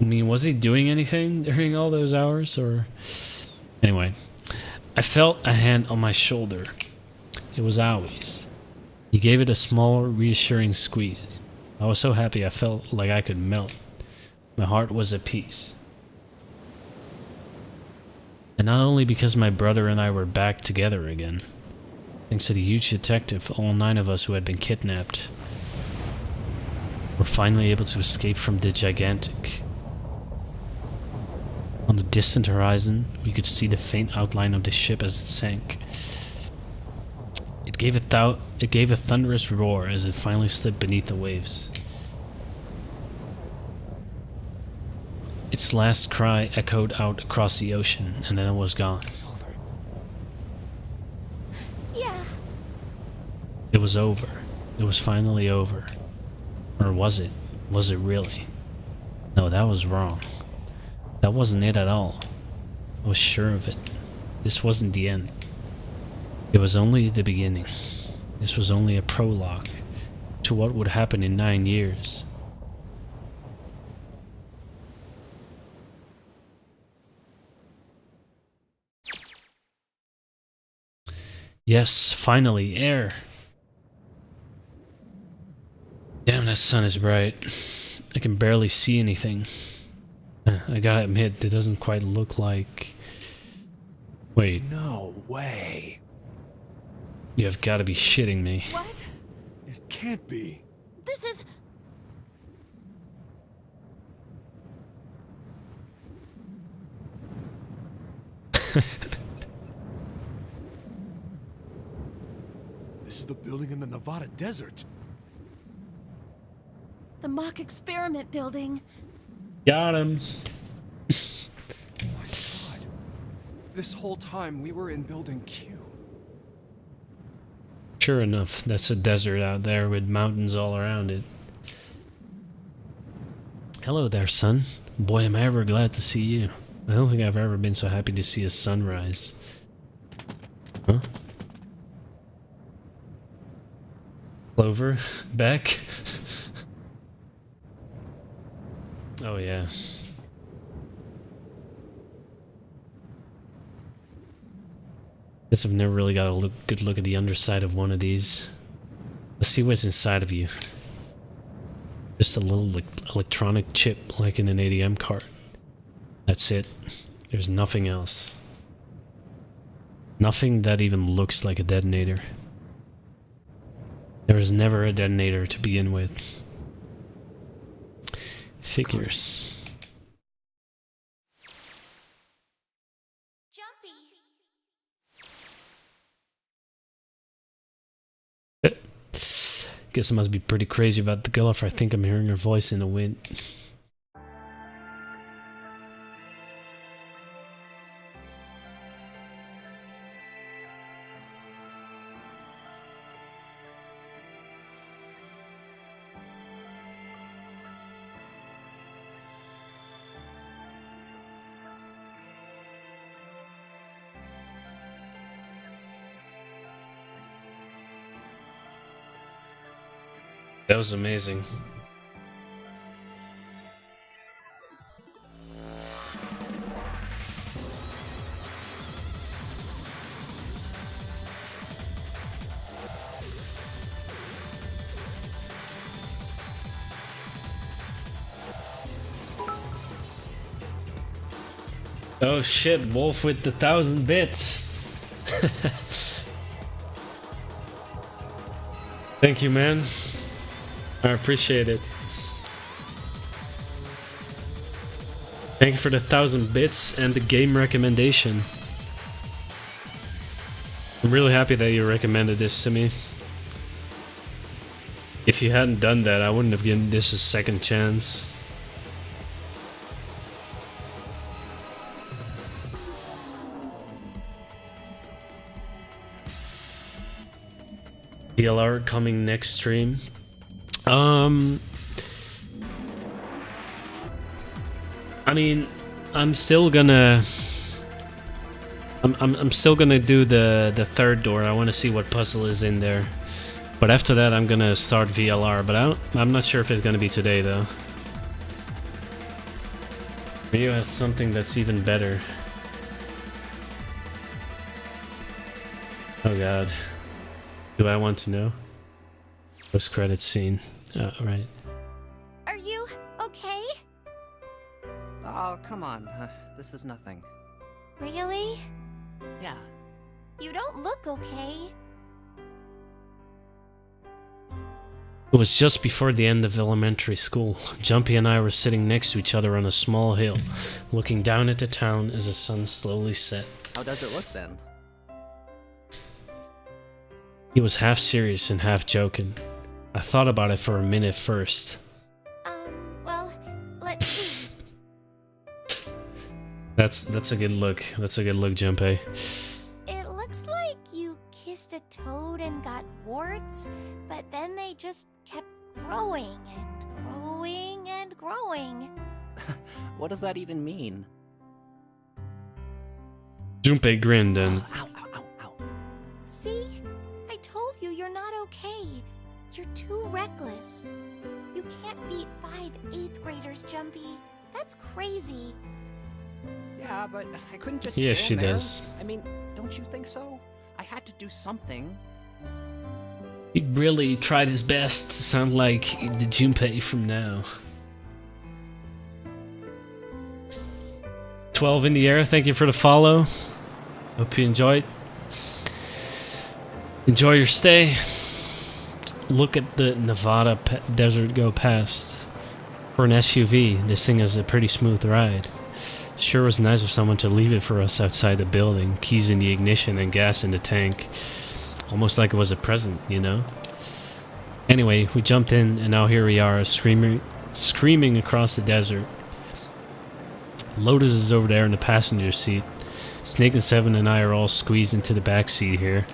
I mean, was he doing anything during all those hours, or... Anyway, I felt a hand on my shoulder. It was Awie's. He gave it a small, reassuring squeeze. I was so happy I felt like I could melt. My heart was at peace. And not only because my brother and I were back together again. Thanks to the huge detective, all 9 of us who had been kidnapped were finally able to escape from the gigantic. On the distant horizon, we could see the faint outline of the ship as it sank. It gave a thunderous roar as it finally slipped beneath the waves. Its last cry echoed out across the ocean, and then it was gone. Yeah. It was over. It was finally over. Or was it? Was it really? No, that was wrong. That wasn't it at all. I was sure of it. This wasn't the end. It was only the beginning. This was only a prologue to what would happen in 9 years. Yes, finally, air. Damn, that sun is bright. I can barely see anything. I gotta admit, it doesn't quite look like... Wait. No way. You have gotta be shitting me. What? It can't be. This is... This is the building in the Nevada desert. the mock experiment building. Got him. Oh my god. This whole time we were in Building Q. Sure enough, that's a desert out there with mountains all around it. Hello there, son. Boy, am I ever glad to see you. I don't think I've ever been so happy to see a sunrise. Huh? Clover? Back? Oh, yeah. Guess I've never really got a good look at the underside of one of these. Let's see what's inside of you. Just a little electronic chip like in an ATM card. That's it. There's nothing else. Nothing that even looks like a detonator. There was never a detonator to begin with. Figures. Guess I must be pretty crazy about the girl if I think I'm hearing her voice in the wind. That was amazing. Oh shit, Wolf with the 1,000 bits. Thank you, man. I appreciate it. Thank you for the 1,000 bits and the game recommendation. I'm really happy that you recommended this to me. If you hadn't done that, I wouldn't have given this a second chance. DLR coming next stream. I mean, I'm still gonna do the third door. I want to see what puzzle is in there. But after that, I'm gonna start VLR. But I'm not sure if it's gonna be today though. Rio has something that's even better. Oh god. Do I want to know? Post-credits scene. Oh, right. Are you okay? Oh, come on. This is nothing. Really? Yeah. You don't look okay. It was just before the end of elementary school. Jumpy and I were sitting next to each other on a small hill, looking down at the town as the sun slowly set. How does it look then? He was half serious and half joking. I thought about it for a minute first. Well, let's see. That's a good look. That's a good look, Junpei. It looks like you kissed a toad and got warts, but then they just kept growing and growing and growing. What does that even mean? Junpei grinned and... Ow, ow, ow, ow. See? I told you you're not okay. You're too reckless. You can't beat 5 8th graders, Jumpy. That's crazy. Yeah, but I couldn't just Yeah, stand she there. does. I mean, don't you think so? I had to do something. He really tried his best to sound like the Junpei from now. 12 in the air, thank you for the follow. Hope you enjoyed. Enjoy your stay. Look at the Nevada desert go past. For an SUV, this thing is a pretty smooth ride. Sure was nice of someone to leave it for us outside the building. Keys in the ignition and gas in the tank. Almost like it was a present, you know? Anyway, we jumped in and now here we are, screaming across the desert. Lotus is over there in the passenger seat. Snake and Seven and I are all squeezed into the back seat here.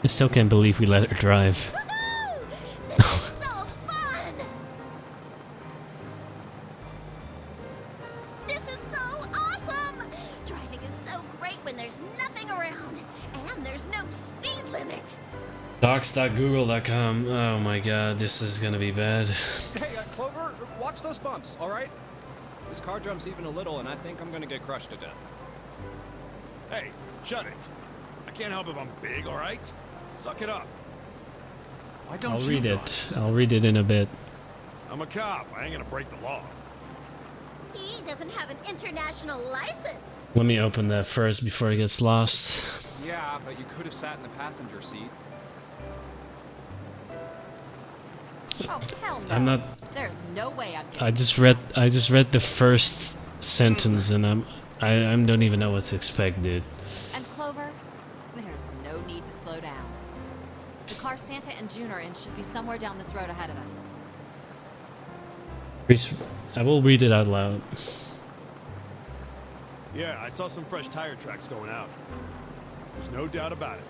I still can't believe we let her drive. This is so fun! This is so awesome! Driving is so great when there's nothing around, and there's no speed limit. Docs.google.com. Oh my god, this is gonna be bad. Hey, Clover, watch those bumps, all right? This car jumps even a little, and I think I'm gonna get crushed to death. Hey, shut it. I can't help if I'm big, all right? Suck it up. Why don't I'll you read drive? it. I'll read it in a bit. I'm a cop. I ain't gonna break the law. He doesn't have an international license. Let me open that first before it gets lost. Yeah, but you could have sat in the passenger seat. Oh, hell no. I'm not. There's no way I'm getting I just read the first sentence and I don't even know what to expect, dude. And Clover, there's no need to slow down. The car Santa and June are in should be somewhere down this road ahead of us. I will read it out loud. Yeah, I saw some fresh tire tracks going out. There's no doubt about it.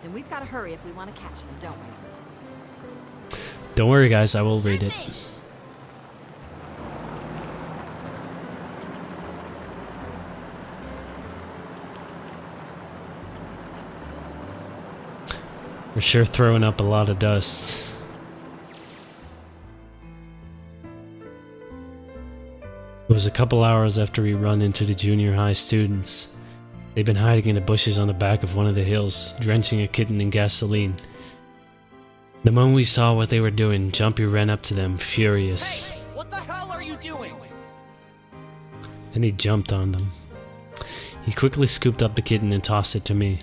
Then we've got to hurry if we want to catch them, don't we? Don't worry, guys. I will read it. We're sure throwing up a lot of dust. It was a couple hours after we run into the junior high students. They'd been hiding in the bushes on the back of one of the hills, drenching a kitten in gasoline. The moment we saw what they were doing, Jumpy ran up to them, furious. Hey, what the hell are you doing? Then he jumped on them. He quickly scooped up the kitten and tossed it to me.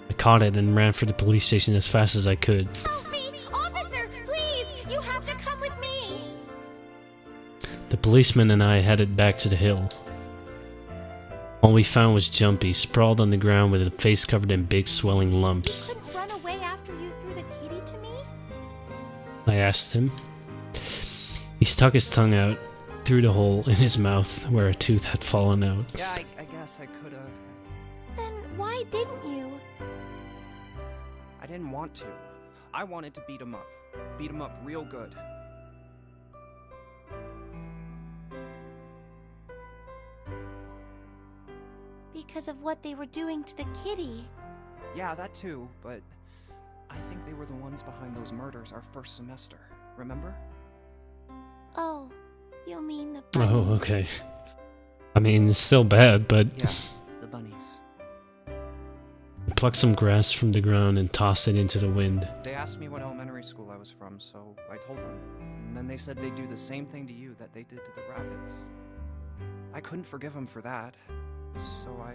I caught it and ran for the police station as fast as I could. Help me! Officer, please! You have to come with me! The policeman and I headed back to the hill. All we found was Jumpy, sprawled on the ground with a face covered in big swelling lumps. You couldn't run away after you threw the kitty to me? I asked him. He stuck his tongue out through the hole in his mouth where a tooth had fallen out. Yeah, I guess I could've... Then why didn't you? I didn't want to. I wanted to beat him up. Beat him up real good. Because of what they were doing to the kitty. Yeah, that too, but I think they were the ones behind those murders our first semester. Remember? Oh, you mean the Oh, okay. I mean, it's still bad, but... Yeah, the bunnies. I plucked some grass from the ground and tossed it into the wind. They asked me what elementary school I was from, so I told them. And then they said they'd do the same thing to you that they did to the rabbits. I couldn't forgive them for that, so I...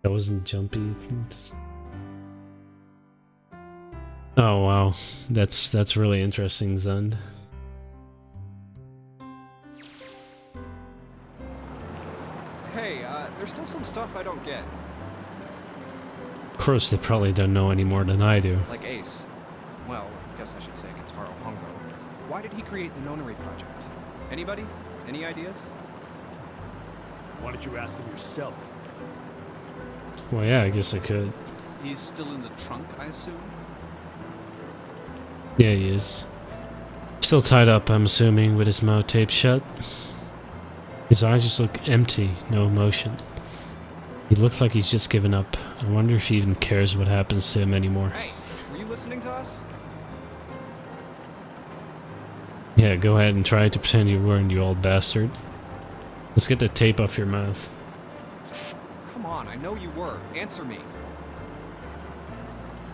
That wasn't Jumpy. Oh wow, that's really interesting, Zund. Hey, there's still some stuff I don't get. Of course, they probably don't know any more than I do. Like Ace. Well, I guess I should say Guitaro Hongo. Why did he create the Nonary Project? Anybody? Any ideas? Why don't you ask him yourself? Well, yeah, I guess I could. He's still in the trunk, I assume? Yeah, he is. Still tied up, I'm assuming, with his mouth taped shut. His eyes just look empty, no emotion. He looks like he's just given up. I wonder if he even cares what happens to him anymore. Hey, were you listening to us? Yeah, go ahead and try to pretend you weren't, you old bastard. Let's get the tape off your mouth. Come on, I know you were. Answer me.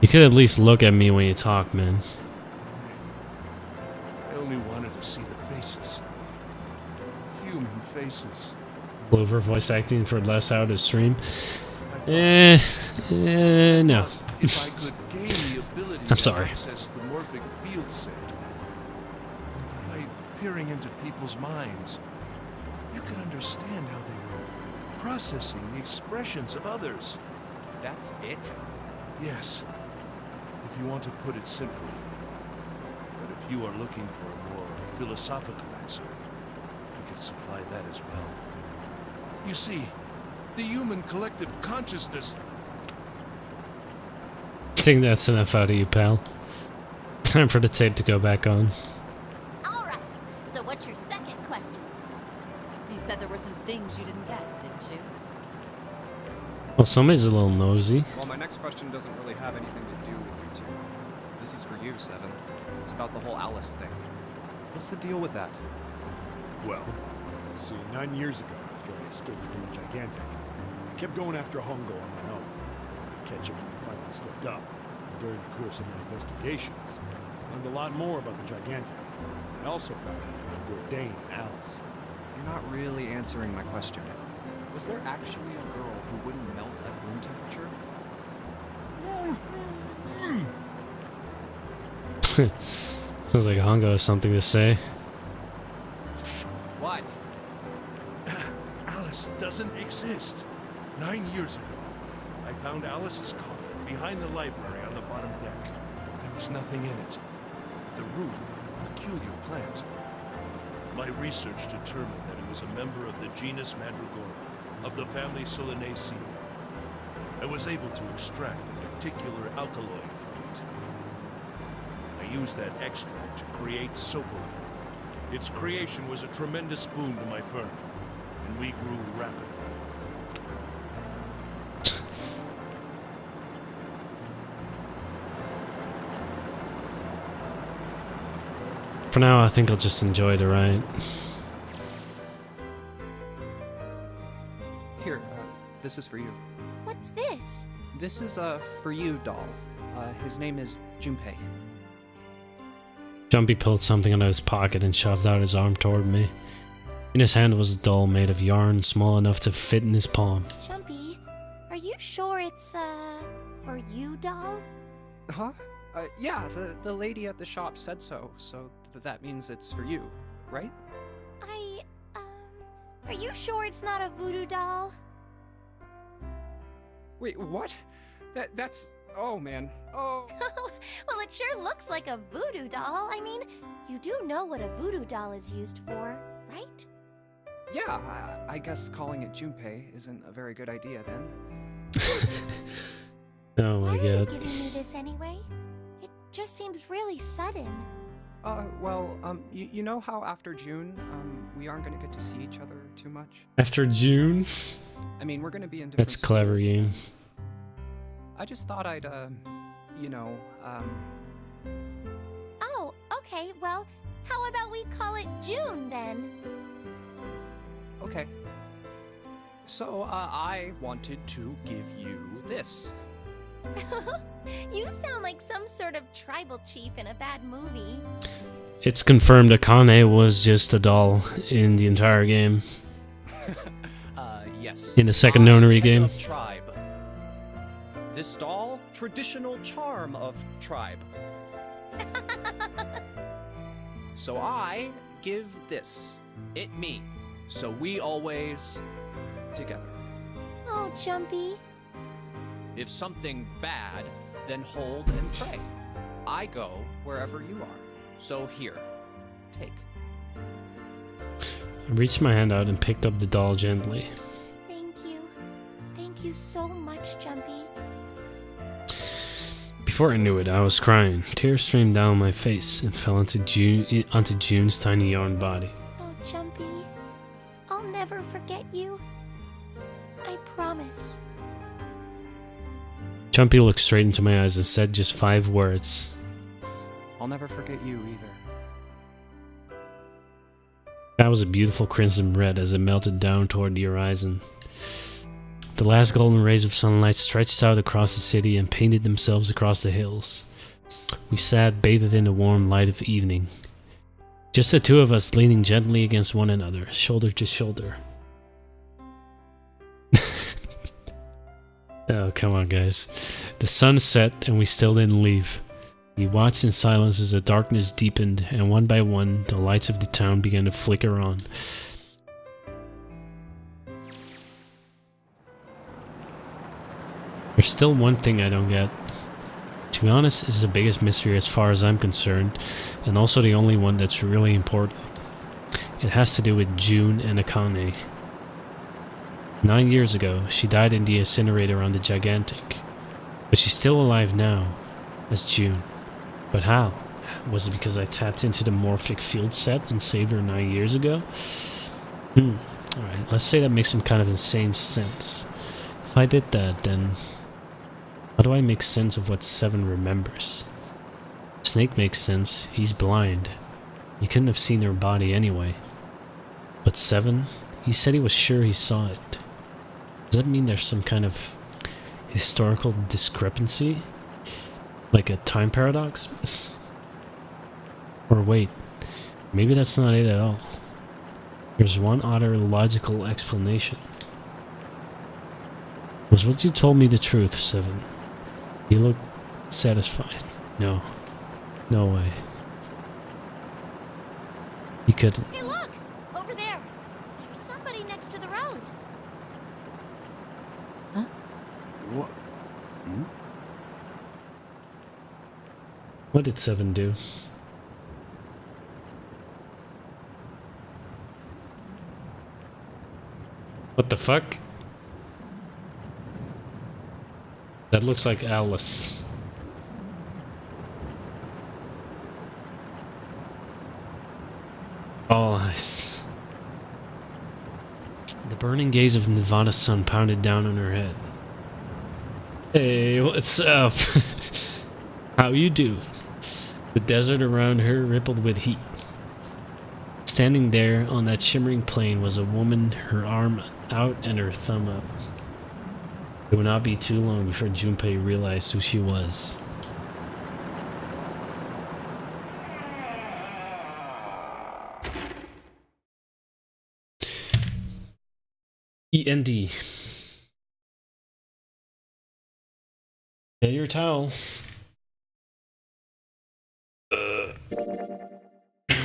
You could at least look at me when you talk, man. I only wanted to see the faces. Human faces. Clover voice acting for less out of stream. No. If I could gain the ability I'm sorry. to access the morphic field set, and by peering into people's minds, you could understand how they were processing the expressions of others. That's it? Yes, if you want to put it simply. But if you are looking for a more philosophical answer, I could supply that as well. You see, the human collective consciousness... I think that's enough out of you, pal. Time for the tape to go back on. Alright, so what's your second question? You said there were some things you didn't get, didn't you? Well, somebody's a little nosy. Well, my next question doesn't really have anything to do with you two. This is for you, Seven. It's about the whole Alice thing. What's the deal with that? Well, see, 9 years ago, after I escaped from the Gigantic, I kept going after Hongo on my own. I'd catch him when he finally slipped up. During the course of my investigations, I learned a lot more about the Gigantic. I also found out about Bourdain and Alice. You're not really answering my question. Was there actually a girl who wouldn't melt at room temperature? Sounds like Hongo has something to say. What? Alice doesn't exist. 9 years ago, I found Alice's coffin behind the library on the bottom deck. There was nothing in it. The root of a peculiar plant. My research determined that it was a member of the genus Mandragora, of the family Solanaceae. I was able to extract a particular alkaloid from it. I used that extract to create Soapalin. Its creation was a tremendous boon to my firm, and we grew rapidly. For now, I think I'll just enjoy the ride. Here, this is for you. What's this? This is a for you doll. His name is Junpei. Jumpy pulled something out of his pocket and shoved out his arm toward me. In his hand was a doll made of yarn small enough to fit in his palm. Jumpy, are you sure it's, for you, doll? Huh? Yeah, the lady at the shop said so, so that means it's for you, right? Are you sure it's not a voodoo doll? Wait, what? That's... Oh, man. Oh. Well, it sure looks like a voodoo doll. I mean, you do know what a voodoo doll is used for, right? Yeah, I guess calling it Junpei isn't a very good idea then. Oh my Why are you god. giving me this anyway? It just seems really sudden. You know how after June, we aren't gonna get to see each other too much? After June? I mean, we're gonna be in different That's clever schools. game. I just thought I'd, Oh, okay, well, how about we call it June then? Okay. So, I wanted to give you this. You sound like some sort of tribal chief in a bad movie. It's confirmed that Kane was just a doll in the entire game. Yes. In the second nonary game. Of tribe. This doll, traditional charm of tribe. So I give this. It me. So we always together. Oh, Jumpy. If something bad, then hold and pray. I go wherever you are. So here, take. I reached my hand out and picked up the doll gently. Thank you. Thank you so much, Jumpy. Before I knew it, I was crying. Tears streamed down my face and fell onto June's tiny yarn body. Oh, Jumpy, I'll never forget you. I promise. Jumpy looked straight into my eyes and said just 5 words. I'll never forget you either. That was a beautiful crimson red as it melted down toward the horizon. The last golden rays of sunlight stretched out across the city and painted themselves across the hills. We sat bathed in the warm light of evening. Just the two of us leaning gently against one another, shoulder to shoulder. Oh, come on, guys. The sun set and we still didn't leave. We watched in silence as the darkness deepened, and one by one, the lights of the town began to flicker on. There's still one thing I don't get. To be honest, it's the biggest mystery as far as I'm concerned, and also the only one that's really important. It has to do with June and Akane. 9 years ago, she died in the incinerator on the Gigantic. But she's still alive now, as June. But how? Was it because I tapped into the morphic field set and saved her 9 years ago? Alright, let's say that makes some kind of insane sense. If I did that, then how do I make sense of what 7 remembers? Snake makes sense, he's blind. He couldn't have seen her body anyway. But 7? He said he was sure he saw it. Does that mean there's some kind of historical discrepancy? Like a time paradox? Or wait, maybe that's not it at all. There's one other logical explanation. Was what you told me the truth, 7? You look satisfied. No. No way. He couldn't. Hey, look! Over there! There's somebody next to the road. Huh? What? What did 7 do? What the fuck? That looks like Alice. Oh, nice. The burning gaze of Nirvana's sun pounded down on her head. Hey, what's up? How you do? The desert around her rippled with heat. Standing there on that shimmering plain was a woman, her arm out and her thumb up. It would not be too long before Junpei realized who she was. END. Get your towel.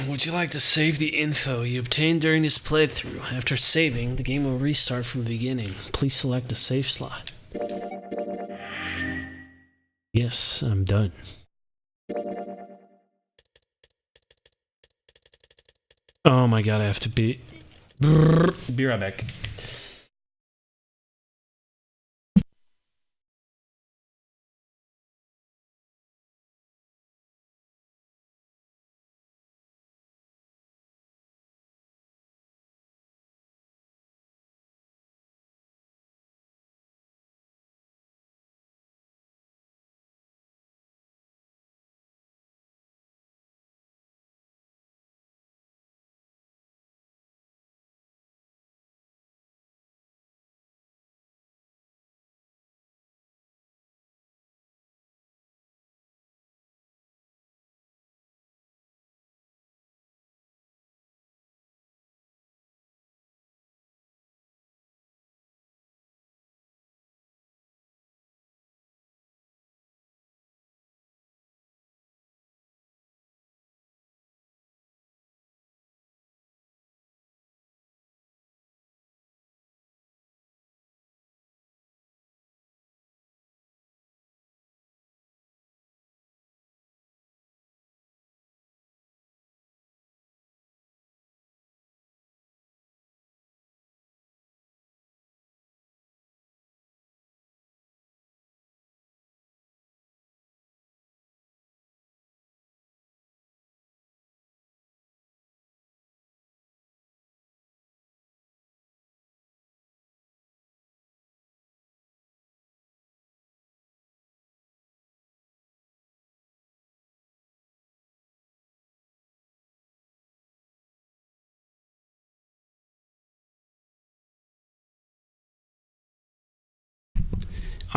Would you like to save the info you obtained during this playthrough? After saving, the game will restart from the beginning. Please select the save slot. Yes, I'm done. Oh my god, I have to be right back.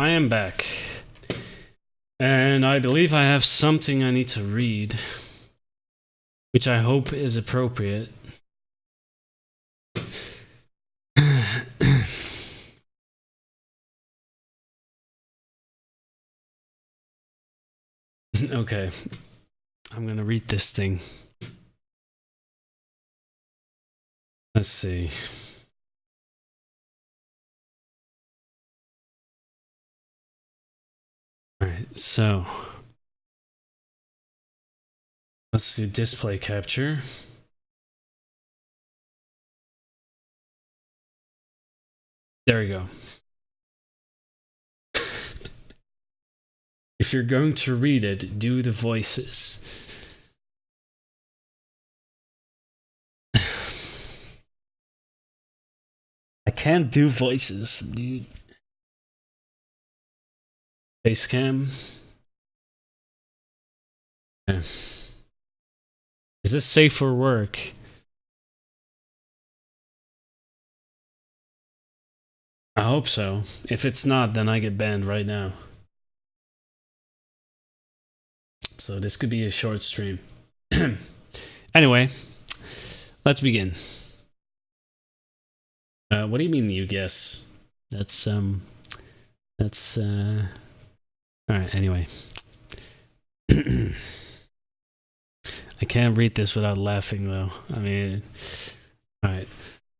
I am back. And I believe I have something I need to read, which I hope is appropriate. Okay, I'm gonna read this thing. Let's see. Alright, so let's do display capture. There we go. If you're going to read it, do the voices. I can't do voices, dude. Face cam. Yeah. Is this safe for work? I hope so. If it's not, then I get banned right now. So this could be a short stream. Anyway, let's begin. What do you mean you guess? That's alright, anyway. I can't read this without laughing though. I mean, alright.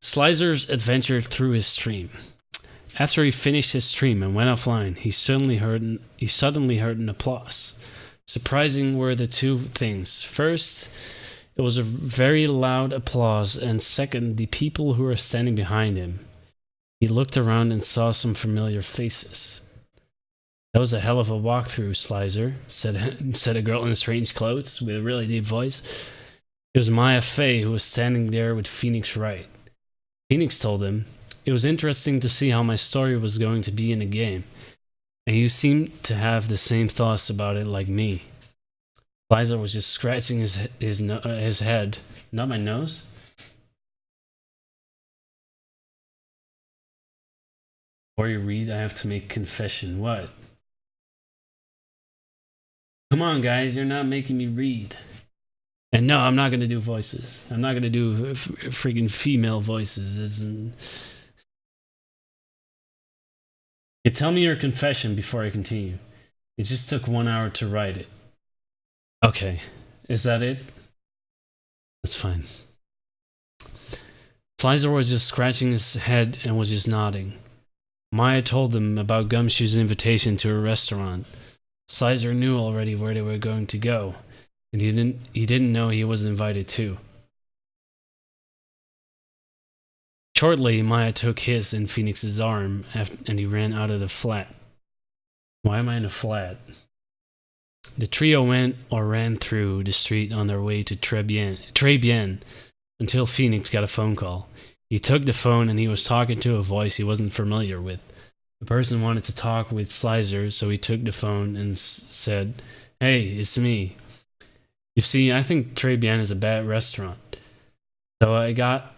ZSlyzer's adventure through his stream. After he finished his stream and went offline, he suddenly heard an applause. Surprising were the two things. First, it was a very loud applause, and second, the people who were standing behind him. He looked around and saw some familiar faces. That was a hell of a walkthrough, ZSlyzer, said a girl in strange clothes with a really deep voice. It was Maya Fey who was standing there with Phoenix Wright. Phoenix told him, "It was interesting to see how my story was going to be in the game. And you seem to have the same thoughts about it like me." ZSlyzer was just scratching his head. Not my nose? Before you read, I have to make confession. What? Come on, guys, you're not making me read. And no, I'm not going to do voices. I'm not going to do freaking female voices. You tell me your confession before I continue. It just took 1 hour to write it. Okay, is that it? That's fine. ZSlyzer was just scratching his head and was just nodding. Maya told them about Gumshoe's invitation to a restaurant. ZSlyzer knew already where they were going to go, and he didn't know he was invited too. Shortly, Maya took his and Phoenix's arm, and he ran out of the flat. Why am I in a flat? The trio went or ran through the street on their way to Très Bien, until Phoenix got a phone call. He took the phone and he was talking to a voice he wasn't familiar with. The person wanted to talk with ZSlyzer, so he took the phone and said, "Hey, it's me. You see, I think Très Bien is a bad restaurant. So I got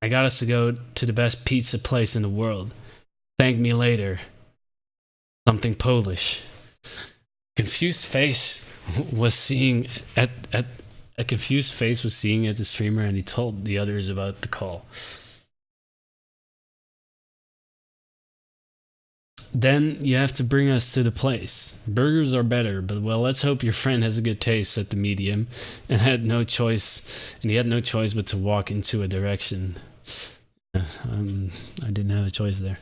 us to go to the best pizza place in the world. Thank me later." Something Polish. Confused face was seeing at the streamer, and he told the others about the call. "Then you have to bring us to the place. Burgers are better, but well, let's hope your friend has a good taste," said the medium, and he had no choice but to walk into a direction. I didn't have a choice there.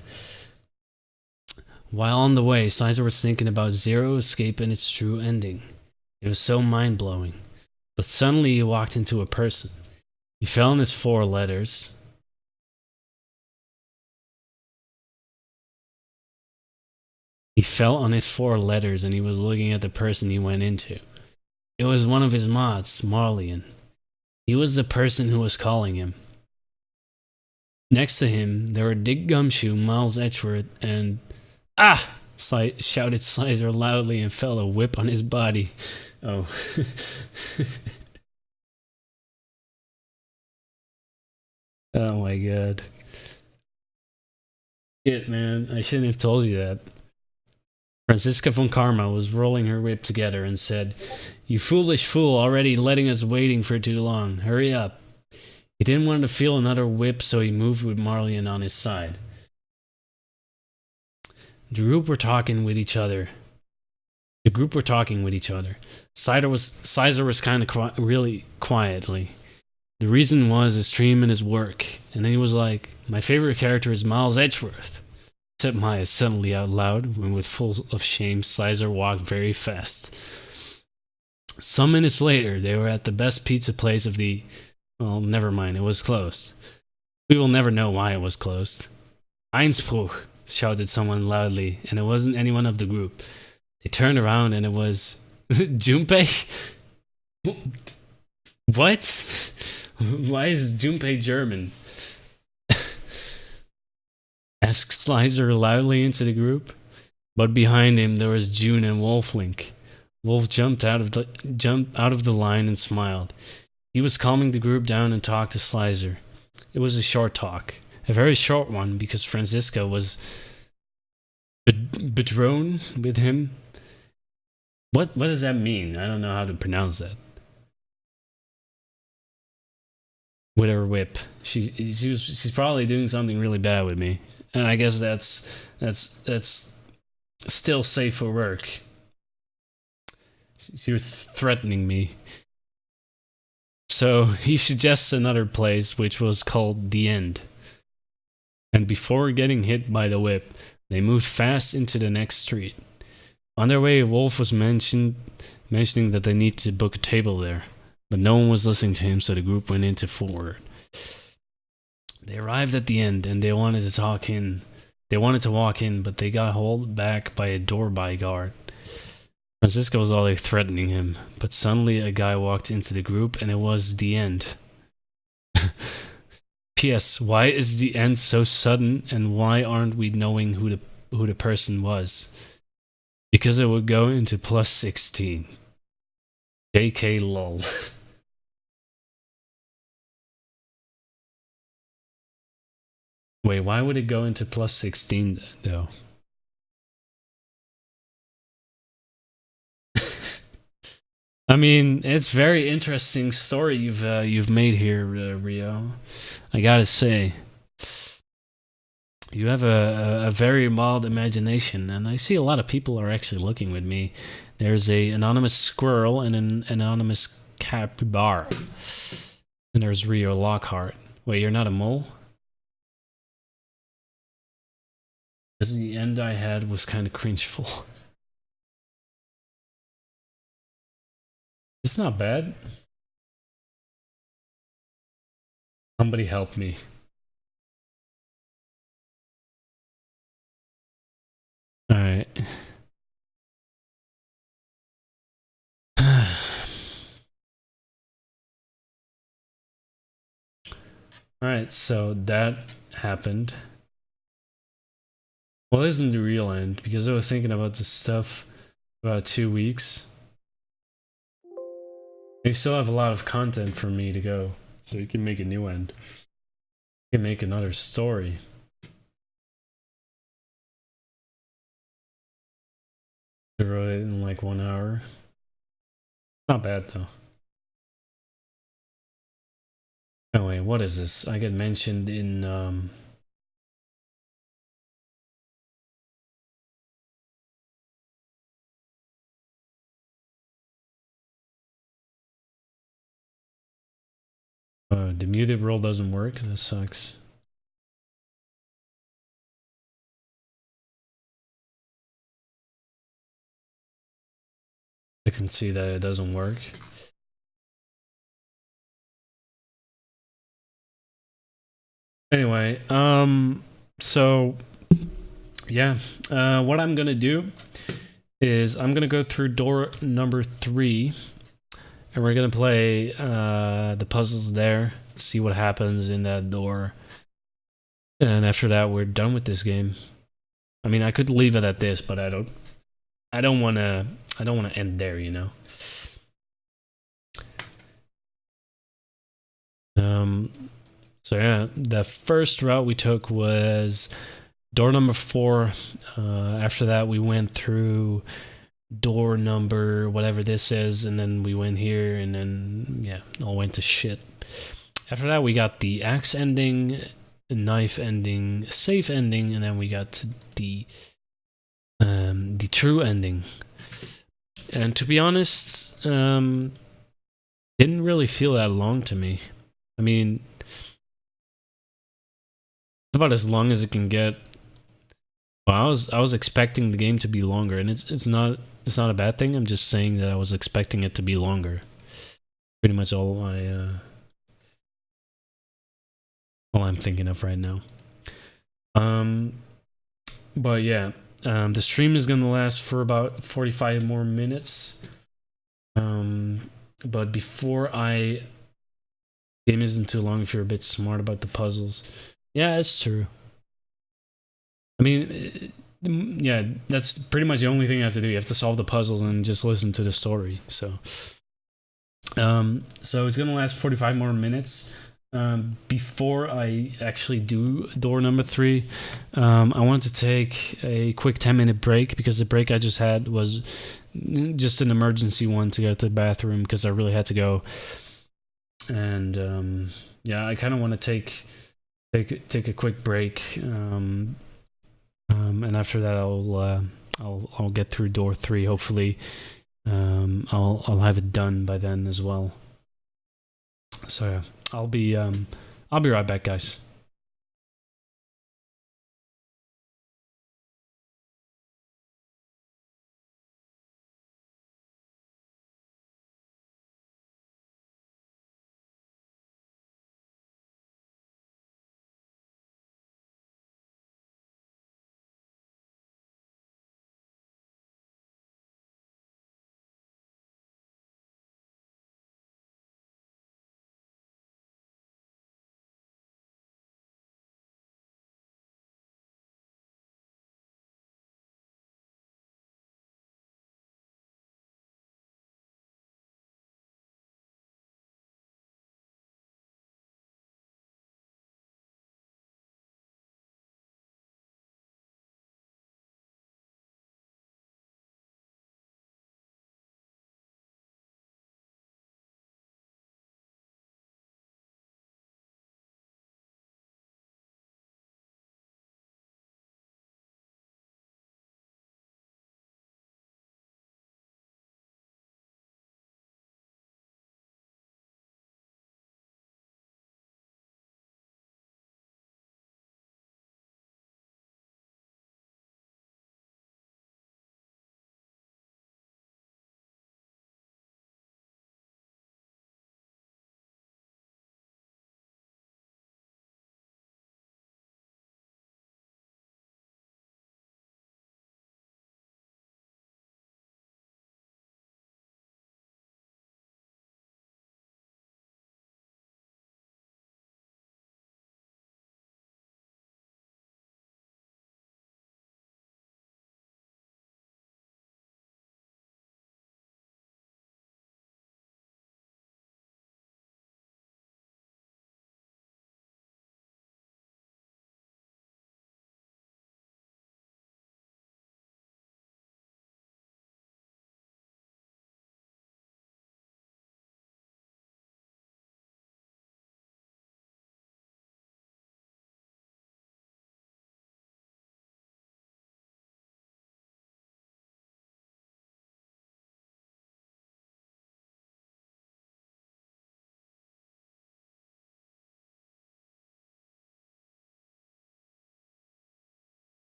While on the way, ZSlyzer was thinking about Zero Escape and its true ending. It was so mind-blowing. But suddenly he walked into a person. He fell on his 4 letters. He fell on his 4 letters and he was looking at the person he went into. It was one of his mods, Marlian. He was the person who was calling him. Next to him, there were Dick Gumshoe, Miles Edgeworth, and... "Ah!" shouted ZSlyzer loudly and felt a whip on his body. Oh. Oh my god. Shit, man. I shouldn't have told you that. Franziska von Karma was rolling her whip together and said, "You foolish fool, already letting us waiting for too long. Hurry up." He didn't want to feel another whip, so he moved with Marlian on his side. The group were talking with each other. Slyzer was kind of really quietly. The reason was his stream and his work. And then he was like, "My favorite character is Miles Edgeworth," said Maya suddenly out loud, when with full of shame, Slyzer walked very fast. Some minutes later, they were at the best pizza place of the... Well, never mind, it was closed. We will never know why it was closed. "Einspruch," shouted someone loudly, and it wasn't anyone of the group. They turned around and it was... Junpei? What? Why is Junpei German? Asked Slyzer loudly into the group. But behind him there was June and Wolflink. Wolf jumped out of the line and smiled. He was calming the group down and talked to Slyzer. It was a short talk. A very short one, because Franziska was betrothed with him. What does that mean? I don't know how to pronounce that. With her whip. She's probably doing something really bad with me. And I guess that's still safe for work. She was threatening me. So he suggests another place, which was called The End. And before getting hit by the whip, they moved fast into the next street. On their way, Wolf was mentioning that they need to book a table there. But no one was listening to him, so the group went into forward. They arrived at the end, and they wanted to walk in, but they got held back by a door guard. Franziska was already threatening him, but suddenly a guy walked into the group, and it was The End. P.S. Why is The End so sudden, and why aren't we knowing who the person was? Because it would go into plus 16. JK lol. Wait, why would it go into plus 16 though? I mean, it's very interesting story you've made here, Rio. I gotta say, you have a very mild imagination, and I see a lot of people are actually looking with me. There's a anonymous squirrel and an anonymous capybara, and there's Rio Lockhart. Wait, you're not a mole? Because the end I had was kind of cringeful. It's not bad. Somebody help me. Alright. Alright, so that happened. Well, it isn't the real end, because I was thinking about this stuff about 2 weeks. They still have a lot of content for me to go, so you can make a new end. You can make another story. I wrote it in like 1 hour. Not bad though. Anyway, what is this? I get mentioned in the muted roll doesn't work. That sucks. I can see that it doesn't work. Anyway, so yeah, what I'm gonna do is I'm gonna go through door number 3, and we're gonna play the puzzles there, see what happens in that door, and after that we're done with this game. I mean, I could leave it at this, but I don't want to end there, you know. So yeah, the first route we took was door number 4. After that, we went through door number whatever this is, and then we went here, and then yeah, all went to shit. After that, we got the axe ending, knife ending, safe ending, and then we got the true ending. And to be honest, didn't really feel that long to me. I mean, about as long as it can get. Well, I was expecting the game to be longer, and it's not a bad thing. I'm just saying that I was expecting it to be longer. Pretty much all I'm thinking of right now. But yeah, the stream is gonna last for about 45 more minutes. But before game isn't too long if you're a bit smart about the puzzles. Yeah, it's true. I mean, yeah, that's pretty much the only thing you have to do. You have to solve the puzzles and just listen to the story. So it's gonna last 45 more minutes. Before I actually do door number 3, I want to take a quick 10-minute break, because the break I just had was just an emergency one to go to the bathroom because I really had to go. And yeah, I kind of want to take a quick break, and after that I'll get through door 3. Hopefully, I'll have it done by then as well. So yeah, I'll be right back, guys.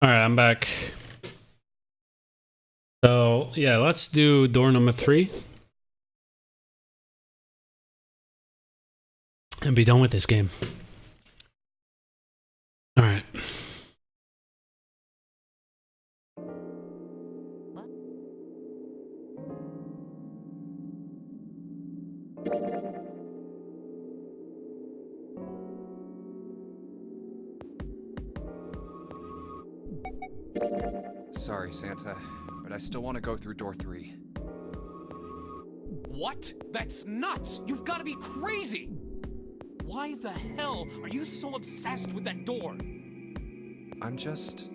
Alright, I'm back. So, yeah, let's do door number 3. And be done with this game. Alright. Sorry, Santa, but I still want to go through door 3. What? That's nuts! You've got to be crazy! Why the hell are you so obsessed with that door? I'm just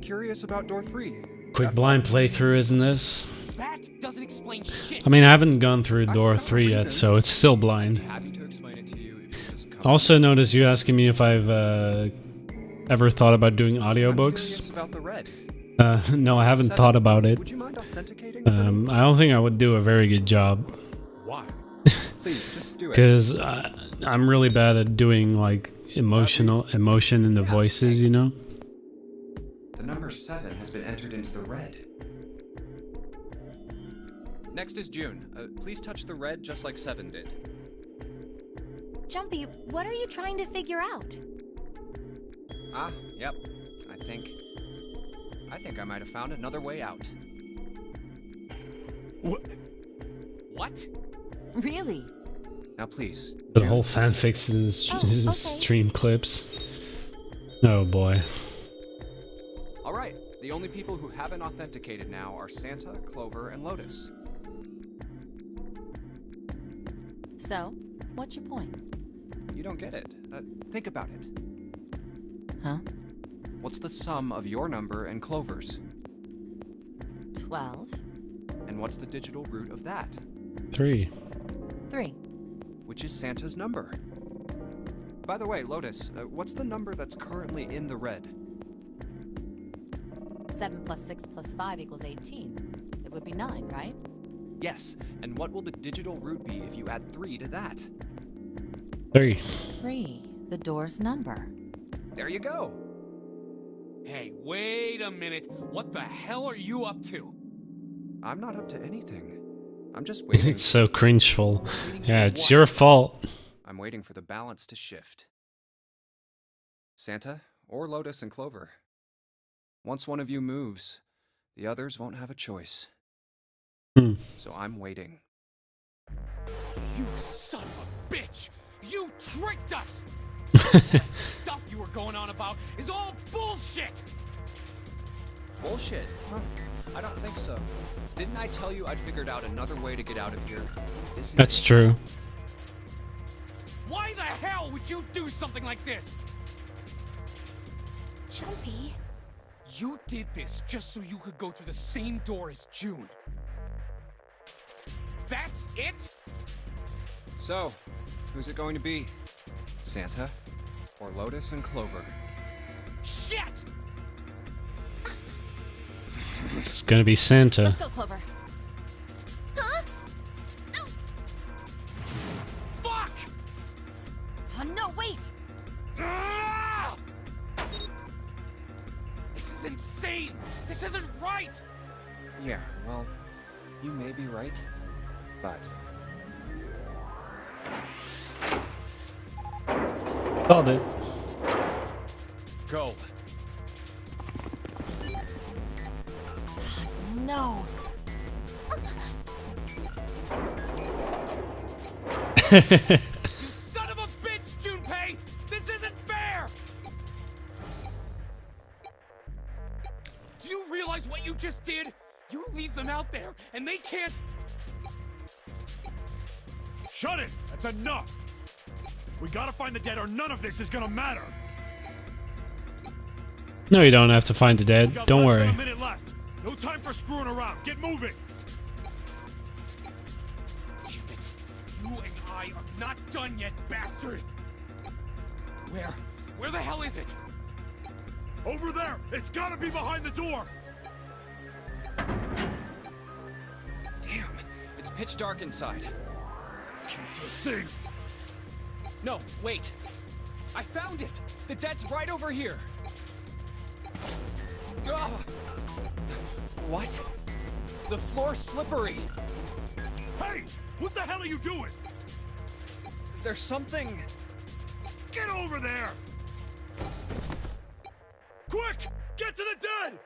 curious about door 3. Quick blind playthrough, isn't this? That doesn't explain shit. I mean, I haven't gone through door 3 yet, so it's still blind. Happy to explain it to you if you just come. Also notice you asking me if I've ever thought about doing audiobooks. Curious about the red. No, I haven't thought about it. Would you mind authenticating? I don't think I would do a very good job. Why? Please, just do it. Because I'm really bad at doing like emotion in the voices, you know? The number 7 has been entered into the red. Next is June. Please touch the red just like 7 did. Jumpy, what are you trying to figure out? Yep. I think I might have found another way out. What? Really? Now please. The whole fanfics is stream clips. Oh boy. All right. The only people who haven't authenticated now are Santa, Clover, and Lotus. So, what's your point? You don't get it. Think about it. Huh? What's the sum of your number and Clover's? 12. And what's the digital root of that? 3. 3. Which is Santa's number. By the way, Lotus, what's the number that's currently in the red? 7 plus 6 plus 5 equals 18. It would be 9, right? Yes. And what will the digital root be if you add 3 to that? 3. 3. The door's number. There you go. Hey, wait a minute. What the hell are you up to? I'm not up to anything. I'm just waiting. It's so cringeful. Yeah, it's your fault. I'm waiting for the balance to shift. Santa, or Lotus and Clover. Once one of you moves, the others won't have a choice. So I'm waiting. You son of a bitch! You tricked us! That stuff you were going on about is all bullshit! Bullshit? Huh? I don't think so. Didn't I tell you I'd figured out another way to get out of here? That's true. Why the hell would you do something like this? Jumpy. You did this just so you could go through the same door as June. That's it? So, who's it going to be? Santa? Or Lotus and Clover? Shit! It's gonna be Santa. Let's go, Clover. Huh? Fuck! Oh, no, wait! Ah! This is insane! This isn't right! Yeah, well, you may be right, but... Called it. Go. No. You son of a bitch, Junpei! This isn't fair! Do you realize what you just did? You leave them out there, and they can't... Shut it! That's enough! We gotta find the dead or none of this is gonna matter! No, you don't have to find the dead. Don't worry. A minute left. No time for screwing around. Get moving! Damn it! You and I are not done yet, bastard! Where the hell is it? Over there! It's gotta be behind the door! Damn, it's pitch dark inside. Can't see a thing! No, wait! I found it! The dead's right over here! What? The floor's slippery. Hey! What the hell are you doing? There's something. Get over there! Quick! Get to the den!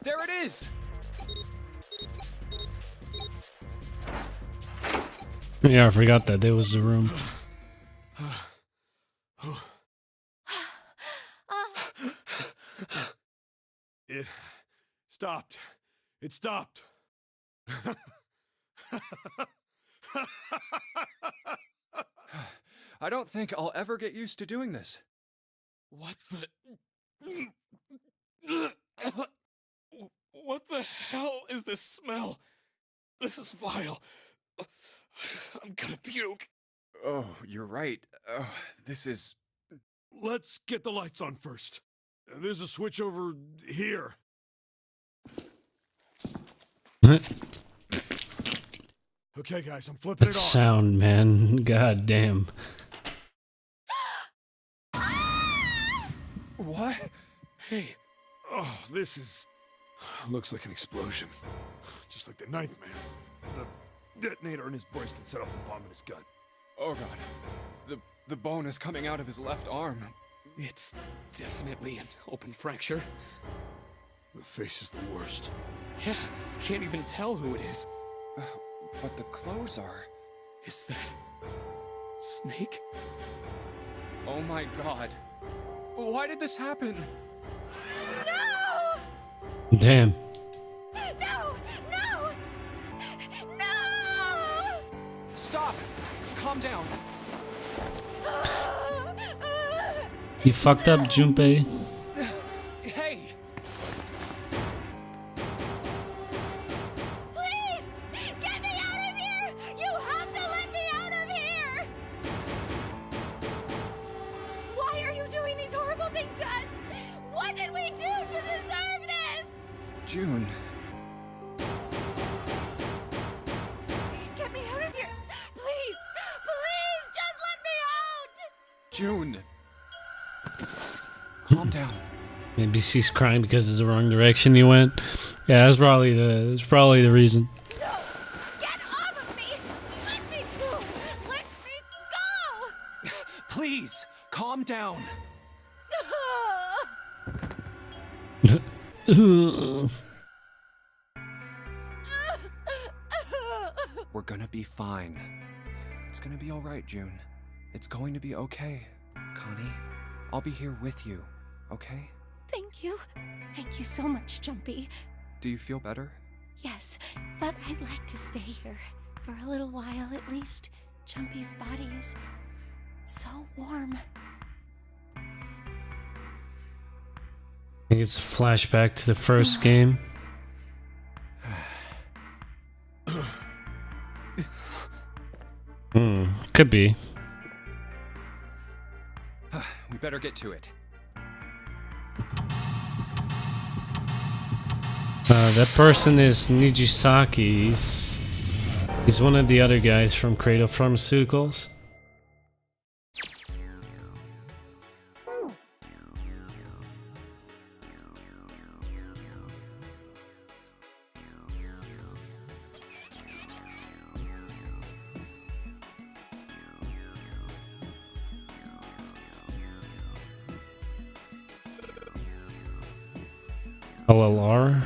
There it is! Yeah, I forgot that there was a room. It stopped. It stopped. I don't think I'll ever get used to doing this. What the hell is this smell? This is vile. I'm gonna puke. Oh, you're right. This is... Let's get the lights on first. There's a switch over here. Okay, guys, I'm flipping That it on. sound, man. God damn. What? Hey. Oh, this is... Looks like an explosion. Just like the Ninth Man. The detonator in his bracelet set off the bomb in his gut. Oh god. The bone is coming out of his left arm. It's definitely an open fracture. The face is the worst. Yeah, can't even tell who it is. But the clothes are... Is that... Snake? Oh my god. Why did this happen? No! Damn. No! No! No! Stop! Calm down. You fucked up, Junpei. Hey! Please! Get me out of here! You have to let me out of here! Why are you doing these horrible things to us? What did we do to deserve this? June. Get me out of here! Please! Please! Just let me out! June. Calm down. Maybe she's crying because it's the wrong direction he went. Yeah, that's probably the reason. No! Get off of me! Let me go! Let me go! Please, calm down. We're gonna be fine. It's gonna be alright, June. It's going to be okay, Connie. I'll be here with you, okay? Thank you. Thank you so much, Jumpy. Do you feel better? Yes, but I'd like to stay here for a little while at least. Jumpy's body is so warm. I think it's a flashback to the first game. Could be. We better get to it. That person is Nijisaki. He's one of the other guys from Cradle Pharmaceuticals. LLR.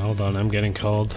Hold on, I'm getting called.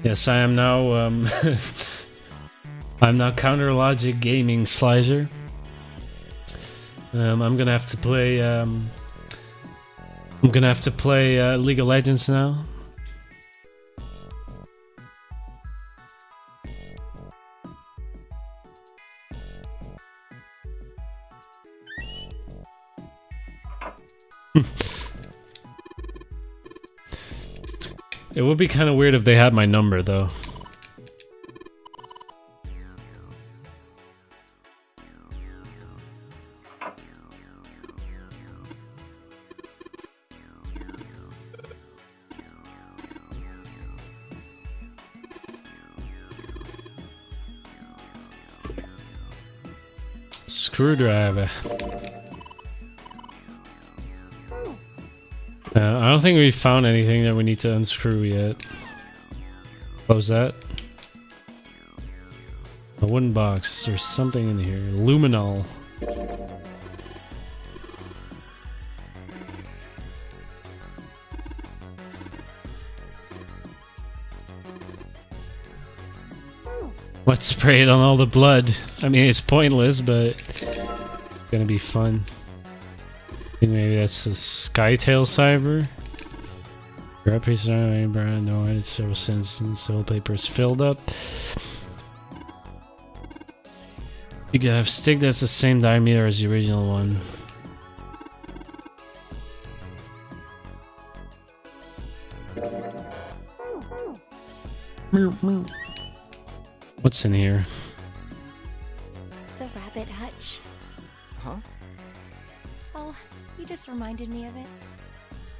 Yes, I am now. I'm now Counter Logic Gaming ZSlyzer. I'm gonna have to play. I'm gonna have to play League of Legends now. It would be kind of weird if they had my number, though. Screwdriver. I don't think we found anything that we need to unscrew yet. What was that? A wooden box. There's something in here. Luminol. Let's spray it on all the blood. I mean, it's pointless, but it's gonna be fun. I think maybe that's a Skytail Cyber. Grab piece of iron, brand, no, it's several sentences. The whole paper is filled up. You can have a stick that's the same diameter as the original one. What's in here? The rabbit hutch. Huh? Oh, you just reminded me of it.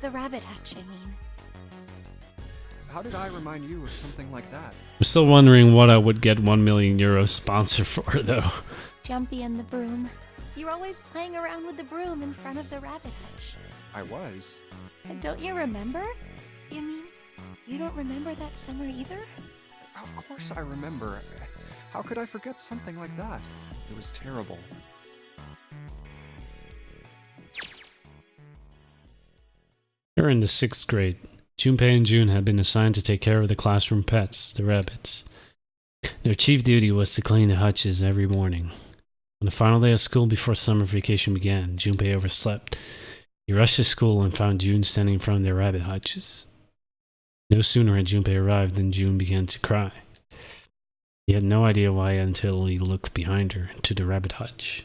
The rabbit hutch, I mean. How did I remind you of something like that? I'm still wondering what I would get €1 million sponsor for, though. Jumpy and the broom. You're always playing around with the broom in front of the rabbit hutch. I was. And don't you remember? You mean, you don't remember that summer either? Of course I remember. How could I forget something like that? It was terrible. They're in the 6th grade. Junpei and June had been assigned to take care of the classroom pets, the rabbits. Their chief duty was to clean the hutches every morning. On the final day of school before summer vacation began, Junpei overslept. He rushed to school and found June standing in front of their rabbit hutches. No sooner had Junpei arrived than June began to cry. He had no idea why until he looked behind her, to the rabbit hutch.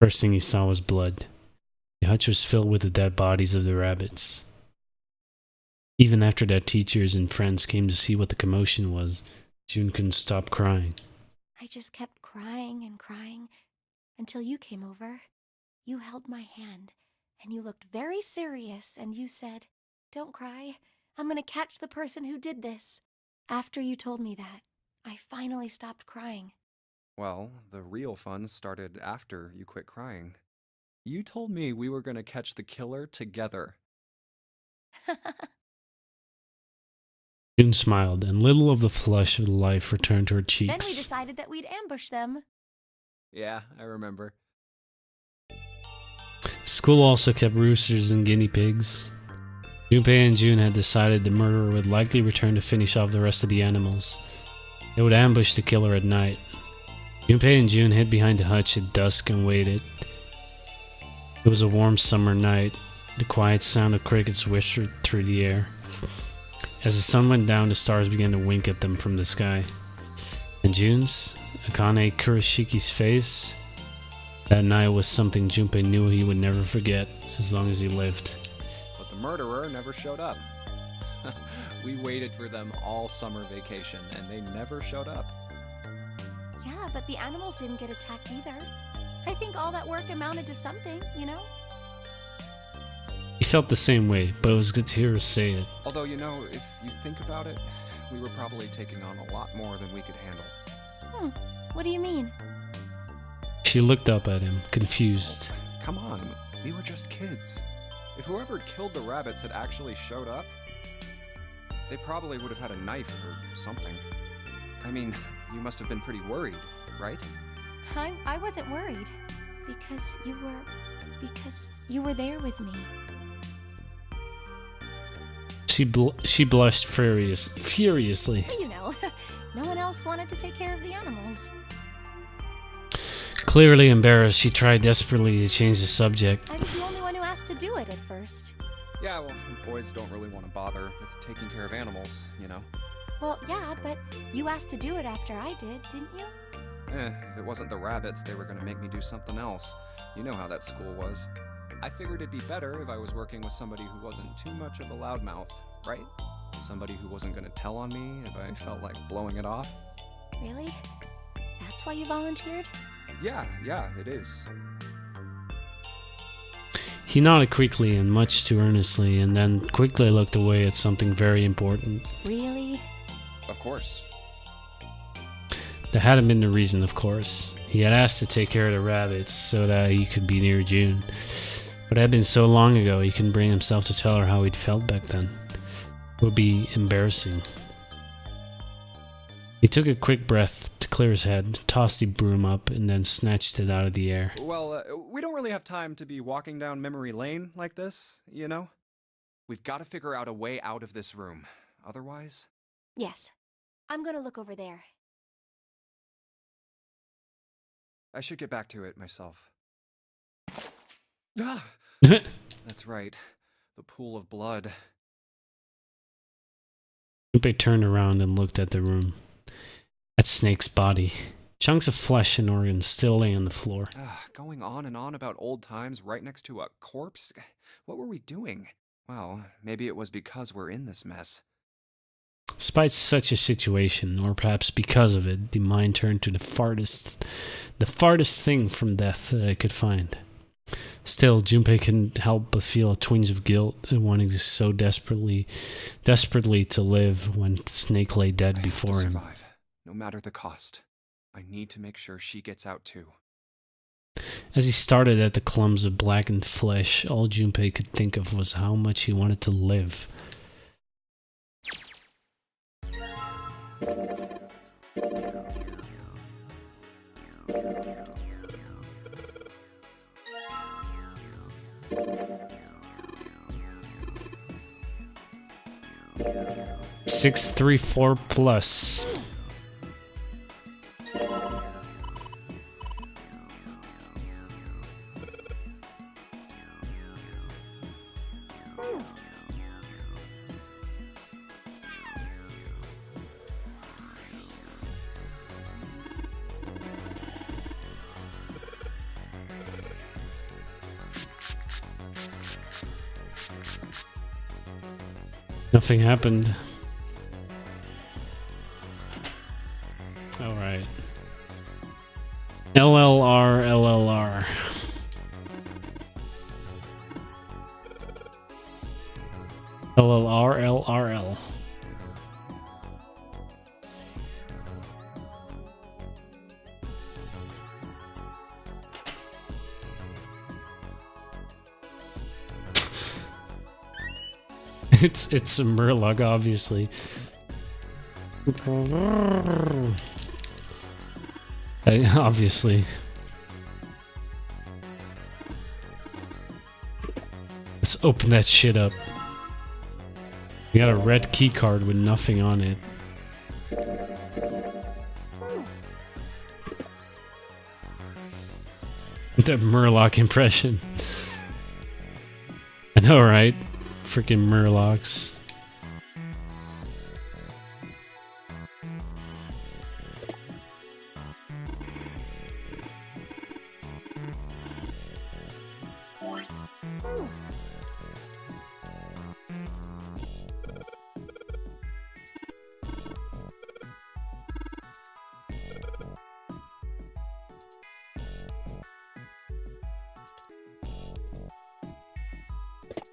First thing he saw was blood. The hutch was filled with the dead bodies of the rabbits. Even after their teachers and friends came to see what the commotion was, June couldn't stop crying. I just kept crying and crying until you came over. You held my hand, and you looked very serious, and you said, "Don't cry. I'm gonna catch the person who did this." After you told me that, I finally stopped crying. Well, the real fun started after you quit crying. You told me we were gonna catch the killer together. June smiled, and little of the flush of life returned to her cheeks. Then we decided that we'd ambush them. Yeah, I remember. School also kept roosters and guinea pigs. Junpei and June had decided the murderer would likely return to finish off the rest of the animals. They would ambush the killer at night. Junpei and June hid behind the hutch at dusk and waited. It was a warm summer night. The quiet sound of crickets whispered through the air. As the sun went down, the stars began to wink at them from the sky. And June's, Akane Kuroshiki's face, that night was something Junpei knew he would never forget as long as he lived. But the murderer never showed up. We waited for them all summer vacation, and they never showed up. Yeah, but the animals didn't get attacked either. I think all that work amounted to something, you know? He felt the same way, but it was good to hear her say it. Although, you know, if you think about it, we were probably taking on a lot more than we could handle. What do you mean? She looked up at him, confused. Come on, we were just kids. If whoever killed the rabbits had actually showed up, they probably would have had a knife or something. I mean, you must have been pretty worried, right? I wasn't worried. Because you were there with me. She blushed furiously. You know, no one else wanted to take care of the animals. Clearly embarrassed, she tried desperately to change the subject. I was the only one who asked to do it at first. Yeah, well, boys don't really want to bother with taking care of animals, you know? Well, yeah, but you asked to do it after I did, didn't you? If it wasn't the rabbits, they were gonna make me do something else. You know how that school was. I figured it'd be better if I was working with somebody who wasn't too much of a loudmouth, right? Somebody who wasn't gonna tell on me if I felt like blowing it off. Really? That's why you volunteered? Yeah, it is. He nodded quickly and much too earnestly, and then quickly looked away at something very important. Really? Of course. That hadn't been the reason, of course. He had asked to take care of the rabbits so that he could be near June. But it had been so long ago he couldn't bring himself to tell her how he'd felt back then. It would be embarrassing. He took a quick breath to clear his head, tossed the broom up, and then snatched it out of the air. Well, we don't really have time to be walking down memory lane like this, you know? We've got to figure out a way out of this room. Otherwise... Yes. I'm gonna look over there. I should get back to it myself. Ah! That's right. The pool of blood. Junpei turned around and looked at the room. At Snake's body. Chunks of flesh and organs still lay on the floor. Going on and on about old times right next to a corpse? What were we doing? Well, maybe it was because we're in this mess. Despite such a situation, or perhaps because of it, the mind turned to the farthest thing from death that I could find. Still, Junpei couldn't help but feel a twinge of guilt at wanting to so desperately to live when Snake lay dead before him. Survive, no matter the cost. I need to make sure she gets out too. As he started at the clumps of blackened flesh, all Junpei could think of was how much he wanted to live. $634 plus. Nothing happened. Alright. LLR. LLRL. It's a Murloc, obviously. Obviously. Let's open that shit up. We got a red key card with nothing on it. That Murloc impression. I know, right? Freaking Murlocs.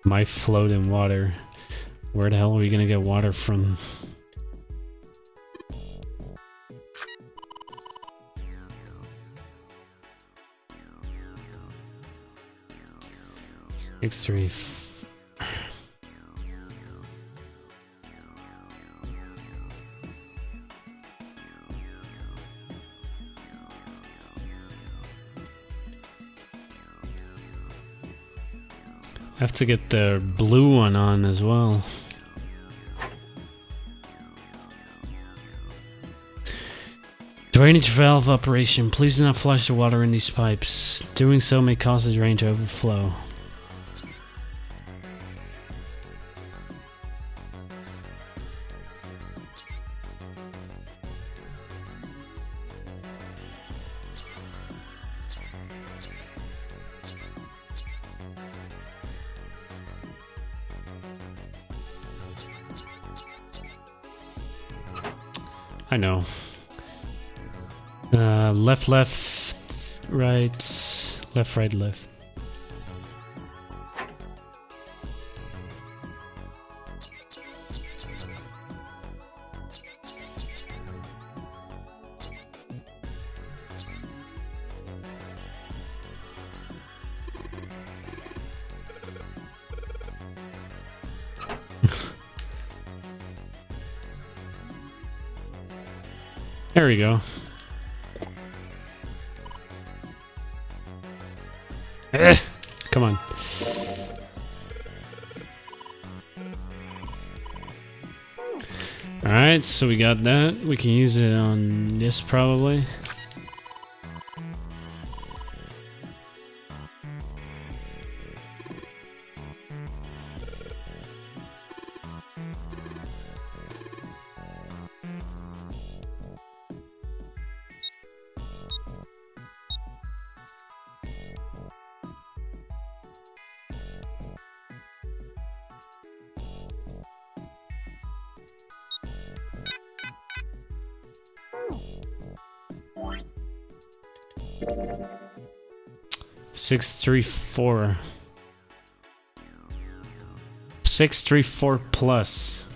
Might float in water. Where the hell are we gonna get water from? X3. I have to get the blue one on as well. Drainage valve operation. Please do not flush the water in these pipes. Doing so may cause the drain to overflow. I know. Left, right, left, right, left. There we go. Come on. Alright, so we got that. We can use it on this probably. Six, 3, 4 plus.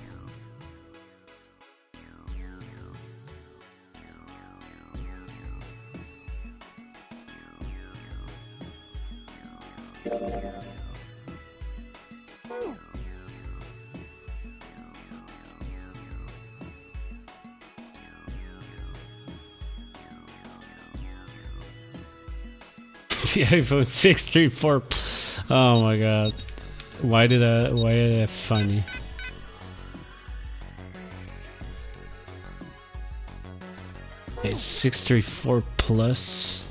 The iPhone 634. Oh my god. Why did that funny? It's 634 plus.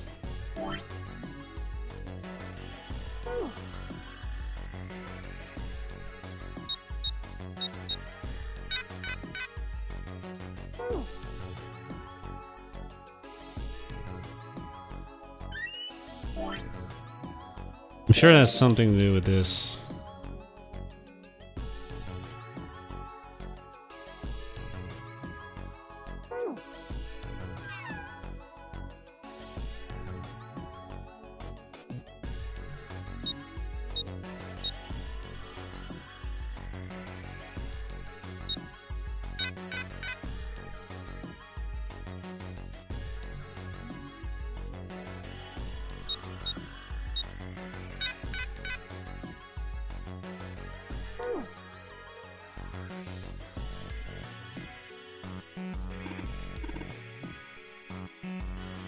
I'm sure it has something to do with this.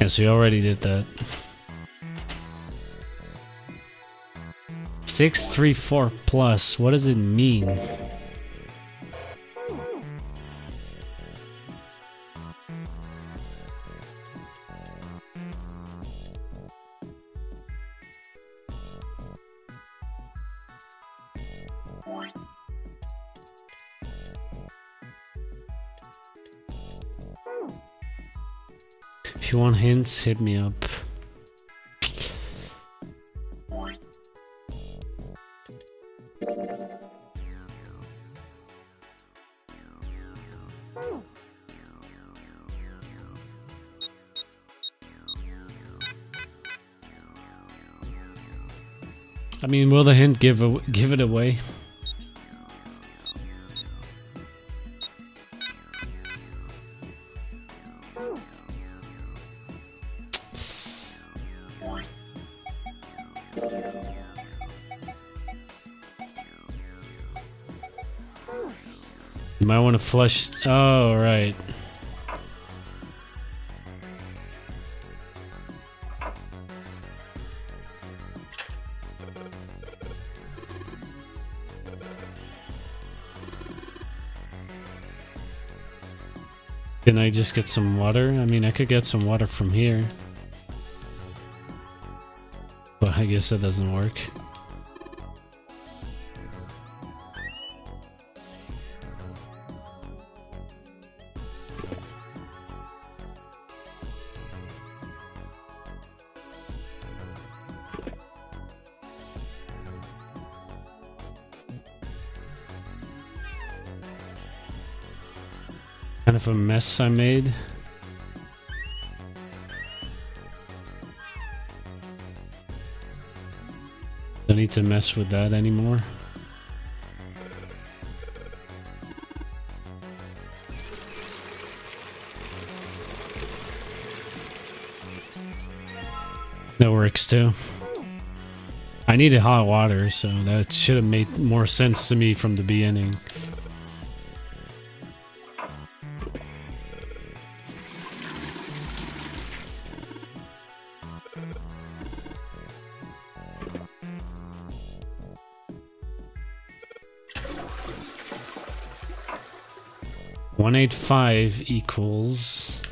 Yes, we already did that. 634 plus. What does it mean? If you want hints, hit me up. I mean, will the hint give it away? You might want to flush. Oh, right. Can I just get some water? I mean, I could get some water from here. But I guess that doesn't work. Kind of a mess I made. Don't need to mess with that anymore. That works too. I needed hot water, so that should have made more sense to me from the beginning. $185 equals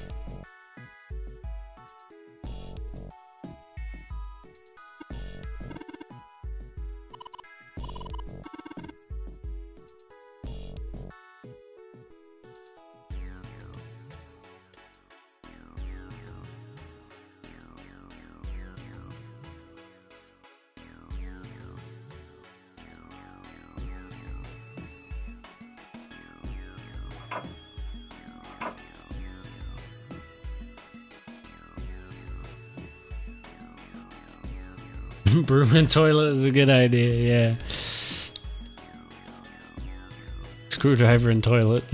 broom and toilet is a good idea, yeah. Screwdriver and toilet.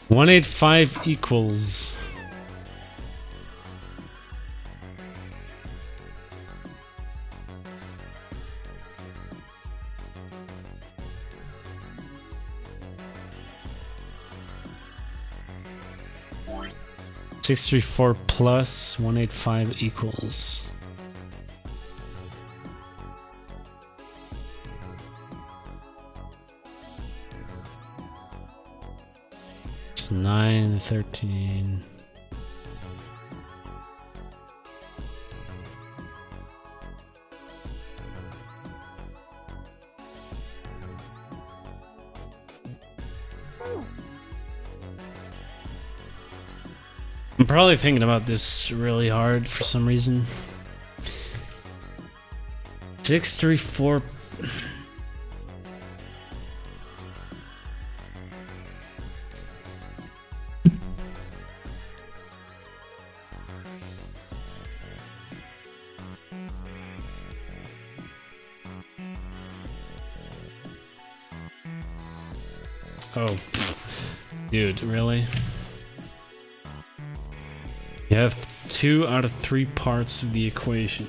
185 equals $634 plus 185 equals it's 9, 13. I'm probably thinking about this really hard for some reason. 634. Oh, dude, really? You have 2 out of 3 parts of the equation.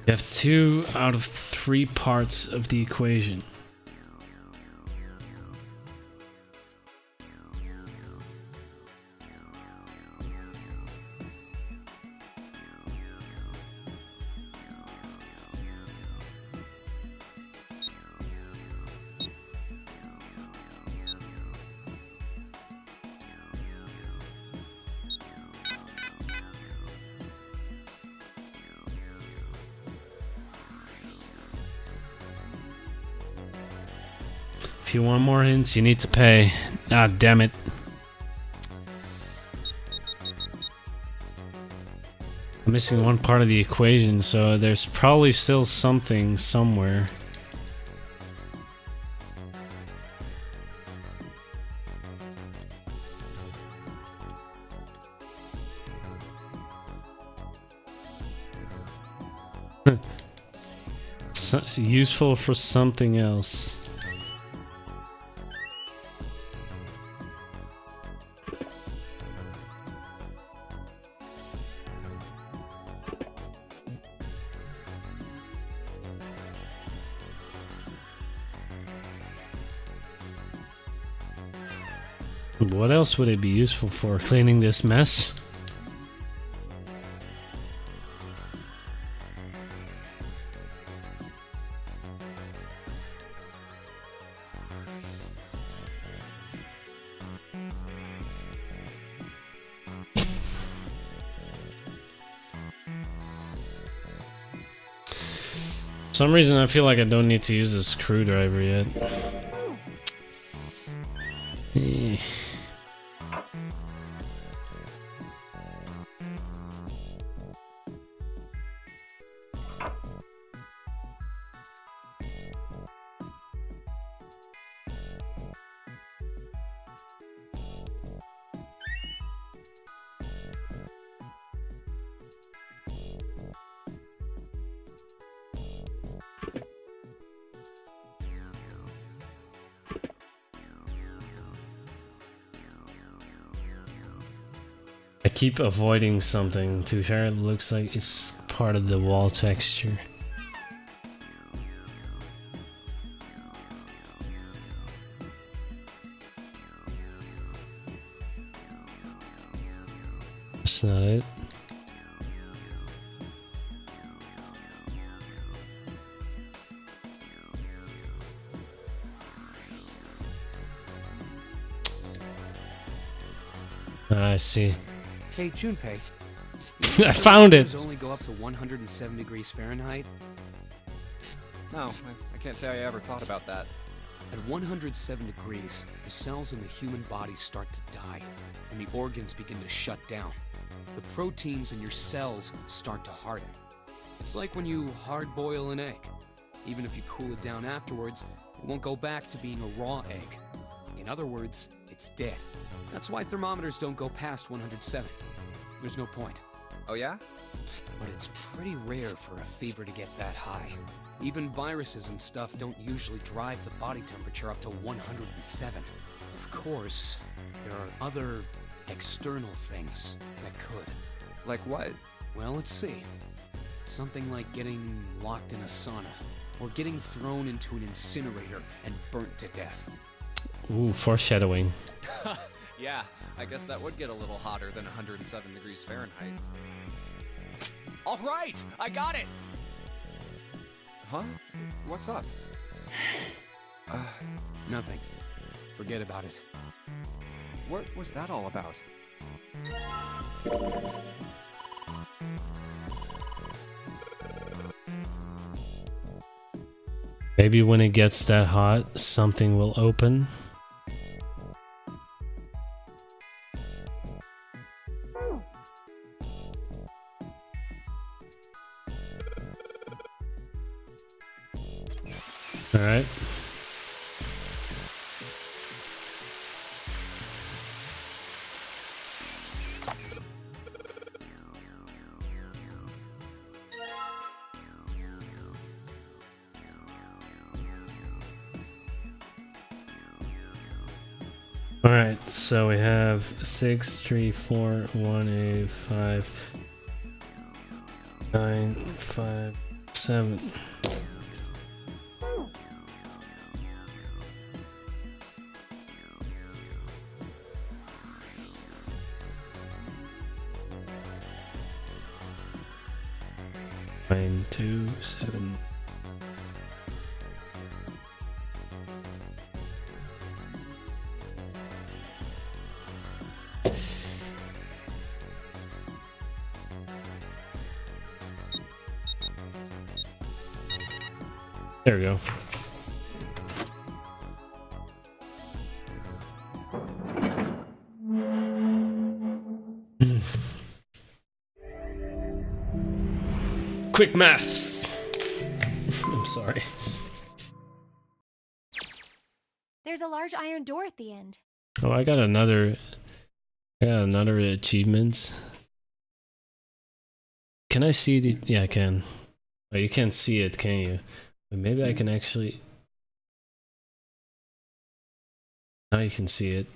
You have 2 out of 3 parts of the equation. If you want more hints, you need to pay. Ah, damn it. I'm missing one part of the equation, so there's probably still something somewhere. Useful for something else. What else would it be useful for? Cleaning this mess? For some reason I feel like I don't need to use a screwdriver yet. Eh. I keep avoiding something. To be fair, it looks like it's part of the wall texture. That's not it. I see. Hey, Junpei. I found it. Only go up to 107 degrees Fahrenheit. No, I can't say I ever thought about that. At 107 degrees, the cells in the human body start to die, and the organs begin to shut down. The proteins in your cells start to harden. It's like when you hard-boil an egg. Even if you cool it down afterwards, it won't go back to being a raw egg. In other words, it's dead. That's why thermometers don't go past 107. There's no point. Oh yeah? But it's pretty rare for a fever to get that high. Even viruses and stuff don't usually drive the body temperature up to 107. Of course, there are other external things that could. Like what? Well, let's see. Something like getting locked in a sauna, or getting thrown into an incinerator and burnt to death. Ooh, foreshadowing. Yeah, I guess that would get a little hotter than 107 degrees Fahrenheit. All right, I got it! Huh? What's up? Nothing. Forget about it. What was that all about? Maybe when it gets that hot, something will open. All right. All right, so we have 6, 3, 4, 1, 8, 5, 9, 5, 7. Nine, 2, 7. There we go. Quick maths. I'm sorry. There's a large iron door at the end. Oh, I got another achievement. Can I see the? Yeah, I can. Oh, you can't see it, can you? But maybe I can actually. Now you can see it.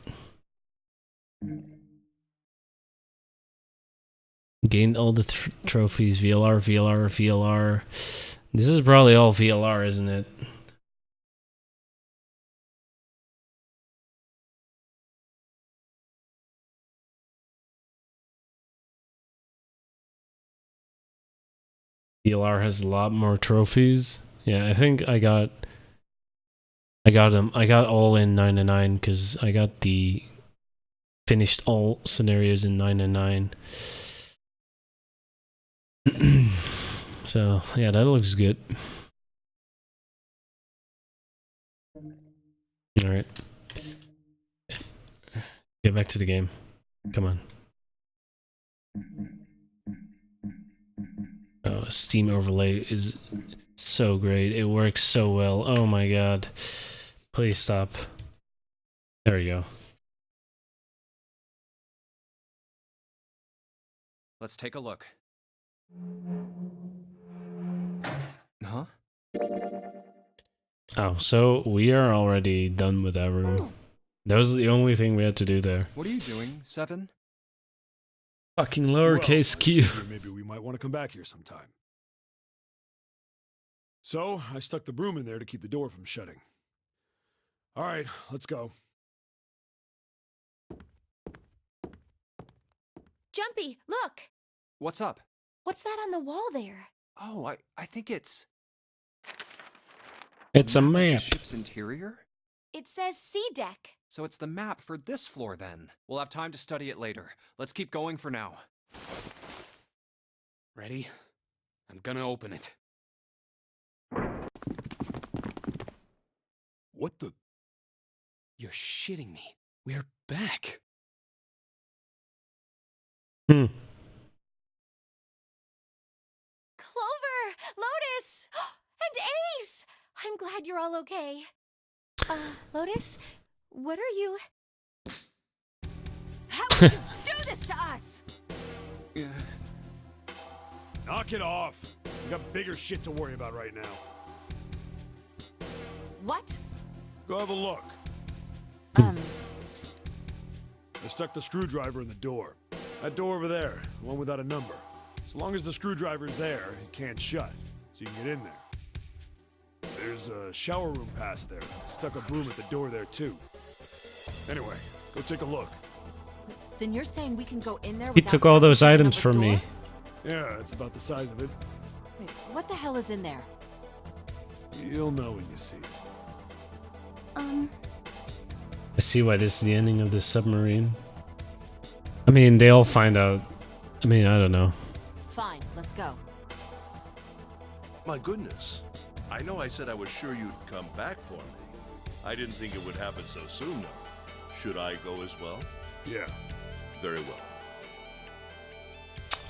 Gained all the trophies. VLR, VLR, VLR. This is probably all VLR, isn't it? DLR has a lot more trophies. Yeah, I think I got them. I got all in 999 because I got the finished all scenarios in 999. So yeah, that looks good. All right, get back to the game. Come on. Oh, Steam overlay is so great. It works so well. Oh my god. Please stop. There we go. Let's take a look. Huh? Oh, so we are already done with that room. That was the only thing we had to do there. What are you doing, Seven? Fucking lowercase q. Maybe we might want to come back here sometime. So, I stuck the broom in there to keep the door from shutting. Alright, let's go. Jumpy, look! What's up? What's that on the wall there? Oh, I think it's... It's a map. The ship's interior? It says sea deck. So it's the map for this floor then. We'll have time to study it later. Let's keep going for now. Ready? I'm gonna open it. What the? You're shitting me. We're back. Clover! Lotus! And Ace! I'm glad you're all okay. Lotus? What are you... How would you do this to us? Yeah. Knock it off. We got bigger shit to worry about right now. What? Go have a look. I stuck the screwdriver in the door. That door over there, the one without a number. As long as the screwdriver's there, it can't shut, so you can get in there. There's a shower room past there. Stuck a broom at the door there too. Anyway, go take a look. Then you're saying we can go in there? He took all those items from me. Yeah, it's about the size of it. Wait, what the hell is in there? You'll know when you see it. I see why this is the ending of the submarine. I mean, they all find out. I mean, I don't know. Fine, let's go. My goodness. I know I said I was sure you'd come back for me. I didn't think it would happen so soon, though. Should I go as well? Yeah. Very well.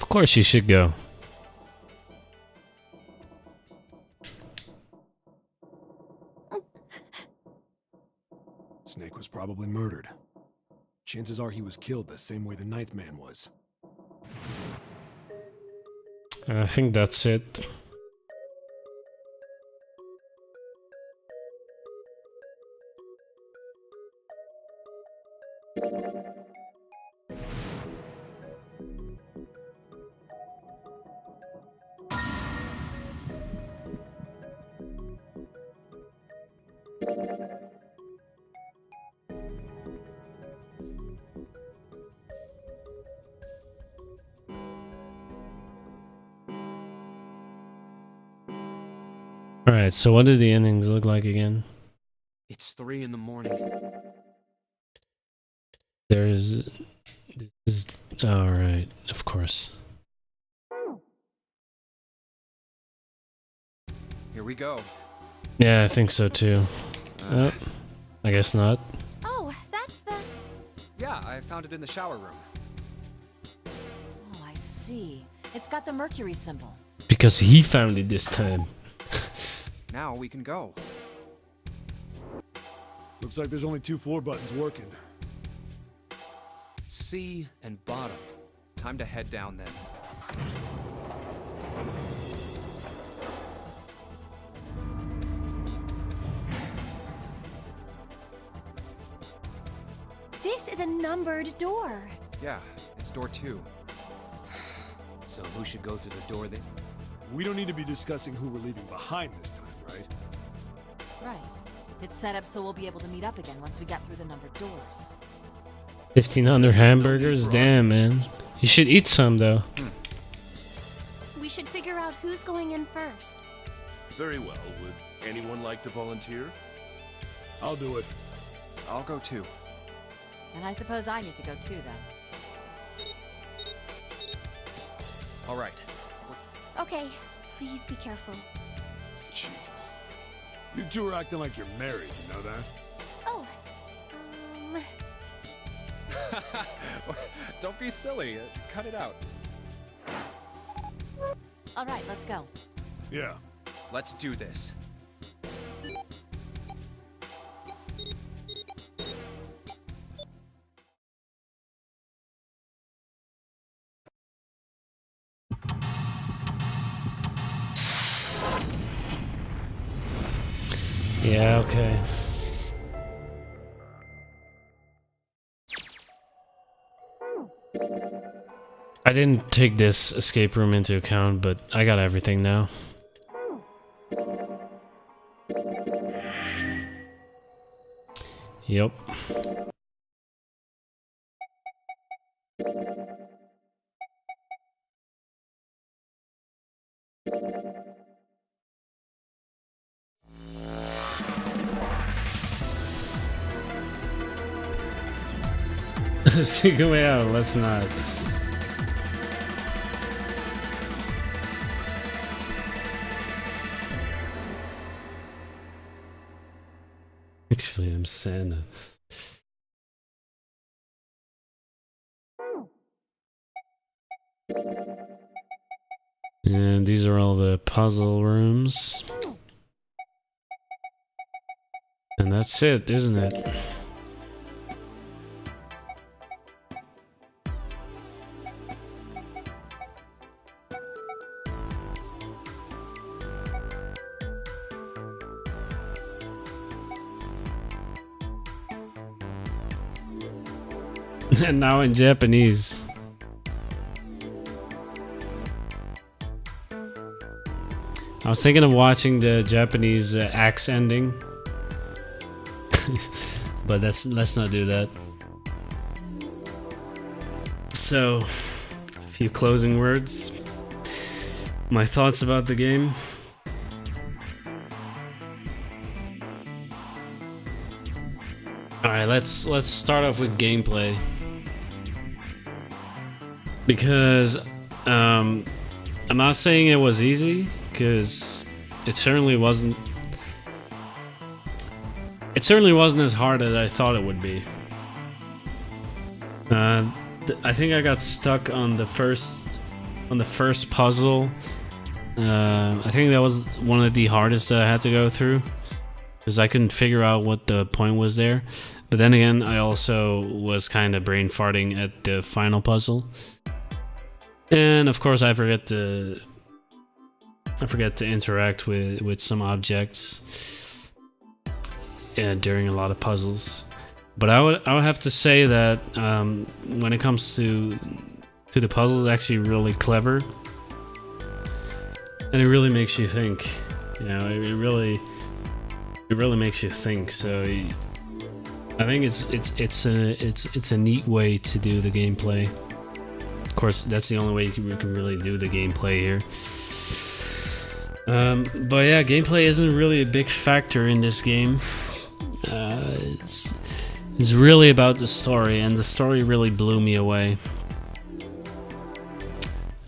Of course you should go. Snake was probably murdered. Chances are he was killed the same way the Ninth Man was. I think that's it. Alright, so what do the endings look like again? It's 3 in the morning. There's... Alright, of course. Here we go. Yeah, I think so too. I guess not. Oh, that's the... Yeah, I found it in the shower room. Oh, I see. It's got the Mercury symbol. Because he found it this time. Now we can go. Looks like there's only 2 floor buttons working. C and bottom. Time to head down then. This is a numbered door. Yeah, it's door 2. So who should go through the door this... We don't need to be discussing who we're leaving behind this time, right? Right. It's set up so we'll be able to meet up again once we get through the numbered doors. 1,500 hamburgers? Damn, man. You should eat some, though. We should figure out out who's going in first. Very well. Would anyone like to volunteer? I'll do it. I'll go too. And I suppose I need to go too, then. All right. Okay, please be careful. Jesus. You two are acting like you're married, you know that? Oh, Don't be silly. Cut it out. All right, let's go. Yeah. Let's do this. Yeah, okay. I didn't take this escape room into account, but I got everything now. Yep. Secret way out, let's not. Actually, I'm Santa. And these are all the puzzle rooms. And that's it, isn't it? And now in Japanese. I was thinking of watching the Japanese axe ending. But let's not do that. So, a few closing words. My thoughts about the game. Alright, let's start off with gameplay. Because I'm not saying it was easy, because it certainly wasn't. It certainly wasn't as hard as I thought it would be. I think I got stuck on the first puzzle. I think that was one of the hardest that I had to go through, because I couldn't figure out what the point was there. But then again, I also was kind of brain farting at the final puzzle. And of course, I forget to interact with some objects during a lot of puzzles. But I would have to say that when it comes to the puzzles, it's actually really clever, and it really makes you think. You know, it really makes you think. So I think it's a neat way to do the gameplay. Of course, that's the only way you can really do the gameplay here. But yeah, gameplay isn't really a big factor in this game. It's really about the story, and the story really blew me away.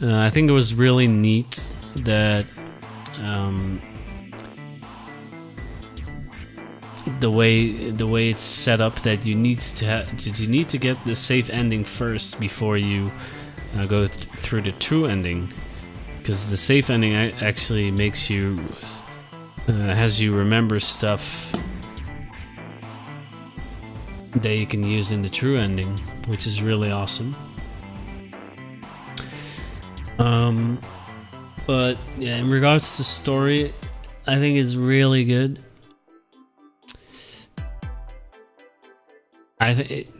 I think it was really neat that the way it's set up, that you need to get the safe ending first before you go through the true ending, because the safe ending actually makes you has you remember stuff that you can use in the true ending, which is really awesome. But yeah, in regards to story, I think it's really good. I think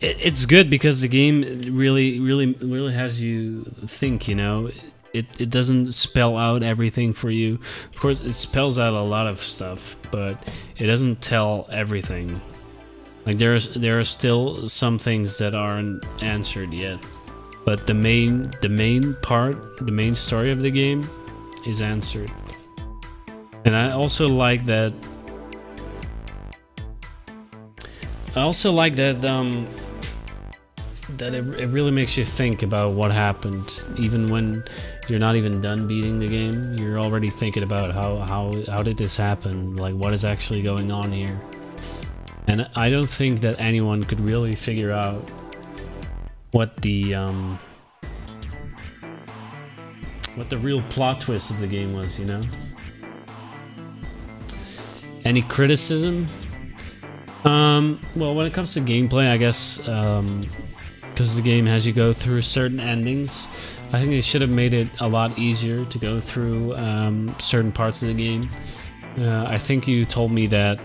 it's good because the game really has you think, you know. It doesn't spell out everything for you. Of course, it spells out a lot of stuff, but it doesn't tell everything. Like there are still some things that aren't answered yet. but the main story of the game is answered. And I also like that. That it really makes you think about what happened, even when you're not even done beating the game. You're already thinking about how did this happen? Like, what is actually going on here? And I don't think that anyone could really figure out what the real plot twist of the game was, you know? Any criticism? Well, when it comes to gameplay, I guess, because the game has you go through certain endings, I think they should have made it a lot easier to go through certain parts of the game. I think you told me that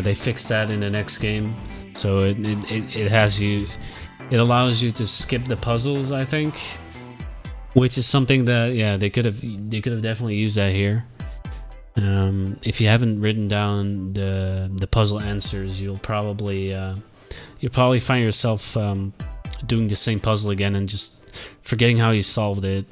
they fixed that in the next game, so it has you, it allows you to skip the puzzles, I think, which is something that, yeah, they could have definitely used that here. If you haven't written down the puzzle answers, you'll probably find yourself doing the same puzzle again and just forgetting how you solved it,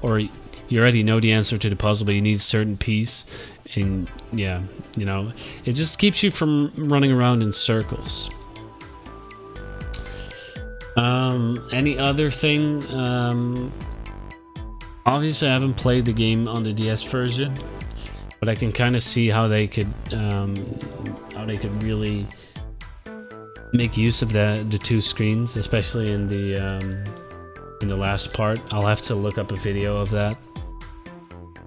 or you already know the answer to the puzzle but you need a certain piece, and yeah, you know, it just keeps you from running around in circles. Any other thing? Obviously I haven't played the game on the DS version, but I can kind of see how they could really make use of the two screens, especially in the last part. I'll have to look up a video of that.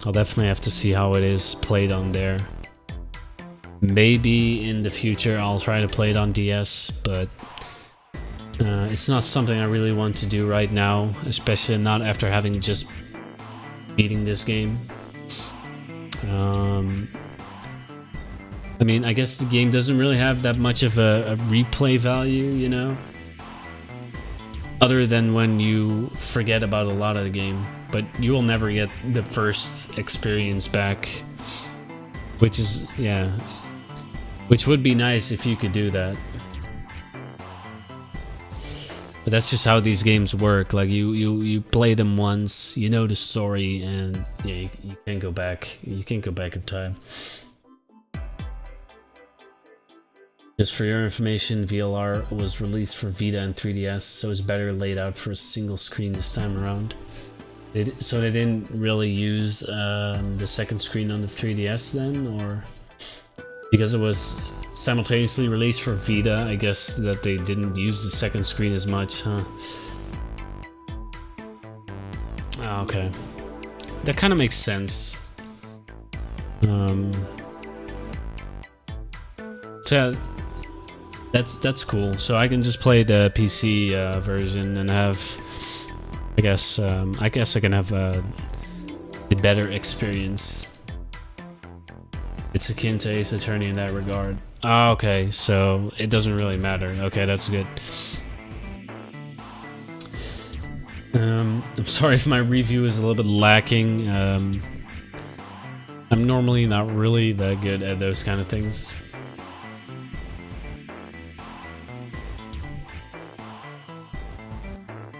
I'll definitely have to see how it is played on there. Maybe in the future I'll try to play it on DS, but it's not something I really want to do right now, especially not after having just beating this game. I mean, I guess the game doesn't really have that much of a replay value, you know? Other than when you forget about a lot of the game, but you will never get the first experience back, which is, yeah, which would be nice if you could do that. But that's just how these games work. Like, you play them once, you know the story, and yeah, you can't go back. You can't go back in time. Just for your information, VLR was released for Vita and 3DS, so it's better laid out for a single screen this time around. So they didn't really use the second screen on the 3DS then, or because it was simultaneously released for Vita, I guess that they didn't use the second screen as much, huh? Oh, okay, that kind of makes sense. So that's cool. So I can just play the PC version and have, I guess I can have the better experience. It's akin to Ace Attorney in that regard. Oh, okay, so it doesn't really matter. Okay, that's good. I'm sorry if my review is a little bit lacking. I'm normally not really that good at those kind of things.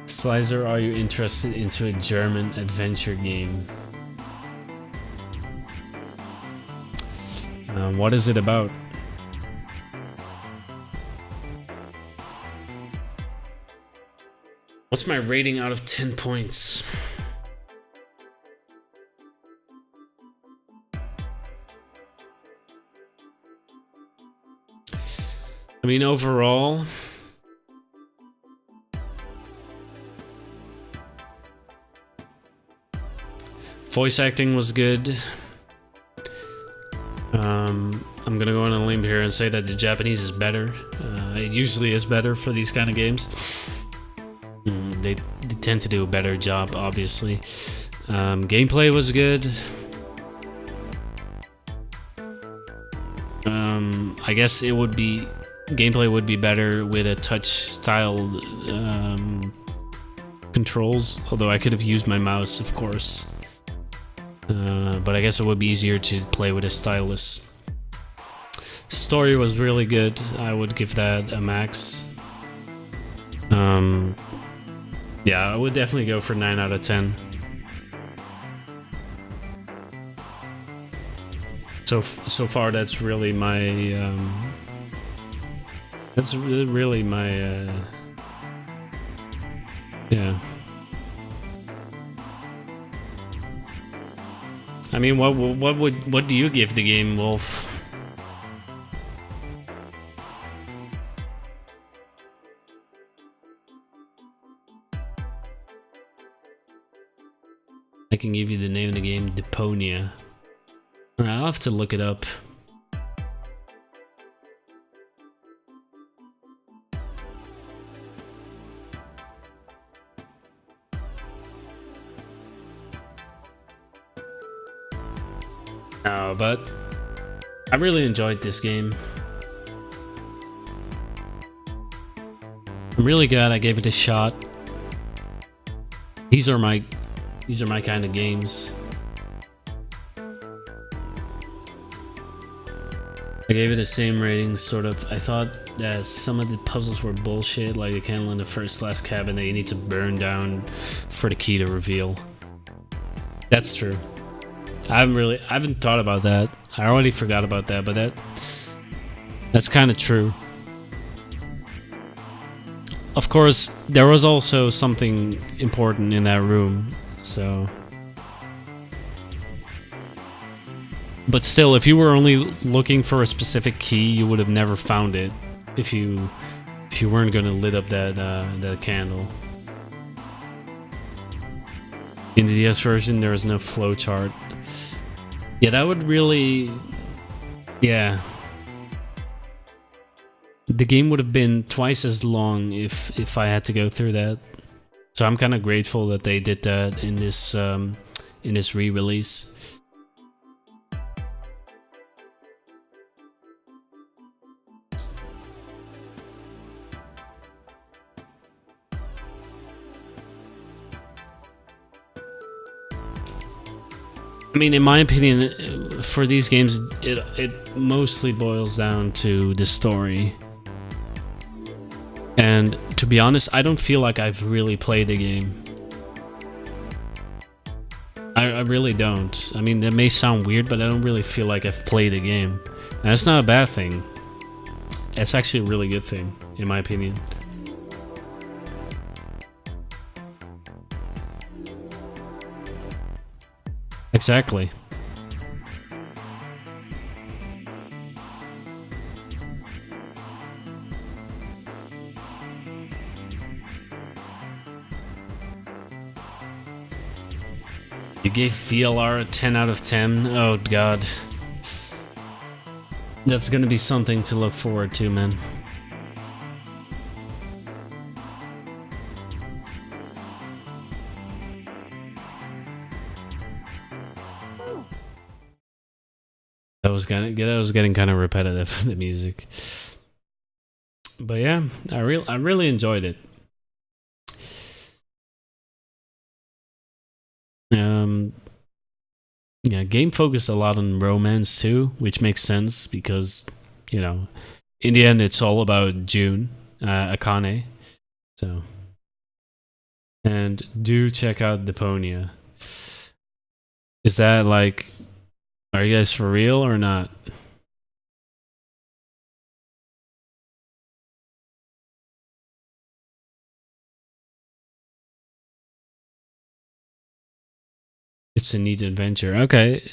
ZSlyzer, are you interested into a German adventure game? What is it about? What's my rating out of 10 points? I mean, overall, voice acting was good. I'm gonna go on a limb here and say that the Japanese is better. It usually is better for these kind of games. They tend to do a better job, obviously. Gameplay was good. I guess it would be, gameplay would be better with a touch style controls, although I could have used my mouse, of course. But I guess it would be easier to play with a stylus. Story was really good. I would give that a max. Yeah, I would definitely go for 9 out of 10. So far, that's really my yeah. I mean, what do you give the game, Wolf? I can give you the name of the game, Deponia. Alright, I'll have to look it up. No, but I really enjoyed this game. I'm really glad I gave it a shot. These are my kind of games. I gave it the same rating, sort of. I thought that some of the puzzles were bullshit, like the candle in the first class cabin that you need to burn down for the key to reveal. That's true. I haven't thought about that. I already forgot about that, but that's kind of true. Of course, there was also something important in that room, so... But still, if you were only looking for a specific key, you would have never found it if you weren't gonna lit up that candle. In the DS version, there is no flowchart. Yeah, that would really... Yeah. The game would have been twice as long if I had to go through that. So I'm kind of grateful that they did that in this re-release. I mean, in my opinion, for these games, it mostly boils down to the story. And to be honest, I don't feel like I've really played the game. I really don't. I mean, that may sound weird, but I don't really feel like I've played the game. And that's not a bad thing. It's actually a really good thing, in my opinion. Exactly. You gave VLR a 10 out of 10? Oh god. That's gonna be something to look forward to, man. That was getting kind of repetitive, the music. But yeah, I really enjoyed it. Yeah, game focused a lot on romance too, which makes sense because, you know, in the end it's all about June, Akane. So, and do check out Deponia. Is that like, are you guys for real or not? It's a neat adventure. Okay,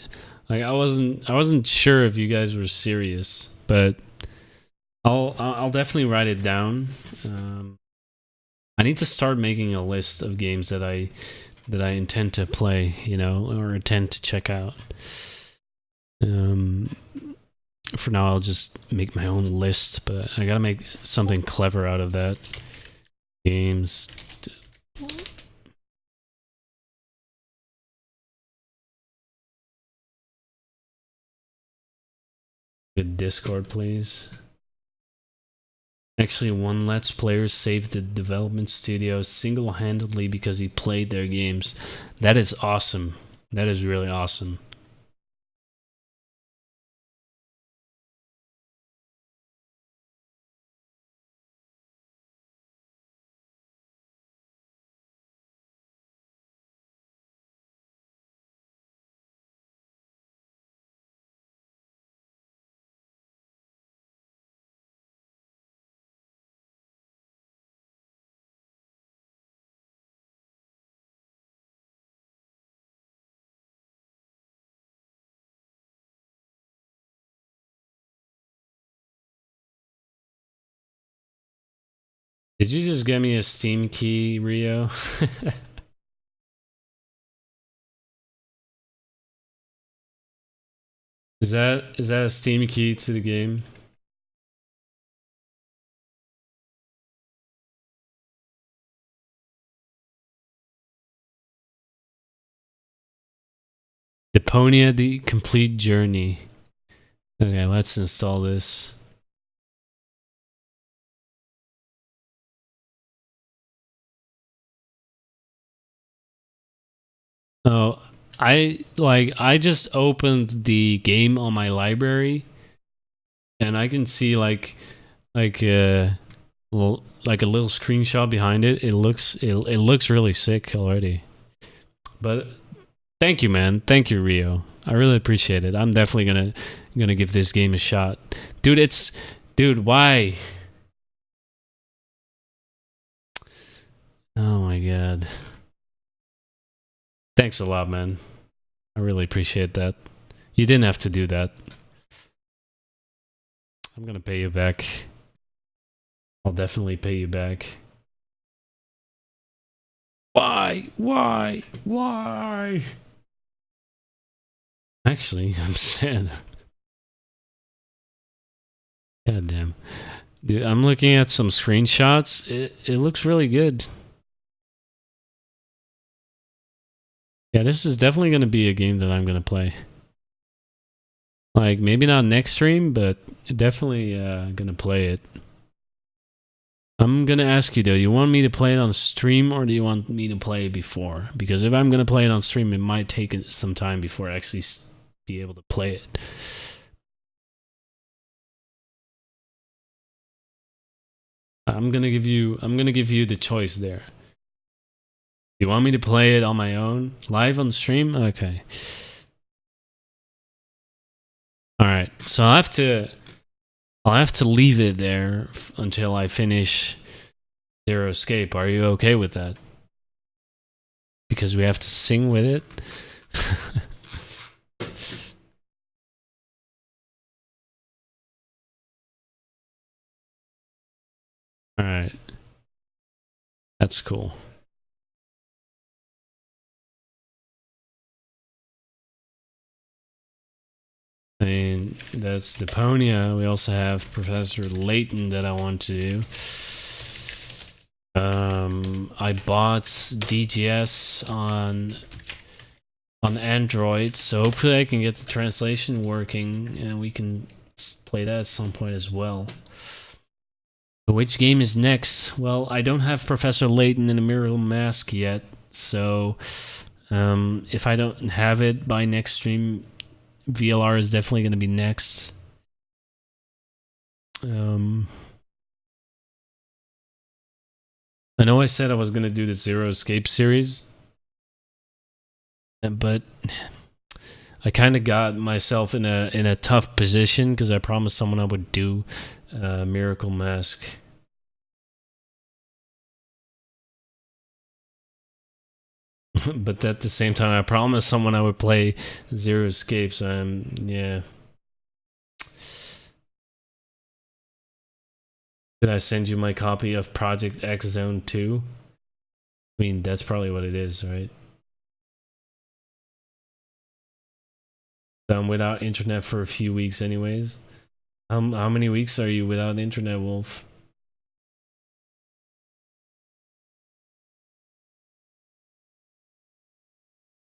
like I wasn't sure if you guys were serious, but I'll definitely write it down. I need to start making a list of games that I intend to play, you know, or intend to check out. For now, I'll just make my own list, but I gotta make something clever out of that. Games. Good Discord, please. Actually, one Let's Player saved the development studio single-handedly because he played their games. That is awesome. That is really awesome. Did you just get me a Steam key, Rio? Is that a Steam key to the game? Deponia: The Complete Journey. Okay, let's install this. Oh, I just opened the game on my library, and I can see like a little screenshot behind it. It looks really sick already. But thank you, man. Thank you, Rio. I really appreciate it. I'm definitely gonna give this game a shot, dude. Why? Oh my god. Thanks a lot, man. I really appreciate that. You didn't have to do that. I'm gonna pay you back. I'll definitely pay you back. Why? Actually, I'm sad. God damn. Dude, I'm looking at some screenshots. It looks really good. Yeah, this is definitely going to be a game that I'm going to play. Like, maybe not next stream, but definitely going to play it. I'm going to ask you, though, you want me to play it on stream, or do you want me to play it before? Because if I'm going to play it on stream, it might take some time before I actually be able to play it. I'm going to give you the choice there. You want me to play it on my own, live on stream? Okay. All right. So I'll have to leave it there until I finish Zero Escape. Are you okay with that? Because we have to sing with it. All right. That's cool. And that's Deponia. We also have Professor Layton that I want to do. I bought DGS on Android, so hopefully I can get the translation working and we can play that at some point as well. So which game is next? Well, I don't have Professor Layton in a Miracle Mask yet, so if I don't have it by next stream, VLR is definitely going to be next. I know I said I was going to do the Zero Escape series, but I kind of got myself in a tough position because I promised someone I would do Miracle Mask. But at the same time, I promised someone I would play Zero Escape, so yeah. Did I send you my copy of Project X Zone 2? I mean, that's probably what it is, right? So I'm without internet for a few weeks anyways. How many weeks are you without internet, Wolf?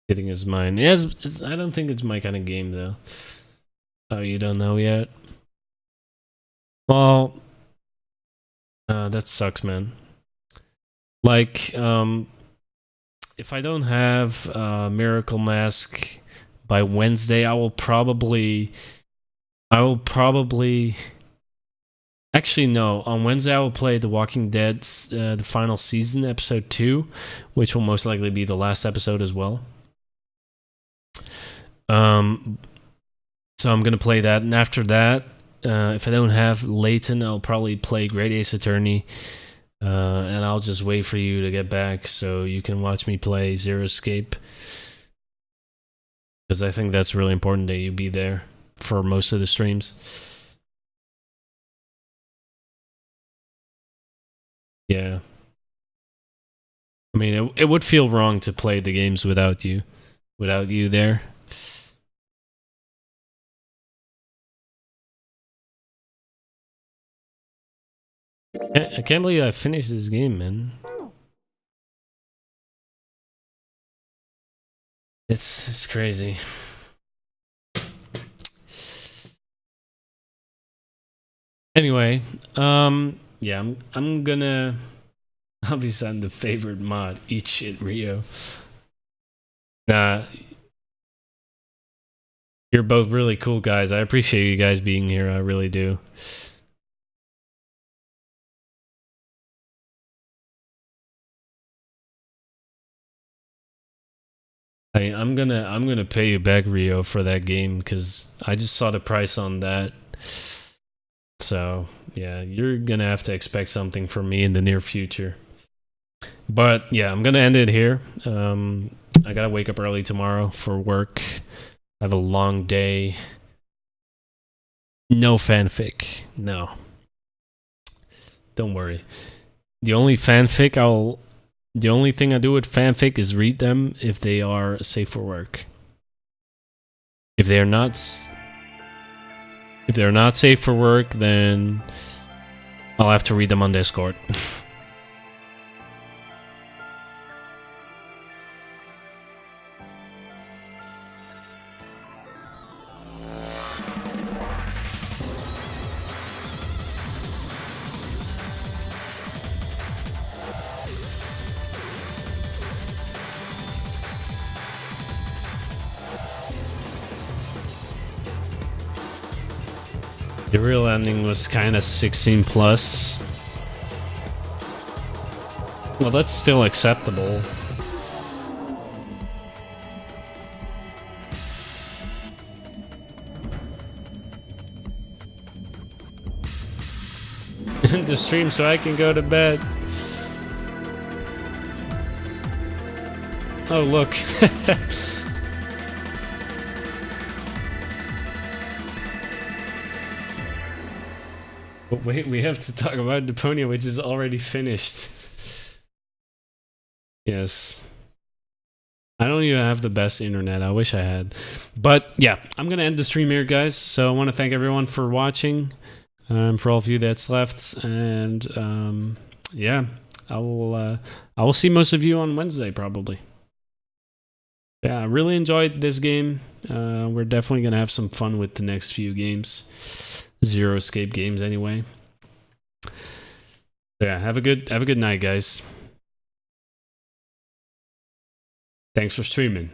Hitting his mind. Yes, I don't think it's my kind of game though. Oh, you don't know yet? Well, that sucks, man. Like, if I don't have Miracle Mask by Wednesday, I will probably. Actually, no. On Wednesday, I will play The Walking Dead, the final season, episode 2, which will most likely be the last episode as well. So I'm gonna play that, and after that, if I don't have Layton, I'll probably play Great Ace Attorney, and I'll just wait for you to get back so you can watch me play Zero Escape, because I think that's really important that you be there for most of the streams. Yeah. I mean, it would feel wrong to play the games without you there. I can't believe I finished this game, man. It's crazy. Anyway, yeah, I'm gonna obviously I'm the favorite mod. Eat shit, Rio. Nah, you're both really cool guys. I appreciate you guys being here. I really do. I'm gonna pay you back, Rio, for that game because I just saw the price on that. So yeah, you're gonna have to expect something from me in the near future. But yeah, I'm gonna end it here. I gotta wake up early tomorrow for work. I have a long day. No fanfic. No. Don't worry. The only thing I do with fanfic is read them if they are safe for work. If they're not safe for work, then I'll have to read them on Discord. The real ending was kind of 16 plus. Well, that's still acceptable. End the stream so I can go to bed. Oh, look. But wait, we have to talk about Deponia, which is already finished. Yes. I don't even have the best internet. I wish I had. But yeah, I'm going to end the stream here, guys. So I want to thank everyone for watching. For all of you that's left. And yeah, I will see most of you on Wednesday, probably. Yeah, I really enjoyed this game. We're definitely going to have some fun with the next few games. Zero escape games anyway. Yeah, have a good night, guys. Thanks for streaming.